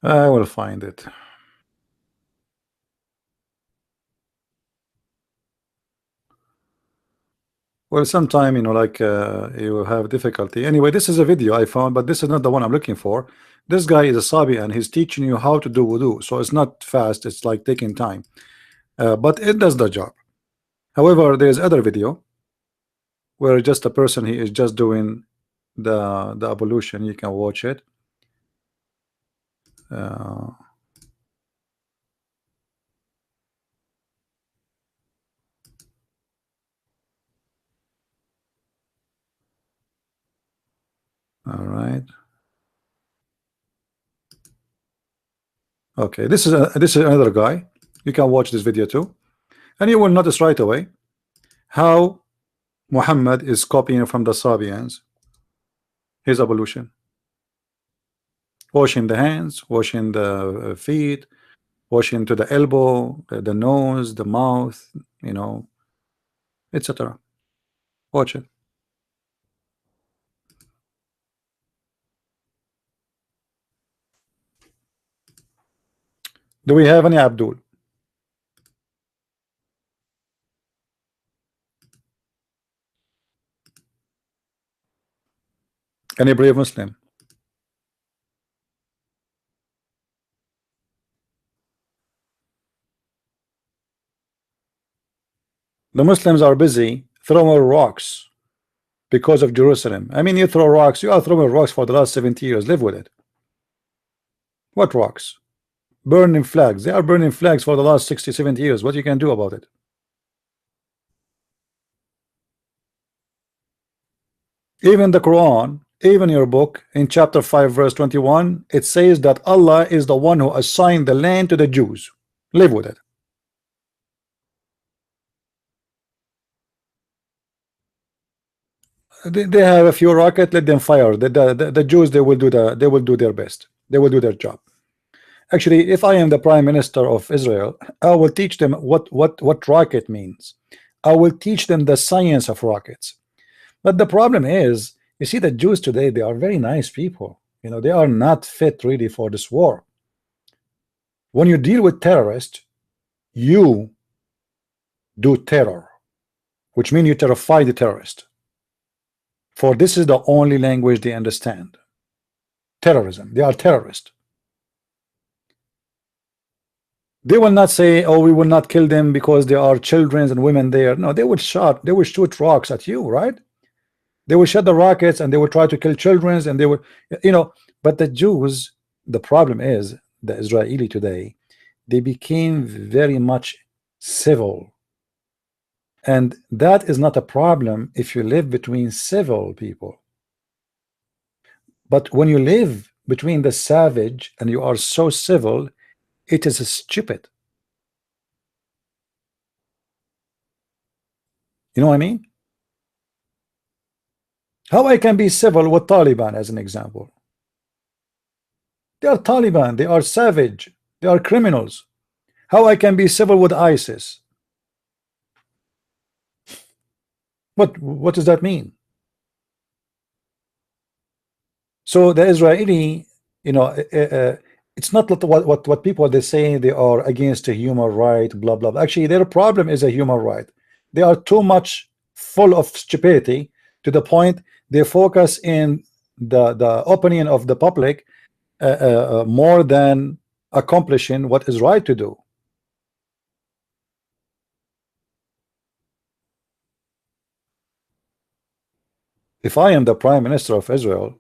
I will find it. Well, sometime, you know, like you have difficulty. Anyway, this is a video I found, but this is not the one I'm looking for. This guy is a Sabi and he's teaching you how to do wudu. So it's not fast, it's like taking time. But it does the job. However, there's other video where just a person, he is just doing the ablution. You can watch it. All right. Okay, this is another guy. You can watch this video too, and you will notice right away how Muhammad is copying from the Sabians his ablution, washing the hands, washing the feet, washing to the elbow, the nose, the mouth, you know, etc. Watch it. Do we have any Abdul? Any brave Muslim? The Muslims are busy throwing rocks because of Jerusalem. I mean, you throw rocks, you are throwing rocks for the last 70 years. Live with it. What rocks? Burning flags. They are burning flags for the last 60, 70 years. What you can do about it? Even the Quran, even your book, in chapter 5 verse 21, it says that Allah is the one who assigned the land to the Jews. Live with it. They have a few rockets, let them fire. The Jews, they will do their best. They will do their job. Actually, if I am the prime minister of Israel, I will teach them what rocket means. I will teach them the science of rockets. But the problem is, you see, the Jews today, they are very nice people. You know, they are not fit really for this war. When you deal with terrorists, you do terror, which means you terrify the terrorist. For this is the only language they understand. Terrorism. They are terrorists. They will not say, oh, we will not kill them because there are children and women there. No, they would shoot rocks at you, right? They will shoot the rockets and they will try to kill children, and they would, you know. But the Jews, the problem is the Israeli today, they became very much civil, and that is not a problem if you live between civil people. But when you live between the savage and you are so civil, it is stupid. You know what I mean? How I can be civil with Taliban as an example? They are Taliban, they are savage, they are criminals. How I can be civil with ISIS? What does that mean? So the Israeli, you know, it's not what people they say they are against a human right, blah blah. Actually, their problem is a human right. They are too much full of stupidity to the point they focus in the opinion of the public more than accomplishing what is right to do. If I am the prime minister of Israel,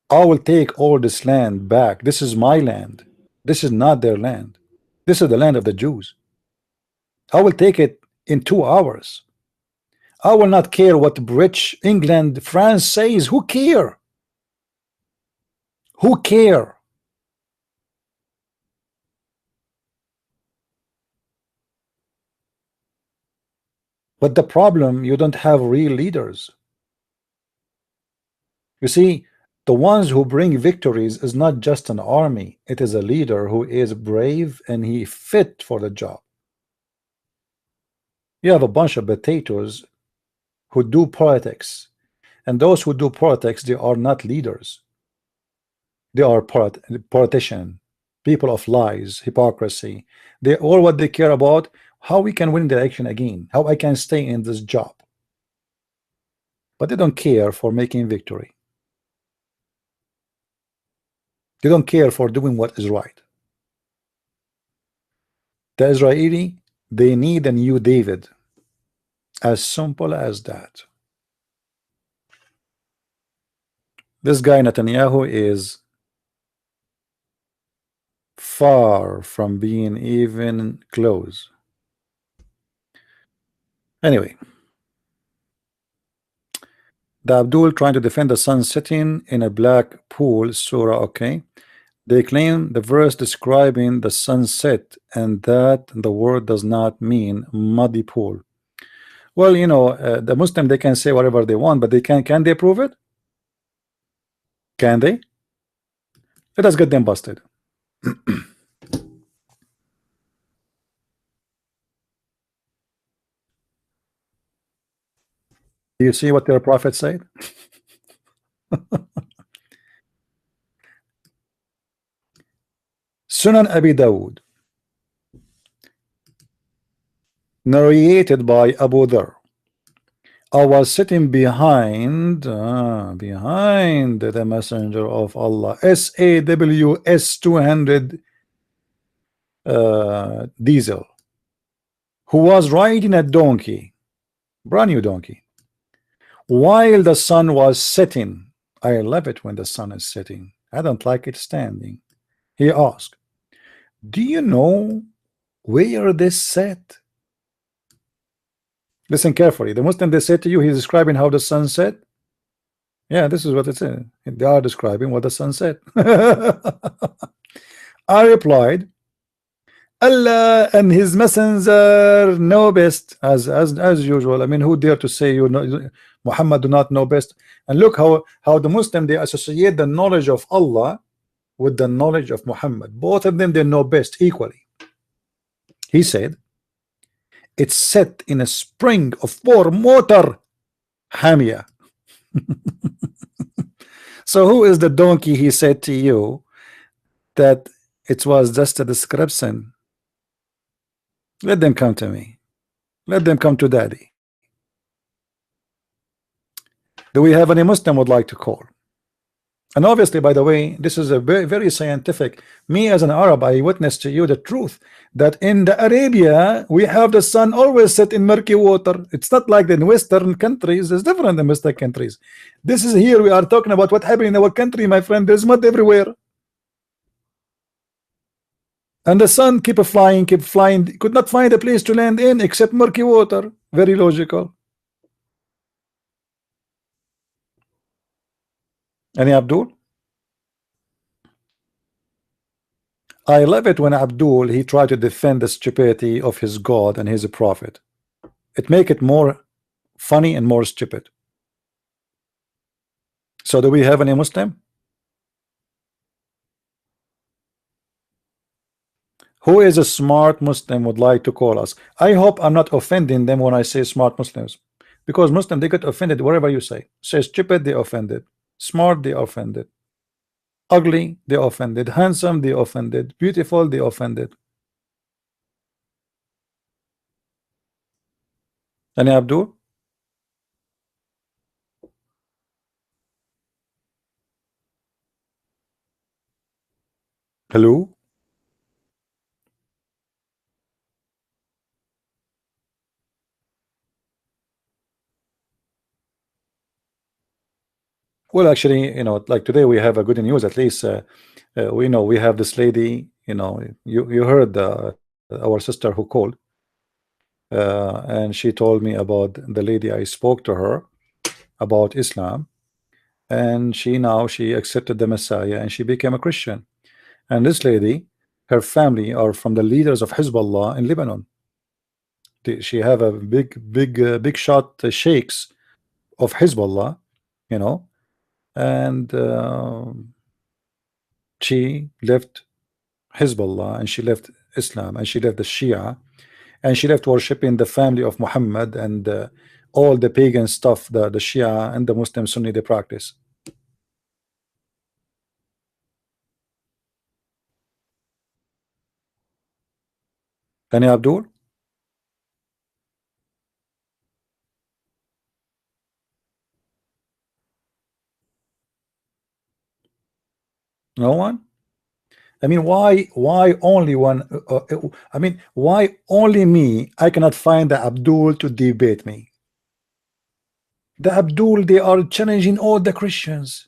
I will take all this land back. This is my land. This is not their land. This is the land of the Jews. I will take it in 2 hours. I will not care what British, England, France says. Who care? Who care? But the problem, you don't have real leaders. You see, the ones who bring victories is not just an army. It is a leader who is brave and he fit for the job. You have a bunch of potatoes who do politics, and those who do politics, they are not leaders. They are politicians, people of lies, hypocrisy. They all what they care about, how we can win the election again, how I can stay in this job. But they don't care for making victory. They don't care for doing what is right. The Israeli, they need a new David. As simple as that. This guy Netanyahu is far from being even close. Anyway, the Abdul trying to defend the sun setting in a black pool surah. Okay, they claim the verse describing the sunset and that the word does not mean muddy pool. Well, you know, the Muslim, they can say whatever they want, but they can they prove it? Can they? Let us get them busted. Do you see what their prophet said? Sunan Abi Dawud, narrated by Abu Dhar. I was sitting behind the messenger of Allah, SAWS 200 diesel, who was riding a donkey, brand new donkey, while the sun was setting. I love it when the sun is setting. I don't like it standing. He asked, do you know where this set? Listen carefully. The Muslim, they said to you, he's describing how the sun set. Yeah, this is what it said. They are describing what the sun said. I replied, Allah and his messenger know best, as usual. I mean, who dare to say you know Muhammad do not know best? And look how the Muslim, they associate the knowledge of Allah with the knowledge of Muhammad. Both of them, they know best equally. He said, it's set in a spring of 4-motor Hamia. So who is the donkey, he said to you, that it was just a description? Let them come to me. Let them come to daddy. Do we have any Muslim would like to call? And obviously, by the way, this is a very, very scientific. Me as an Arab, I witness to you the truth that in the Arabia we have the sun always set in murky water. It's not like in Western countries. It's different in Western countries. This is here we are talking about what happened in our country, my friend. There's mud everywhere, and the sun keep flying, could not find a place to land in except murky water. Very logical. Any Abdul? I love it when Abdul, he tried to defend the stupidity of his God and his prophet. It make it more funny and more stupid. So do we have any Muslim? Who is a smart Muslim would like to call us? I hope I'm not offending them when I say smart Muslims, because Muslim, they get offended wherever you say. Say stupid, they offended. Smart, they offended. Ugly, they offended. Handsome, they offended. Beautiful, they offended. Any Abdul? Hello? Well, actually, you know, like today we have a good news. At least we know we have this lady. You know, you heard our sister who called, and she told me about the lady. I spoke to her about Islam, and she accepted the Messiah and she became a Christian. And this lady, her family are from the leaders of Hezbollah in Lebanon. She have a big shot sheikhs of Hezbollah, you know, and she left Hezbollah and she left Islam and she left the Shia and she left worshiping the family of Muhammad and all the pagan stuff the Shia and the Muslim Sunni they practice. Any Abdul? No one? I mean, why only one? I mean, why only me? I cannot find the Abdul to debate me. The Abdul, they are challenging all the Christians.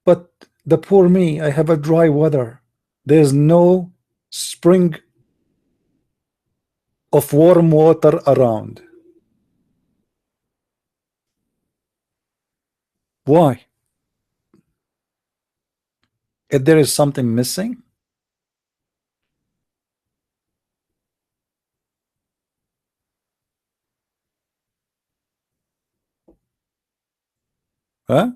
But the poor me, I have a dry weather. There's no spring of warm water around. Why? If there is something missing? Huh?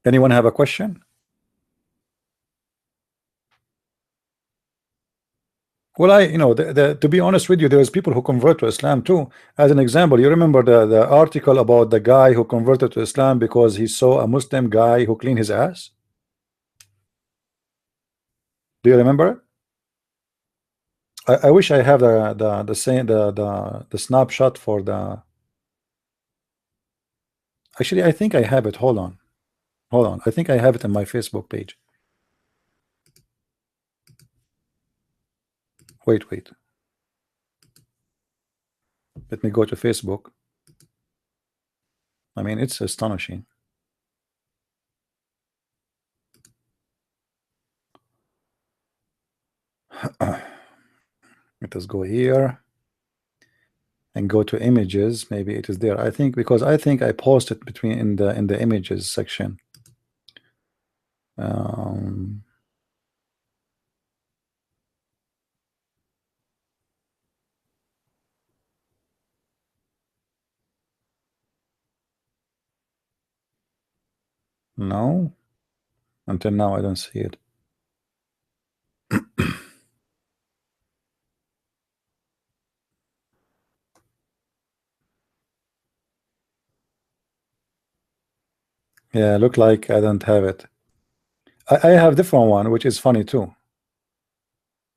Anyone have a question? Well, to be honest with you, there's people who convert to Islam too. As an example, you remember the article about the guy who converted to Islam because he saw a Muslim guy who cleaned his ass? Do you remember? I wish I have the same the snapshot for the. Actually, I think I have it. Hold on. I think I have it in my Facebook page. Wait. Let me go to Facebook. I mean, it's astonishing. Let us go here and go to images. Maybe it is there. I think because I think I posted between in the images section. No, until now I don't see it. Yeah, look like I don't have it. I have different one, which is funny too.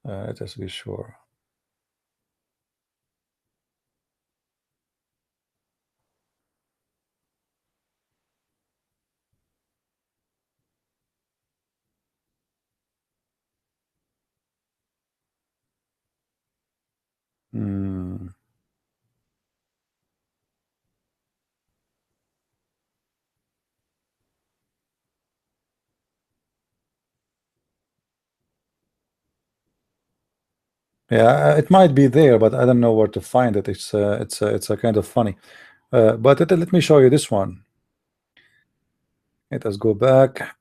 Let us be sure. Yeah, it might be there, but I don't know where to find it. It's a kind of funny. But let me show you this one. Let us go back.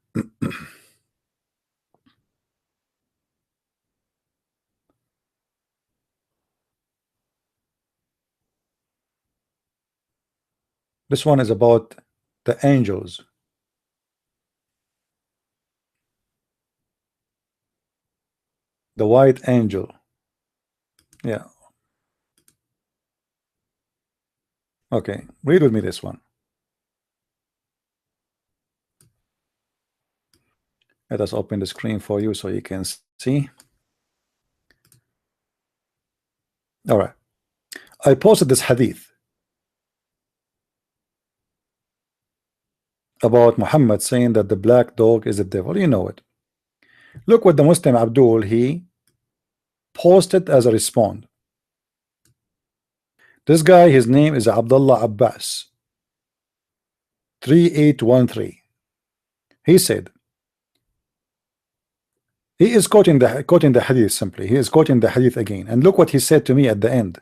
This one is about the angels. The white angel. Yeah. Okay, read with me this one. Let us open the screen for you so you can see. All right. I posted this hadith about Muhammad saying that the black dog is the devil. You know it. Look what the Muslim Abdul he posted as a response. This guy, his name is Abdullah Abbas 3813. He said, He is quoting the hadith simply. He is quoting the hadith again. And look what he said to me at the end.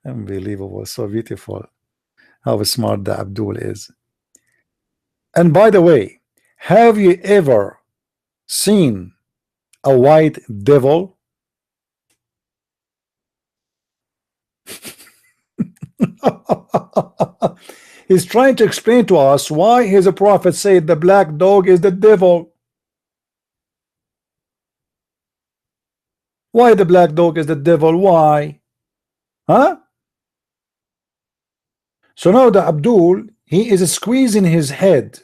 Unbelievable. So beautiful. How smart the Abdul is. And by the way, have you ever seen a white devil? He's trying to explain to us why his prophet said the black dog is the devil. Why the black dog is the devil? Why? Huh? So now the Abdul, he is squeezing his head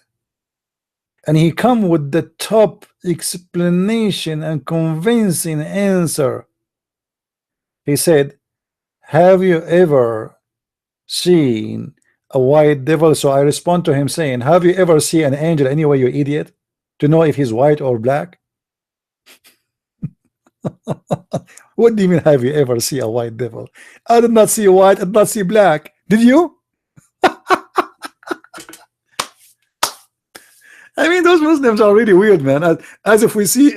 and he come with the top explanation and convincing answer. He said, have you ever seen a white devil? So I respond to him saying, have you ever seen an angel anyway, you idiot, to know if he's white or black? What do you mean, have you ever seen a white devil? I did not see white, I did not see black. Did you? I mean, those Muslims are really weird, man. As if we see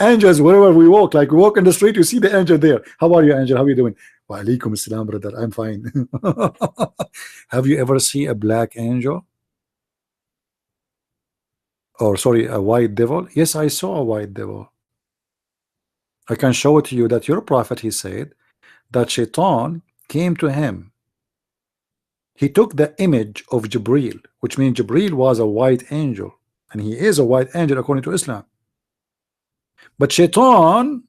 angels wherever we walk. Like we walk in the street, you see the angel there. How are you, angel? How are you doing? Wa alaikum assalam, brother. I'm fine. Have you ever seen a black angel? Or sorry, a white devil? Yes, I saw a white devil. I can show it to you that your prophet, he said, that Shaitan came to him. He took the image of Jibreel, which means Jibreel was a white angel, and he is a white angel according to Islam. But Shaitan,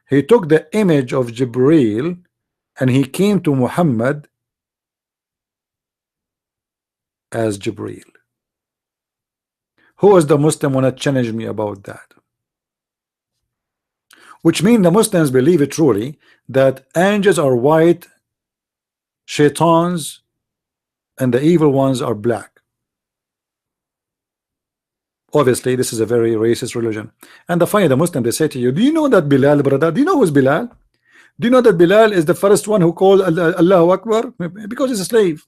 he took the image of Jibreel and he came to Muhammad as Jibreel. Who is the Muslim wanna challenge me about that? Which means the Muslims believe it truly that angels are white, shaitans and the evil ones are black. Obviously this is a very racist religion. And the funny, the Muslim, they say to you, do you know that Bilal, brother, do you know who's Bilal? Do you know that Bilal is the first one who called Allahu Akbar? Because he's a slave.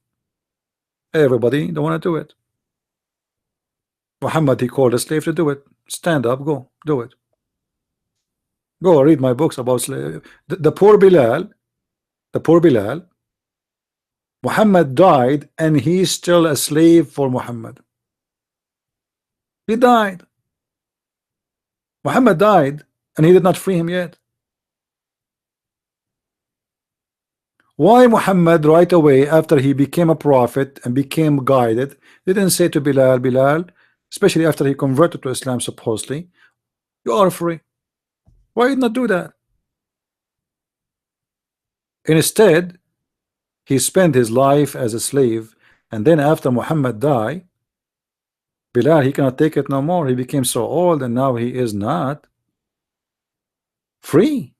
Everybody don't want to do it. Muhammad, he called a slave to do it. Stand up, go do it. Go read my books about slave. The poor Bilal, Muhammad died and he's still a slave for Muhammad. He died. Muhammad died and he did not free him yet. Why Muhammad right away after he became a prophet and became guided didn't say to Bilal, especially after he converted to Islam supposedly, you are free? Why did not do that? Instead, he spent his life as a slave, and then after Muhammad died, Bilal, he cannot take it no more. He became so old and now he is not free.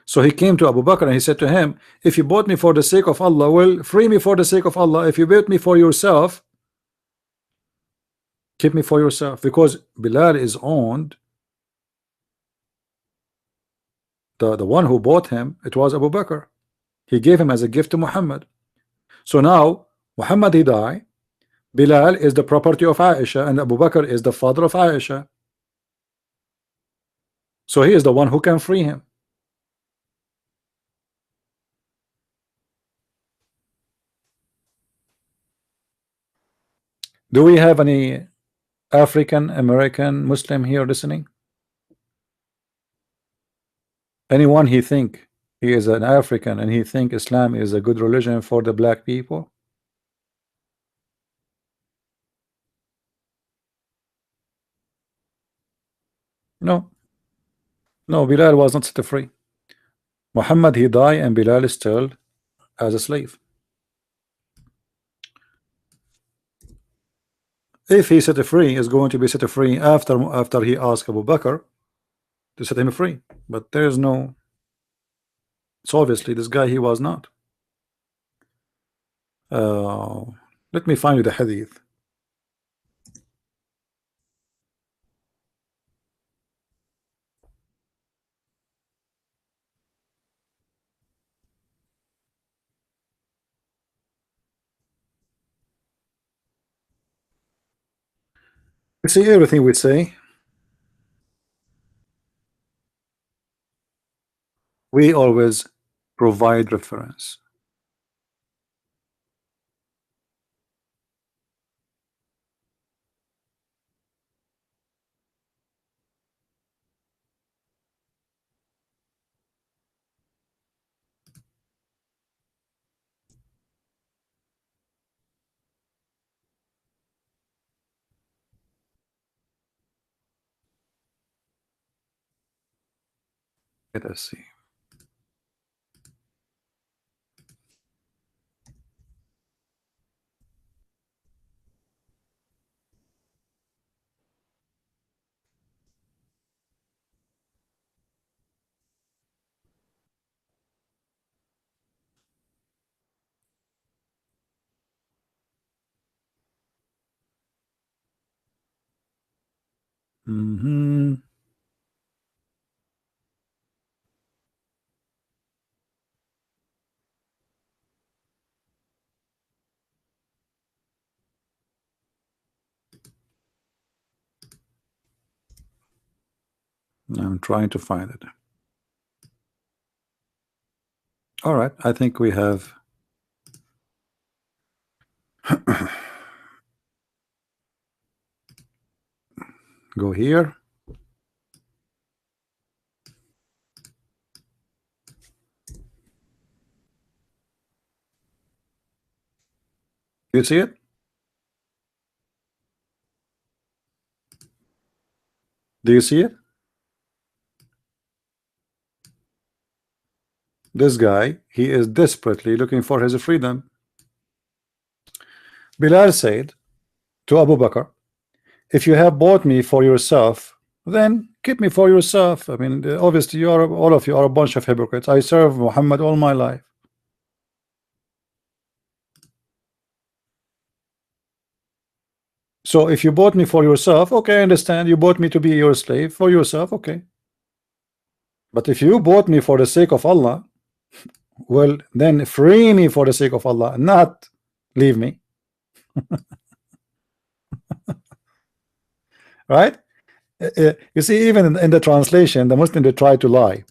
So he came to Abu Bakr and he said to him, if you bought me for the sake of Allah, well, free me for the sake of Allah. If you bought me for yourself, keep me for yourself. Because Bilal is owned, the one who bought him, it was Abu Bakr. He gave him as a gift to Muhammad. So now Muhammad, he died. Bilal is the property of Aisha and Abu Bakr is the father of Aisha. So he is the one who can free him. Do we have any African American Muslim here listening? Anyone he think he is an African and he think Islam is a good religion for the black people? No. No, Bilal was not set free. Muhammad, he died and Bilal is still as a slave. If he set free, is going to be set free after he asked Abu Bakr to set him free. But there's no, so obviously this guy, he was not. Let me find you the hadith. You see, everything we say, we always provide reference. Let us see. Mm-hmm. I'm trying to find it. All right, I think we have go here. Do you see it? Do you see it? This guy, he is desperately looking for his freedom. Bilal said to Abu Bakr, if you have bought me for yourself, then keep me for yourself. I mean, obviously you are, all of you are a bunch of hypocrites. I serve Muhammad all my life. So if you bought me for yourself, okay, I understand. You bought me to be your slave for yourself, okay. But if you bought me for the sake of Allah, well, then free me for the sake of Allah, not leave me. Right? You see, even in the translation, the Muslim, they try to lie.